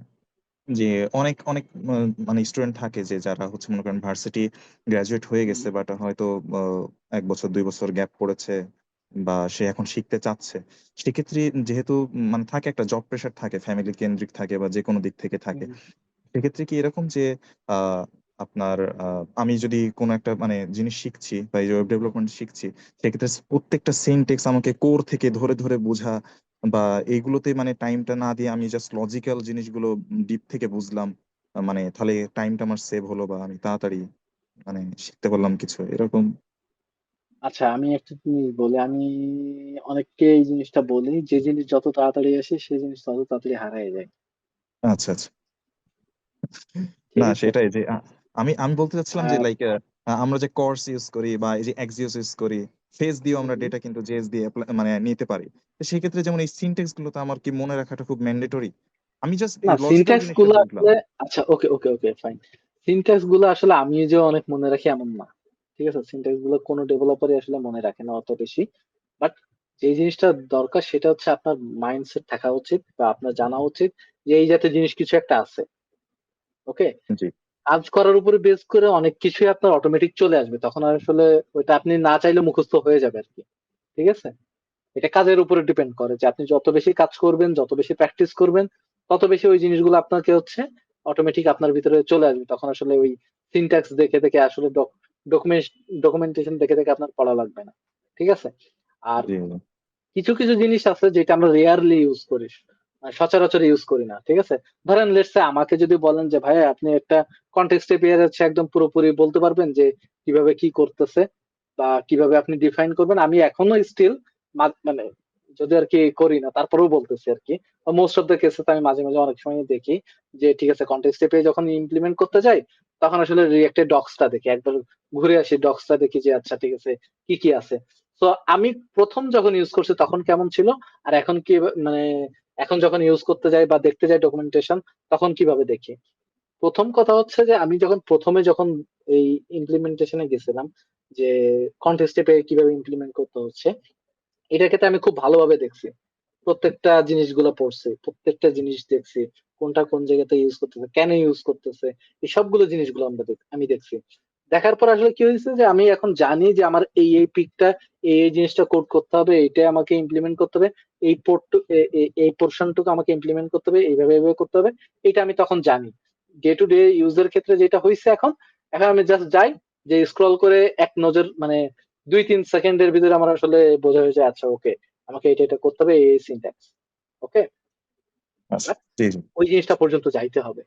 Speaker 7: যে অনেক অনেক মানে স্টুডেন্ট থাকে যে যারা হচ্ছে মনে করেন ভার্সিটি গ্রাজুয়েট হয়ে গেছে বাট হয়তো 1 বছর 2 বছর গ্যাপ পড়েছে বা সে এখন শিখতে চাচ্ছে, সেক্ষেত্রে যেহেতু মানে থাকে একটা জব প্রেশার থাকে, ফ্যামিলি কেন্দ্রিক থাকে বা যে কোনো দিক থেকে থাকে,
Speaker 2: হুম
Speaker 7: সেক্ষেত্রে কি এরকম যে আহ, আপনার আমি যদি কোনো একটা মানে জিনিস শিখছি বা এই ওয়েব ডেভেলপমেন্ট শিখছি, সেক্ষেত্রে প্রত্যেকটা সিনটেক্স আমাকে কোর থেকে ধরে ধরে বোঝা বা এইগুলোতে মানে টাইমটা না দিয়ে আমি জাস্ট লজিক্যাল জিনিসগুলো ডিপ থেকে বুঝলাম, মানে তাহলে টাইমটা আমার সেভ হলো বা আমি তাড়াতাড়ি মানে শিখতে পারলাম কিছু এরকম।
Speaker 2: আচ্ছা, আমি একটা জিনিস বলি, আমি অনেককে এই জিনিসটা বলি, যে জিনিস যত তাড়াতাড়ি আসে সেই জিনিস তত তাড়াতাড়ি হারিয়ে যায়।
Speaker 7: আচ্ছা আচ্ছা।
Speaker 2: ঠিক
Speaker 7: না
Speaker 2: আছে।
Speaker 7: সেটাই যে আমি আমি বলতে চাচ্ছিলাম যে
Speaker 2: আর
Speaker 7: লাইক আমরা যে কর্স ইউজ করি বা এই যে এক্সিওস ইউজ করি, ফেস দিয়েও আমরা
Speaker 2: হুম,
Speaker 7: ডেটা কিন্তু জেএস দিয়ে মানে নিতে পারি। তো সেই ক্ষেত্রে যেমন এই সিনটেক্স গুলো তো আমার কি মনে রাখাটা খুব ম্যান্ডেটরি? আমি জাস্ট
Speaker 2: না
Speaker 7: এই লজিক্যাল
Speaker 2: সিনট্যাক্স
Speaker 7: জিনিসটা
Speaker 2: গুলো
Speaker 7: বুঝলাম।
Speaker 2: আসলে, আচ্ছা ওকে ওকে ওকে ফাইন, সিনট্যাক্স গুলো আসলে আমি যে অনেক মনে রাখি এমন না, ঠিক আছে? সিনট্যাক্স গুলো কোনো ডেভেলপারই আসলে মনে রাখে না অত বেশি, বাট যে জিনিসটা দরকার সেটা হচ্ছে আপনার মাইন্ডসেট থাকা উচিত বা আপনার জানা উচিত যে এই জাতীয় জিনিস কিছু একটা আছে। ওকে,
Speaker 7: জি
Speaker 2: কাজ করার উপরে বেস করে অনেক কিছুই আপনার অটোমেটিক চলে আসবে, তখন আর আসলে ওইটা আপনি না চাইলে মুখস্থ হয়ে যাবে আর কি। ঠিক আছে, এটা কাজের উপরে ডিপেন্ড করে যে আপনি যত বেশি কাজ করবেন, যত বেশি প্র্যাকটিস করবেন, তত বেশি ওই জিনিসগুলো আপনাকে হচ্ছে অটোমেটিক আপনার ভিতরে চলে আসবে, তখন আসলে ওই সিনট্যাক্স দেখে দেখে আসলে ডকুমেন্টেশন দেখে দেখে আপনার পড়া লাগবে না। ঠিক আছে। আর
Speaker 7: জি
Speaker 2: কিছু কিছু জিনিস আছে যেটা আমরা রেয়ারলি ইউজ করি, সচরাচর ইউজ করি না। ঠিক আছে, ধরেন লেটস সে আমাকে যদি বলেন যে ভাই আপনি একটা কন্টেক্সট এপিআই হচ্ছে একদম পুরোপুরি বলতে পারবেন যে কিভাবে কি করতেছে বা কিভাবে আপনি ডিফাইন করবেন, আমি এখনো স্টিল মানে যদি আর কি করি না তারপরেও বলতেছি আর কি, মোস্ট অফ দ্য কেসে আমি মাঝে মাঝে অনেক সময় দেখি যে ঠিক আছে কন্টেক্সট এপিআই যখন ইমপ্লিমেন্ট করতে যাই তখন আসলে রিয়েক্টের ডক্সটা দেখি, একবার ঘুরে আসি ডক্সটা দেখি যে আচ্ছা ঠিক আছে কি কি আছে। তো আমি প্রথম যখন ইউজ করছি তখন কেমন ছিল, আর এখন কি মানে এখন যখন ইউজ করতে যাই বা দেখতে যাই ডকুমেন্টেশন তখন কিভাবে দেখি। প্রথম কথা হচ্ছে যে আমি যখন এই ইমপ্লিমেন্টেশনে গেছিলাম, যে কন্টেস্টে পেয়ে কিভাবে ইমপ্লিমেন্ট করতে হচ্ছে, এটার ক্ষেত্রে আমি খুব ভালোভাবে দেখছি, প্রত্যেকটা জিনিসগুলো পড়ছি, প্রত্যেকটা জিনিস দেখছি, কোনটা কোন জায়গাতে ইউজ করতেছে, কেন ইউজ করতেছে, এই সবগুলো জিনিসগুলো আমি দেখছি। দেখার পর আসলে কি হয়েছে যে আমি এখন জানি যে আমার এই পিকটা এই জিনিসটা কোড করতে হবে, এইটা আমাকে ইমপ্লিমেন্ট করতে হবে, এই পোর্ট এই পোর্শনটুকু আমাকে ইমপ্লিমেন্ট করতে হবে, এইভাবে এইভাবে করতে হবে, এটা আমি তখন জানি। ডে টু ডে ইউজের ক্ষেত্রে যেটা হয়েছে এখন, এখন আমি জাস্ট যাই, যে স্ক্রল করে এক নজর মানে 2-3 সেকেন্ডের ভিতরে আমার আসলে বোঝা হয়ে যায় আচ্ছা ওকে আমাকে এটা এটা করতে হবে, এই সিনট্যাক্স। ওকে,
Speaker 7: আচ্ছা জি জি
Speaker 2: ওই জিনিসটা পর্যন্ত যাইতে হবে,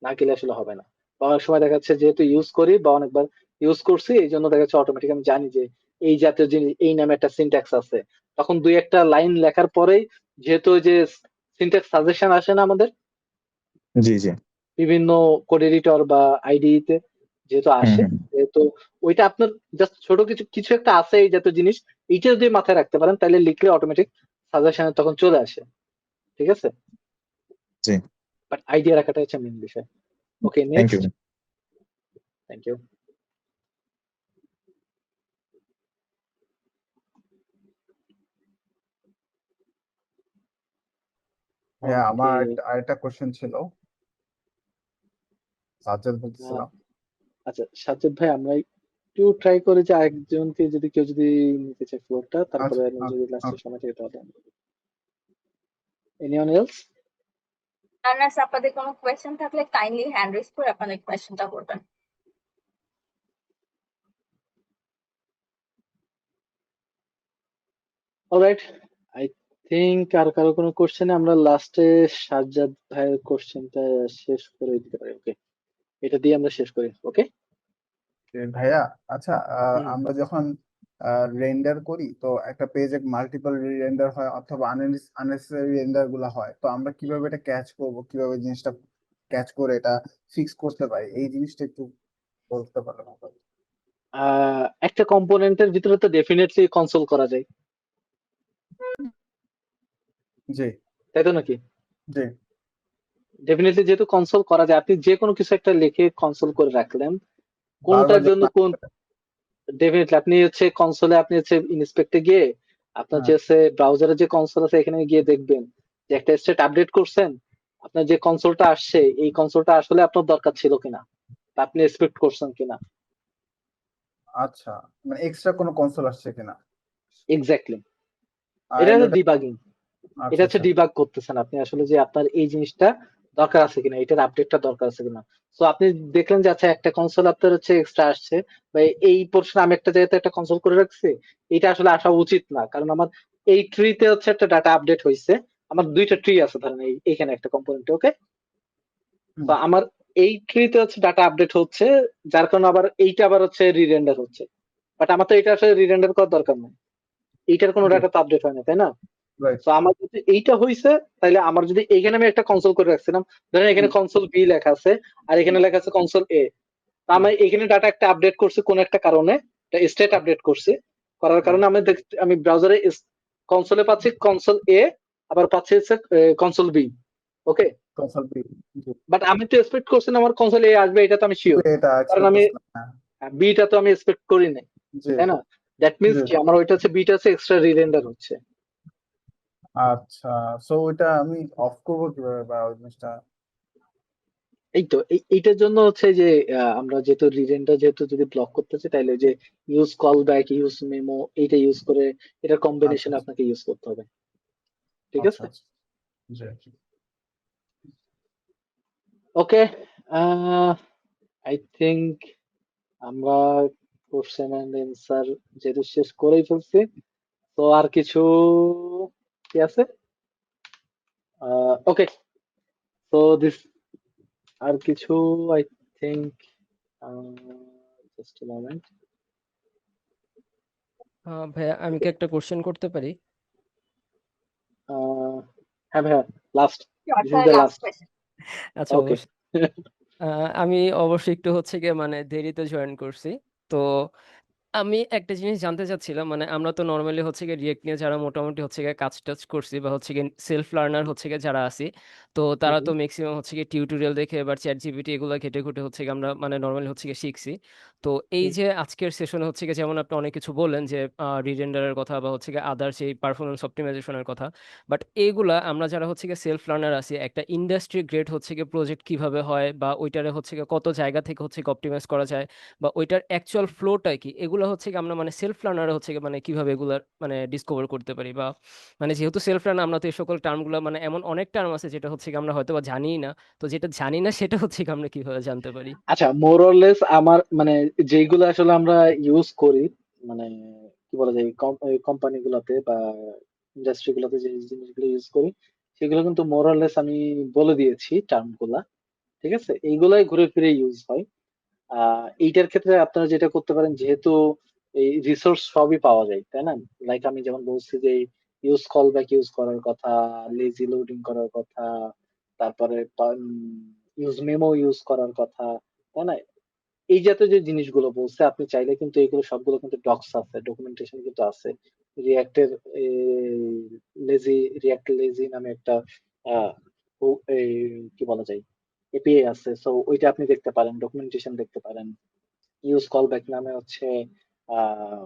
Speaker 2: না গেলে আসলে হবে না। বা অনেক সময় দেখা যাচ্ছে যেহেতু ইউজ করি বা অনেকবার ইউজ করছি এই জন্য দেখা যাচ্ছে অটোমেটিক আমি জানি যে এই জাতীয় জিনিস এই নামে একটা সিনট্যাক্স আছে, তখন দুই একটা লাইন লেখার পরেই, যেহেতু ওই যে সিনট্যাক্স সাজেশন আসে না আমাদের
Speaker 7: জি জি
Speaker 2: বিভিন্ন কোড এডিটর বা আইডিই তে যেহেতু
Speaker 7: হুম
Speaker 2: আসে,
Speaker 7: হুম
Speaker 2: যেহেতু ওইটা আপনার জাস্ট ছোট কিছু কিছু একটা আছে এই জাতীয় জিনিস, এইটা যদি মাথায় রাখতে পারেন তাহলে লিখলে অটোমেটিক সাজেশনে তখন চলে আসে। ঠিক আছে,
Speaker 7: জি
Speaker 2: বাট আইডিয়া রাখাটা হচ্ছে মেন বিষয়। Okay,
Speaker 7: thank you.
Speaker 2: Next. Thank you.
Speaker 6: হ্যাঁ,
Speaker 2: ওকে,
Speaker 6: আমার আরেকটা কোশ্চেন ছিল, সাজ্জাদ বলতেছিলাম।
Speaker 2: আচ্ছা সাজ্জাদ ভাই আমরা একটু ট্রাই করি যে আরেকজনকে যদি কেউ যদি নিতে চায় ফ্লোরটা, তারপরে
Speaker 6: আচ্ছা
Speaker 2: আমি যদি লাস্টের সময় থেকে তাহলে এনিওয়ান এলস।
Speaker 1: আনার্স আপনাদের কোনো কোয়েশ্চেন থাকলে কাইন্ডলি হ্যান্ড রেজ করে আপনাদের কোয়েশ্চেনটা করবেন।
Speaker 2: অলরাইট, আই থিঙ্ক আর কারো কোনো কোশ্চেনে আমরা লাস্টে সাজ্জাদ ভাইয়ের কোশ্চেনটা শেষ করে দিতে পারি। ওকে, এটা দিয়ে আমরা শেষ করি। ওকে।
Speaker 6: ভাইয়া আচ্ছা,
Speaker 2: হুম।
Speaker 6: আমরা যখন রেন্ডার করি তো একটা পেজে মাল্টিপল রেন্ডার হয় অথবা আননেসেসারি রেন্ডার গুলা হয়, তো আমরা কিভাবে এটা ক্যাচ করব, কিভাবে জিনিসটা ক্যাচ করে এটা ফিক্স করতে পারি, এই জিনিসটা একটু বলতে পারবেন আমাকে?
Speaker 2: একটা কম্পোনেন্টের ভিতরে তো ডেফিনেটলি কনসোল করা যায়,
Speaker 6: জি
Speaker 2: তাই তো নাকি?
Speaker 6: জি
Speaker 2: ডেফিনেটলি যেহেতু কনসোল করা যায়, আপনি যে কোনো কিছু একটা লিখে কনসোল করে রাখলেন,
Speaker 6: বারবার
Speaker 2: কোনটার জন্য
Speaker 6: যখন
Speaker 2: কোন, ডেফিনেটলি আপনি হচ্ছে কনসোলে, আপনি হচ্ছে ইন্সপেক্টে গিয়ে আপনার যে
Speaker 6: হ্যাঁ,
Speaker 2: হচ্ছে ব্রাউজারের যে কনসোল আছে এখানে গিয়ে দেখবেন যে একটা স্টেট আপডেট করছেন, আপনার যে কনসোলটা আসছে এই কনসোলটা আসলে আপনার দরকার ছিল কিনা, বা আপনি এক্সপেক্ট করছেন কিনা।
Speaker 6: আচ্ছা, মানে এক্সট্রা কোনো কনসোল আসছে কিনা,
Speaker 2: এক্স্যাক্টলি,
Speaker 6: আর
Speaker 2: এটা হচ্ছে
Speaker 6: এটা
Speaker 2: ডিবাগিং। এটা
Speaker 6: আচ্ছা
Speaker 2: হচ্ছে
Speaker 6: আচ্ছা
Speaker 2: ডিবাগ করতেছেন আপনি আসলে যে আপনার এই জিনিসটা দরকার আছে কিনা, এটার আপডেটটা দরকার আছে কিনা। তো আপনি দেখলেন যে আচ্ছা একটা কনসোল আপনার হচ্ছে এক্সট্রা আসছে, বা এই পোর্শন আমি একটা জায়গাতে একটা কনসোল করে রাখছি, এটা আসলে আসা উচিত না, কারণ আমার এই ট্রিতে হচ্ছে একটা ডাটা আপডেট হয়েছে। আমার দুইটা ট্রি আছে ধরেন এইখানে একটা কম্পোনেন্ট। ওকে,
Speaker 6: হুম,
Speaker 2: তো আমার এই ট্রিতে হচ্ছে ডাটা আপডেট হচ্ছে, যার কারণে আবার এইটা আবার হচ্ছে রিরেন্ডার হচ্ছে, বাট আমার তো এটা আসলে রিরেন্ডার করার দরকার নেই, এইটার কোনো
Speaker 6: জি
Speaker 2: ডাটা তো আপডেট হয় না, তাই না?
Speaker 6: রাইট,
Speaker 2: তো আমার যদি এইটা হইছে, তাহলে আমার যদি এখানে আমি একটা কনসোল করে রাখছিলাম, ধরেন এখানে কনসোল বি লেখা আছে আর এখানে লেখা আছে কনসোল এ, তো আমি এখানে ডাটা একটা আপডেট করছি কোন একটা কারণে, স্টেট আপডেট করছি, করার কারণে আমি আমি ব্রাউজারে কনসোলে পাচ্ছি কনসোল এ, আবার পাচ্ছি হচ্ছে কনসোল বি। ওকে,
Speaker 6: কনসোল জি,
Speaker 2: বাট আমি তো এক্সপেক্ট করছি না আমার কনসোল এ আসবে, এটা তো আমি শিওর,
Speaker 6: এটা
Speaker 2: কারণ
Speaker 6: এক্সপেক্ট
Speaker 2: আমি
Speaker 6: করছিলাম, হ্যাঁ,
Speaker 2: বিটা তো আমি এক্সপেক্ট করি নাই,
Speaker 6: জি
Speaker 2: তাই না? দ্যাট মিনস
Speaker 6: জি
Speaker 2: কি আমার ওইটা হচ্ছে বিটা হচ্ছে এক্সট্রা রিরেন্ডার হচ্ছে।
Speaker 6: আচ্ছা, সো ওইটা আমি অফ করবো কিভাবে, বা ওই জিনিসটা?
Speaker 2: এই তো এইটার জন্য হচ্ছে যে আমরা যেহেতু রিজেন্টটা যেহেতু যদি ব্লক করতে চাই, তাহলে যে use call back, use memo, এইটা ইউজ করে এটা
Speaker 6: আচ্ছা
Speaker 2: কম্বিনেশন আপনাকে ইউজ করতে হবে। ঠিক
Speaker 6: আচ্ছা
Speaker 2: আছে,
Speaker 6: আচ্ছা, জি
Speaker 2: ওকে। আই থিংক আমরা কোশ্চেন এন্ড অ্যান্সার যেহেতু শেষ করেই ফেলছি, তো আর কিছু কি আছে? ওকে, তো দিস আর কিছু, আই থিংক, জাস্ট মোমেন্ট।
Speaker 8: ভাইয়া আমি কি একটা কোশ্চেন করতে পারি?
Speaker 2: হ্যাঁ ভাইয়া, last, this is the
Speaker 1: last
Speaker 2: last.
Speaker 1: Question.
Speaker 8: আচ্ছা,
Speaker 2: ওকে।
Speaker 8: অবশ্যই। আমি অবশ্যই একটু হচ্ছে গিয়ে মানে দেরিতে জয়েন করছি, তো আমি একটা জিনিস জানতে চাচ্ছিলাম, মানে আমরা তো নর্মালি হচ্ছে গিয়ে রিয়েক্ট নিয়ে যারা মোটামুটি হচ্ছে গিয়ে কাজ টাজ করছি বা হচ্ছে গিয়ে সেলফ লার্নার হচ্ছে গিয়ে যারা আছি, তো তারা তো ম্যাক্সিমাম হচ্ছে গিয়ে টিউটোরিয়াল দেখে এবার চ্যাট জিপিটি এগুলো ঘেটে ঘুটে হচ্ছে গিয়ে আমরা মানে নর্মালি হচ্ছে গিয়ে শিখছি। তো এই যে আজকের সেশনে হচ্ছে গিয়ে যেমন আপনি অনেক কিছু বললেন যে রিরেন্ডারের কথা বা হচ্ছে গিয়ে আদার্স এই পারফরমেন্স অপটিমাইজেশনের কথা, বাট এইগুলা আমরা যারা হচ্ছে গিয়ে সেলফ লার্নার আছি, একটা ইন্ডাস্ট্রি গ্রেড হচ্ছে গিয়ে প্রজেক্ট কিভাবে হয় বা ওইটারে হচ্ছে গিয়ে কত জায়গা থেকে হচ্ছে অপটিমাইজ করা যায় বা ওইটার অ্যাকচুয়াল ফ্লোটা কি, এগুলো হচ্ছে কি আমরা মানে সেলফ লার্নার হচ্ছে কি মানে কিভাবে এগুলার মানে ডিসকভার করতে পারি, বা মানে যেহেতু সেলফ লার্নার আমরা তো এই সকল টার্মগুলো মানে এমন অনেক টার্ম আছে যেটা হচ্ছে কি আমরা হয়তো বা জানিই না, তো যেটা জানি না সেটা হচ্ছে কি আমরা কিভাবে জানতে পারি?
Speaker 2: আচ্ছা, মোর অর লেস আমার মানে যেইগুলো আসলে আমরা ইউজ করি, মানে কি বলা যায়, কোম্পানি গুলাতে বা ইন্ডাস্ট্রি গুলাতে যে জিনিসগুলো ইউজ করি, সেগুলো কিন্তু মোর অর লেস আমি বলে দিয়েছি টার্ম গুলা। ঠিক আছে, এইগুলাই ঘুরে ফিরে ইউজ হয়। এইটার ক্ষেত্রে আপনারা যেটা করতে পারেন, যেহেতু এই রিসোর্স সবই পাওয়া যায়, তাই না? লাইক আমি যেমন বলছি যে ইউজ কল ব্যাক ইউজ করার কথা, লেজি লোডিং করার কথা, তারপরে ইউজ মেমো ইউজ করার কথা, তাই না? এই জাতীয় যে জিনিসগুলো বলছে, আপনি চাইলে কিন্তু এগুলো সবগুলো কিন্তু ডক্স আছে, ডকুমেন্টেশন কিন্তু আছে। রিয়াক্টের লেজি, রিয়াক্ট লেজি নামে একটা আহ, এই কি বলা যায়, এপিআই আছে, সো ওইটা আপনি দেখতে পারেন, ডকুমেন্টেশন দেখতে পারেন। ইউজ কল ব্যাক নামে হচ্ছে আহ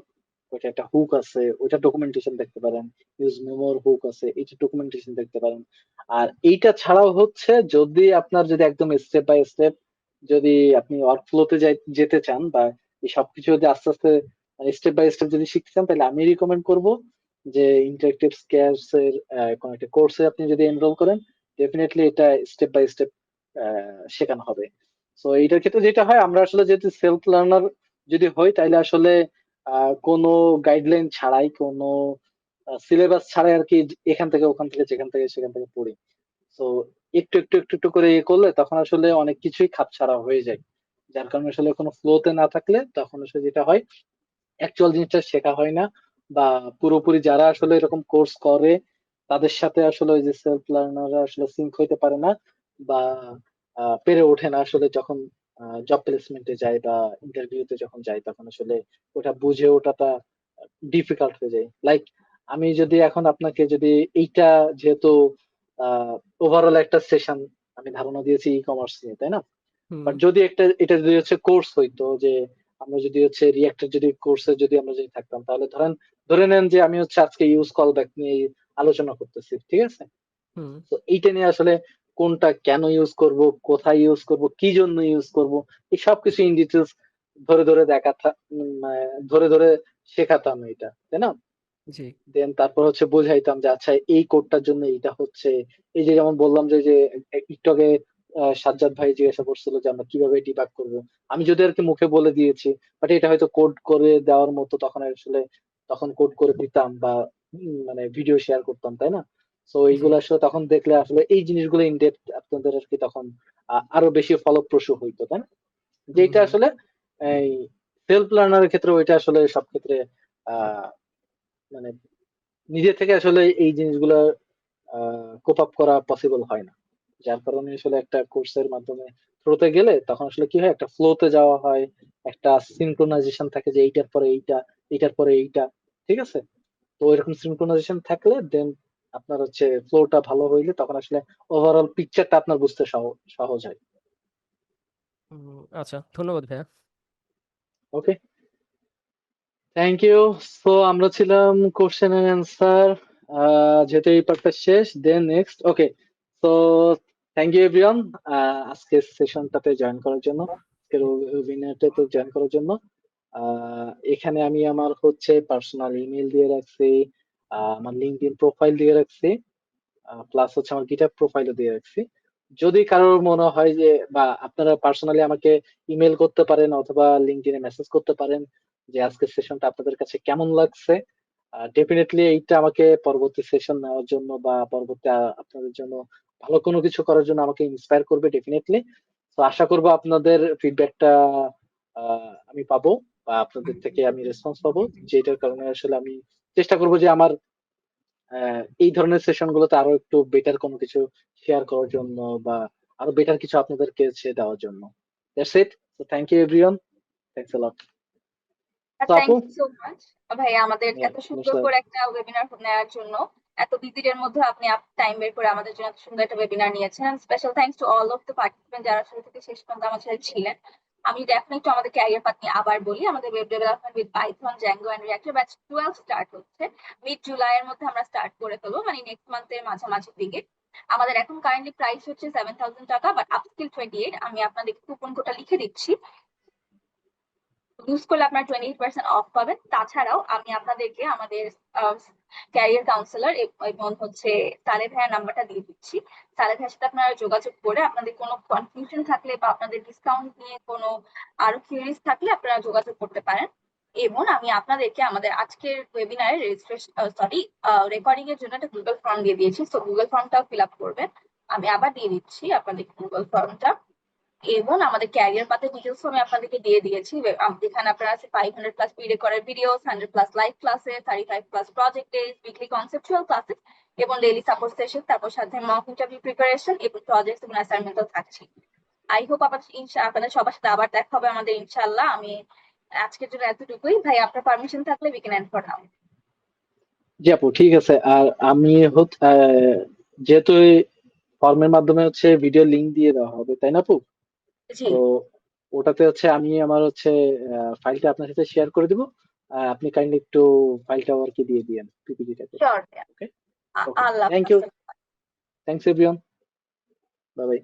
Speaker 2: ওইটা একটা হুক আছে, ওইটা ডকুমেন্টেশন দেখতে পারেন। ইউজ মেমোর হুক আছে, এইটা ডকুমেন্টেশন দেখতে পারেন। আর এইটা ছাড়াও হচ্ছে, যদি আপনার যদি একদম স্টেপ বাই স্টেপ যদি আপনি ওয়ার্কফ্লোতে যেতে চান, বা এই সবকিছু যদি আস্তে আস্তে স্টেপ বাই স্টেপ যদি শিখতে চান, তাহলে আমি রিকমেন্ড করব যে ইন্টারেক্টিভ স্কেলস এর কোন একটা কোর্সে আপনি যদি এনরোল করেন, ডেফিনেটলি এটা স্টেপ বাই স্টেপ শেখানো হবে। তো এইটার ক্ষেত্রে যেটা হয়, আমরা আসলে যেহেতু সেলফ লার্নার যদি হই, তাইলে আসলে কোনো গাইডলাইন ছাড়াই, কোনো সিলেবাস ছাড়াই আর কি এখান থেকে ওখান থেকে যেখান থেকে সেখান থেকে পড়ি। তো একটু একটু একটু একটু করে ইয়ে করলে তখন আসলে অনেক কিছুই খাপছাড়া হয়ে যায়, যার কারণে আসলে কোনো ফ্লোতে না থাকলে তখন আসলে যেটা হয় অ্যাকচুয়াল জিনিসটা শেখা হয় না, বা পুরোপুরি যারা আসলে এরকম কোর্স করে তাদের সাথে আসলে ওই যে সেলফ লার্নাররা আসলে সিঙ্ক হইতে পারে না, বা পেরে ওঠে না আসলে যখন জব প্লেসমেন্টে যায় বা ইন্টারভিউতে যখন যায় তখন আসলে ওটা বুঝে ওঠাটা ডিফিকাল্ট হয়ে যায়। লাইক আমি যদি এখন আপনাকে যদি এইটা, যেহেতু ওভারঅল একটা সেশন আমি ধারণা দিয়েছি ই কমার্স নিয়ে, তাই না?
Speaker 8: হুম
Speaker 2: বাট যদি এটা যদি হচ্ছে কোর্স হইতো, যে আমরা যদি হচ্ছে রিয়েক্টের যদি কোর্সে যদি আমরা যদি থাকতাম, তাহলে ধরে নেন যে আমি হচ্ছে আজকে ইউজ কল ব্যাক নিয়ে আলোচনা করতেছি, ঠিক আছে?
Speaker 8: হুম
Speaker 2: তো এইটা নিয়ে আসলে কোনটা কেন ইউজ করব, কোথায় ইউজ করব, কি জন্য ইউজ করব, এই সবকিছু ইন ডিটেলস ধরে ধরে ধরে ধরে শেখাতাম এটা, তাই না?
Speaker 8: জি
Speaker 2: দেন তারপর হচ্ছে বোঝাইতাম যে আচ্ছা এই কোডটার জন্য এইটা হচ্ছে। এই যে যেমন বললাম যে যে একটু আগে সাজ্জাদ ভাই জিজ্ঞাসা করছিল যে আমরা কিভাবে ডিবাগ করব, আমি যদি আর কি মুখে বলে দিয়েছি, বাট এটা হয়তো কোড করে দেওয়ার মতো তখন আসলে তখন কোড করে দিতাম বা মানে ভিডিও শেয়ার করতাম, তাই না? তো
Speaker 8: জি
Speaker 2: এইগুলো আসলে তখন দেখলে আসলে এই জিনিসগুলো ইন ডেপথ আপনাদের আর কি তখন আরো বেশি ফলপ্রসূ হইতো, তাই না?
Speaker 8: হুম
Speaker 2: যেটা
Speaker 8: হুম
Speaker 2: আসলে এই সেলফ লার্নারের ক্ষেত্রে ওইটা আসলে সব ক্ষেত্রে আহ মানে নিজে থেকে আসলে এই জিনিসগুলো কোপ আপ করা পসিবল হয় না, যার কারণে আসলে একটা কোর্সের মাধ্যমে থ্রোতে গেলে তখন আসলে কি হয়, একটা ফ্লোতে যাওয়া হয়, একটা সিনক্রোনাইজেশন থাকে যে এইটার পরে এইটা, এইটার পরে এইটা, ঠিক আছে? তো এরকম সিনক্রোনাইজেশন থাকলে দেন আপনার হচ্ছে ফ্লোটা ভালো হইলে তখন আসলে ওভারঅল পিকচারটা আপনার বুঝতে সহজ হয়।
Speaker 8: আচ্ছা, ধন্যবাদ ভাইয়া।
Speaker 2: ওকে, থ্যাংক ইউ। সো আমরা ছিলাম কোশ্চেন এন্ড অ্যান্সার, যেহেতু এই পার্টটা শেষ, then next. Okay, so thank you everyone আজকের সেশনটাতে জয়েন করার জন্য, আজকের ওয়েবিনারটাতে জয়েন করার জন্য। এখানে আমি আমার হচ্ছে পার্সোনাল ইমেল দিয়ে রাখছি, আমার লিঙ্কডইন প্রোফাইল দিয়ে রাখছি, প্লাস হচ্ছে আমার গিটহাব প্রোফাইলও দিয়ে রাখছি। যদি কারোর মনে হয় যে, বা আপনারা পার্সোনালি আমাকে ইমেল করতে পারেন অথবা লিঙ্কডইনে মেসেজ করতে পারেন যে আজকের সেশনটা আপনাদের কাছে কেমন লাগছে। ডেফিনেটলি এইটা আমাকে পরবর্তী সেশন নেওয়ার জন্য বা পরবর্তী আপনাদের জন্য ভালো কোনো কিছু করার জন্য আমাকে ইন্সপায়ার করবে ডেফিনেটলি। তো আশা করবো আপনাদের ফিডব্যাকটা আমি পাবো, বা আপনাদের থেকে আমি রেসপন্স পাবো, যেটার কারণে আসলে আমি চেষ্টা করবো যে আমার এই ধরনের সেশন গুলোতে আরো একটু বেটার কোনো কিছু শেয়ার করার জন্য, বা আরো বেটার কিছু আপনাদেরকে দেওয়ার জন্য। That's it. So thank you everyone, thanks a lot. তো
Speaker 1: থ্যাংক
Speaker 2: আপু,
Speaker 1: ইউ সো মাচ ভাই আমাদের এত সুন্দর করে একটা ওয়েবিনার নেওয়ার জন্য। এত বিজির মধ্যে আপনি টাইম বের করে আমাদের জন্য এত সুন্দর একটা ওয়েবিনার নিয়েছেন। Special thanks to all of the participant যারা শুরু থেকে শেষ পর্যন্ত আমার সাথে ছিলেন। আমি ডেফিনেটলি আমাদের ক্যারিয়ার পাথ নিয়ে আবার বলি, আমাদের web development with Python, Django and React batch 12 start হচ্ছে মিড জুলাইয়ের মধ্যে। আমরা স্টার্ট করে ফেলবো, মানে নেক্সট মান্থের মাঝামাঝির দিকে। আমাদের এখন কারেন্টলি প্রাইস হচ্ছে 7,000 টাকা, বাট আপ টিল 28 আমি আপনাদেরকে কুপন কোডটা লিখে দিচ্ছি, ইউজ করলে আপনার 28% অফ পাবেন। তাছাড়াও আমি আপনাদেরকে আমাদের ক্যারিয়ার কাউন্সিলর এবং হচ্ছে সালে ভাইয়ের নাম্বারটা দিয়ে দিচ্ছি। সালে ভাইয়ের সাথে আপনারা যোগাযোগ করে আপনাদের কোনো কনফিউশন থাকলে বা আপনাদের ডিসকাউন্ট নিয়ে কোনো আরো কিউরিয়াস থাকলে আপনারা যোগাযোগ করতে পারেন। এবং আমি আপনাদেরকে আমাদের আজকের ওয়েবিনারে রেজিস্ট্রেশন রেকর্ডিং এর জন্য একটা গুগল ফর্ম দিয়ে দিয়েছি, তো গুগল ফর্মটাও ফিল আপ করবেন। আমি আবার দিয়ে দিচ্ছি আপনাদের গুগল ফর্মটা। এবং আমাদের ক্যারিয়ার পাথের ডিটেলস আমি আপনাদেরকে দিয়ে দিয়েছি, যেখানে আপনারা আছে 500 plus pre recorded videos, 100 plus live classes, 35 plus project days, weekly conceptual classes এবং ডেইলি সাপোর্ট সেশন, তারপর সাথে মক ইন্টারভিউ প্রিপারেশন এবং প্রজেক্টস এবং অ্যাসাইনমেন্টও থাকছে। আই হোপ আপনাদের সবার সাথে আবার দেখা হবে আমাদের ইনশাআল্লাহ। আমি আজকের জন্য এতটুকুই ভাই, আপনার পারমিশন থাকলে we can end for now.
Speaker 2: জি আপু, ঠিক আছে। আর আমি যেহেতু ফর্মের মাধ্যমে হচ্ছে ভিডিও লিংক দিয়ে দেওয়া হবে, তাই না আপু?
Speaker 1: জি
Speaker 2: তো ওটাতে হচ্ছে আমি আমার হচ্ছে ফাইলটা আপনার সাথে শেয়ার করে দিব। আপনি কাইন্ডলি একটু ফাইলটা আর কি দিয়ে দিয়েন, পিপিটিটা করে।
Speaker 1: শিওর।
Speaker 2: ওকে, ওকে,
Speaker 1: আল্লাহ
Speaker 2: থ্যাংক
Speaker 1: হাফেজ।
Speaker 2: You, thanks everyone, bye by.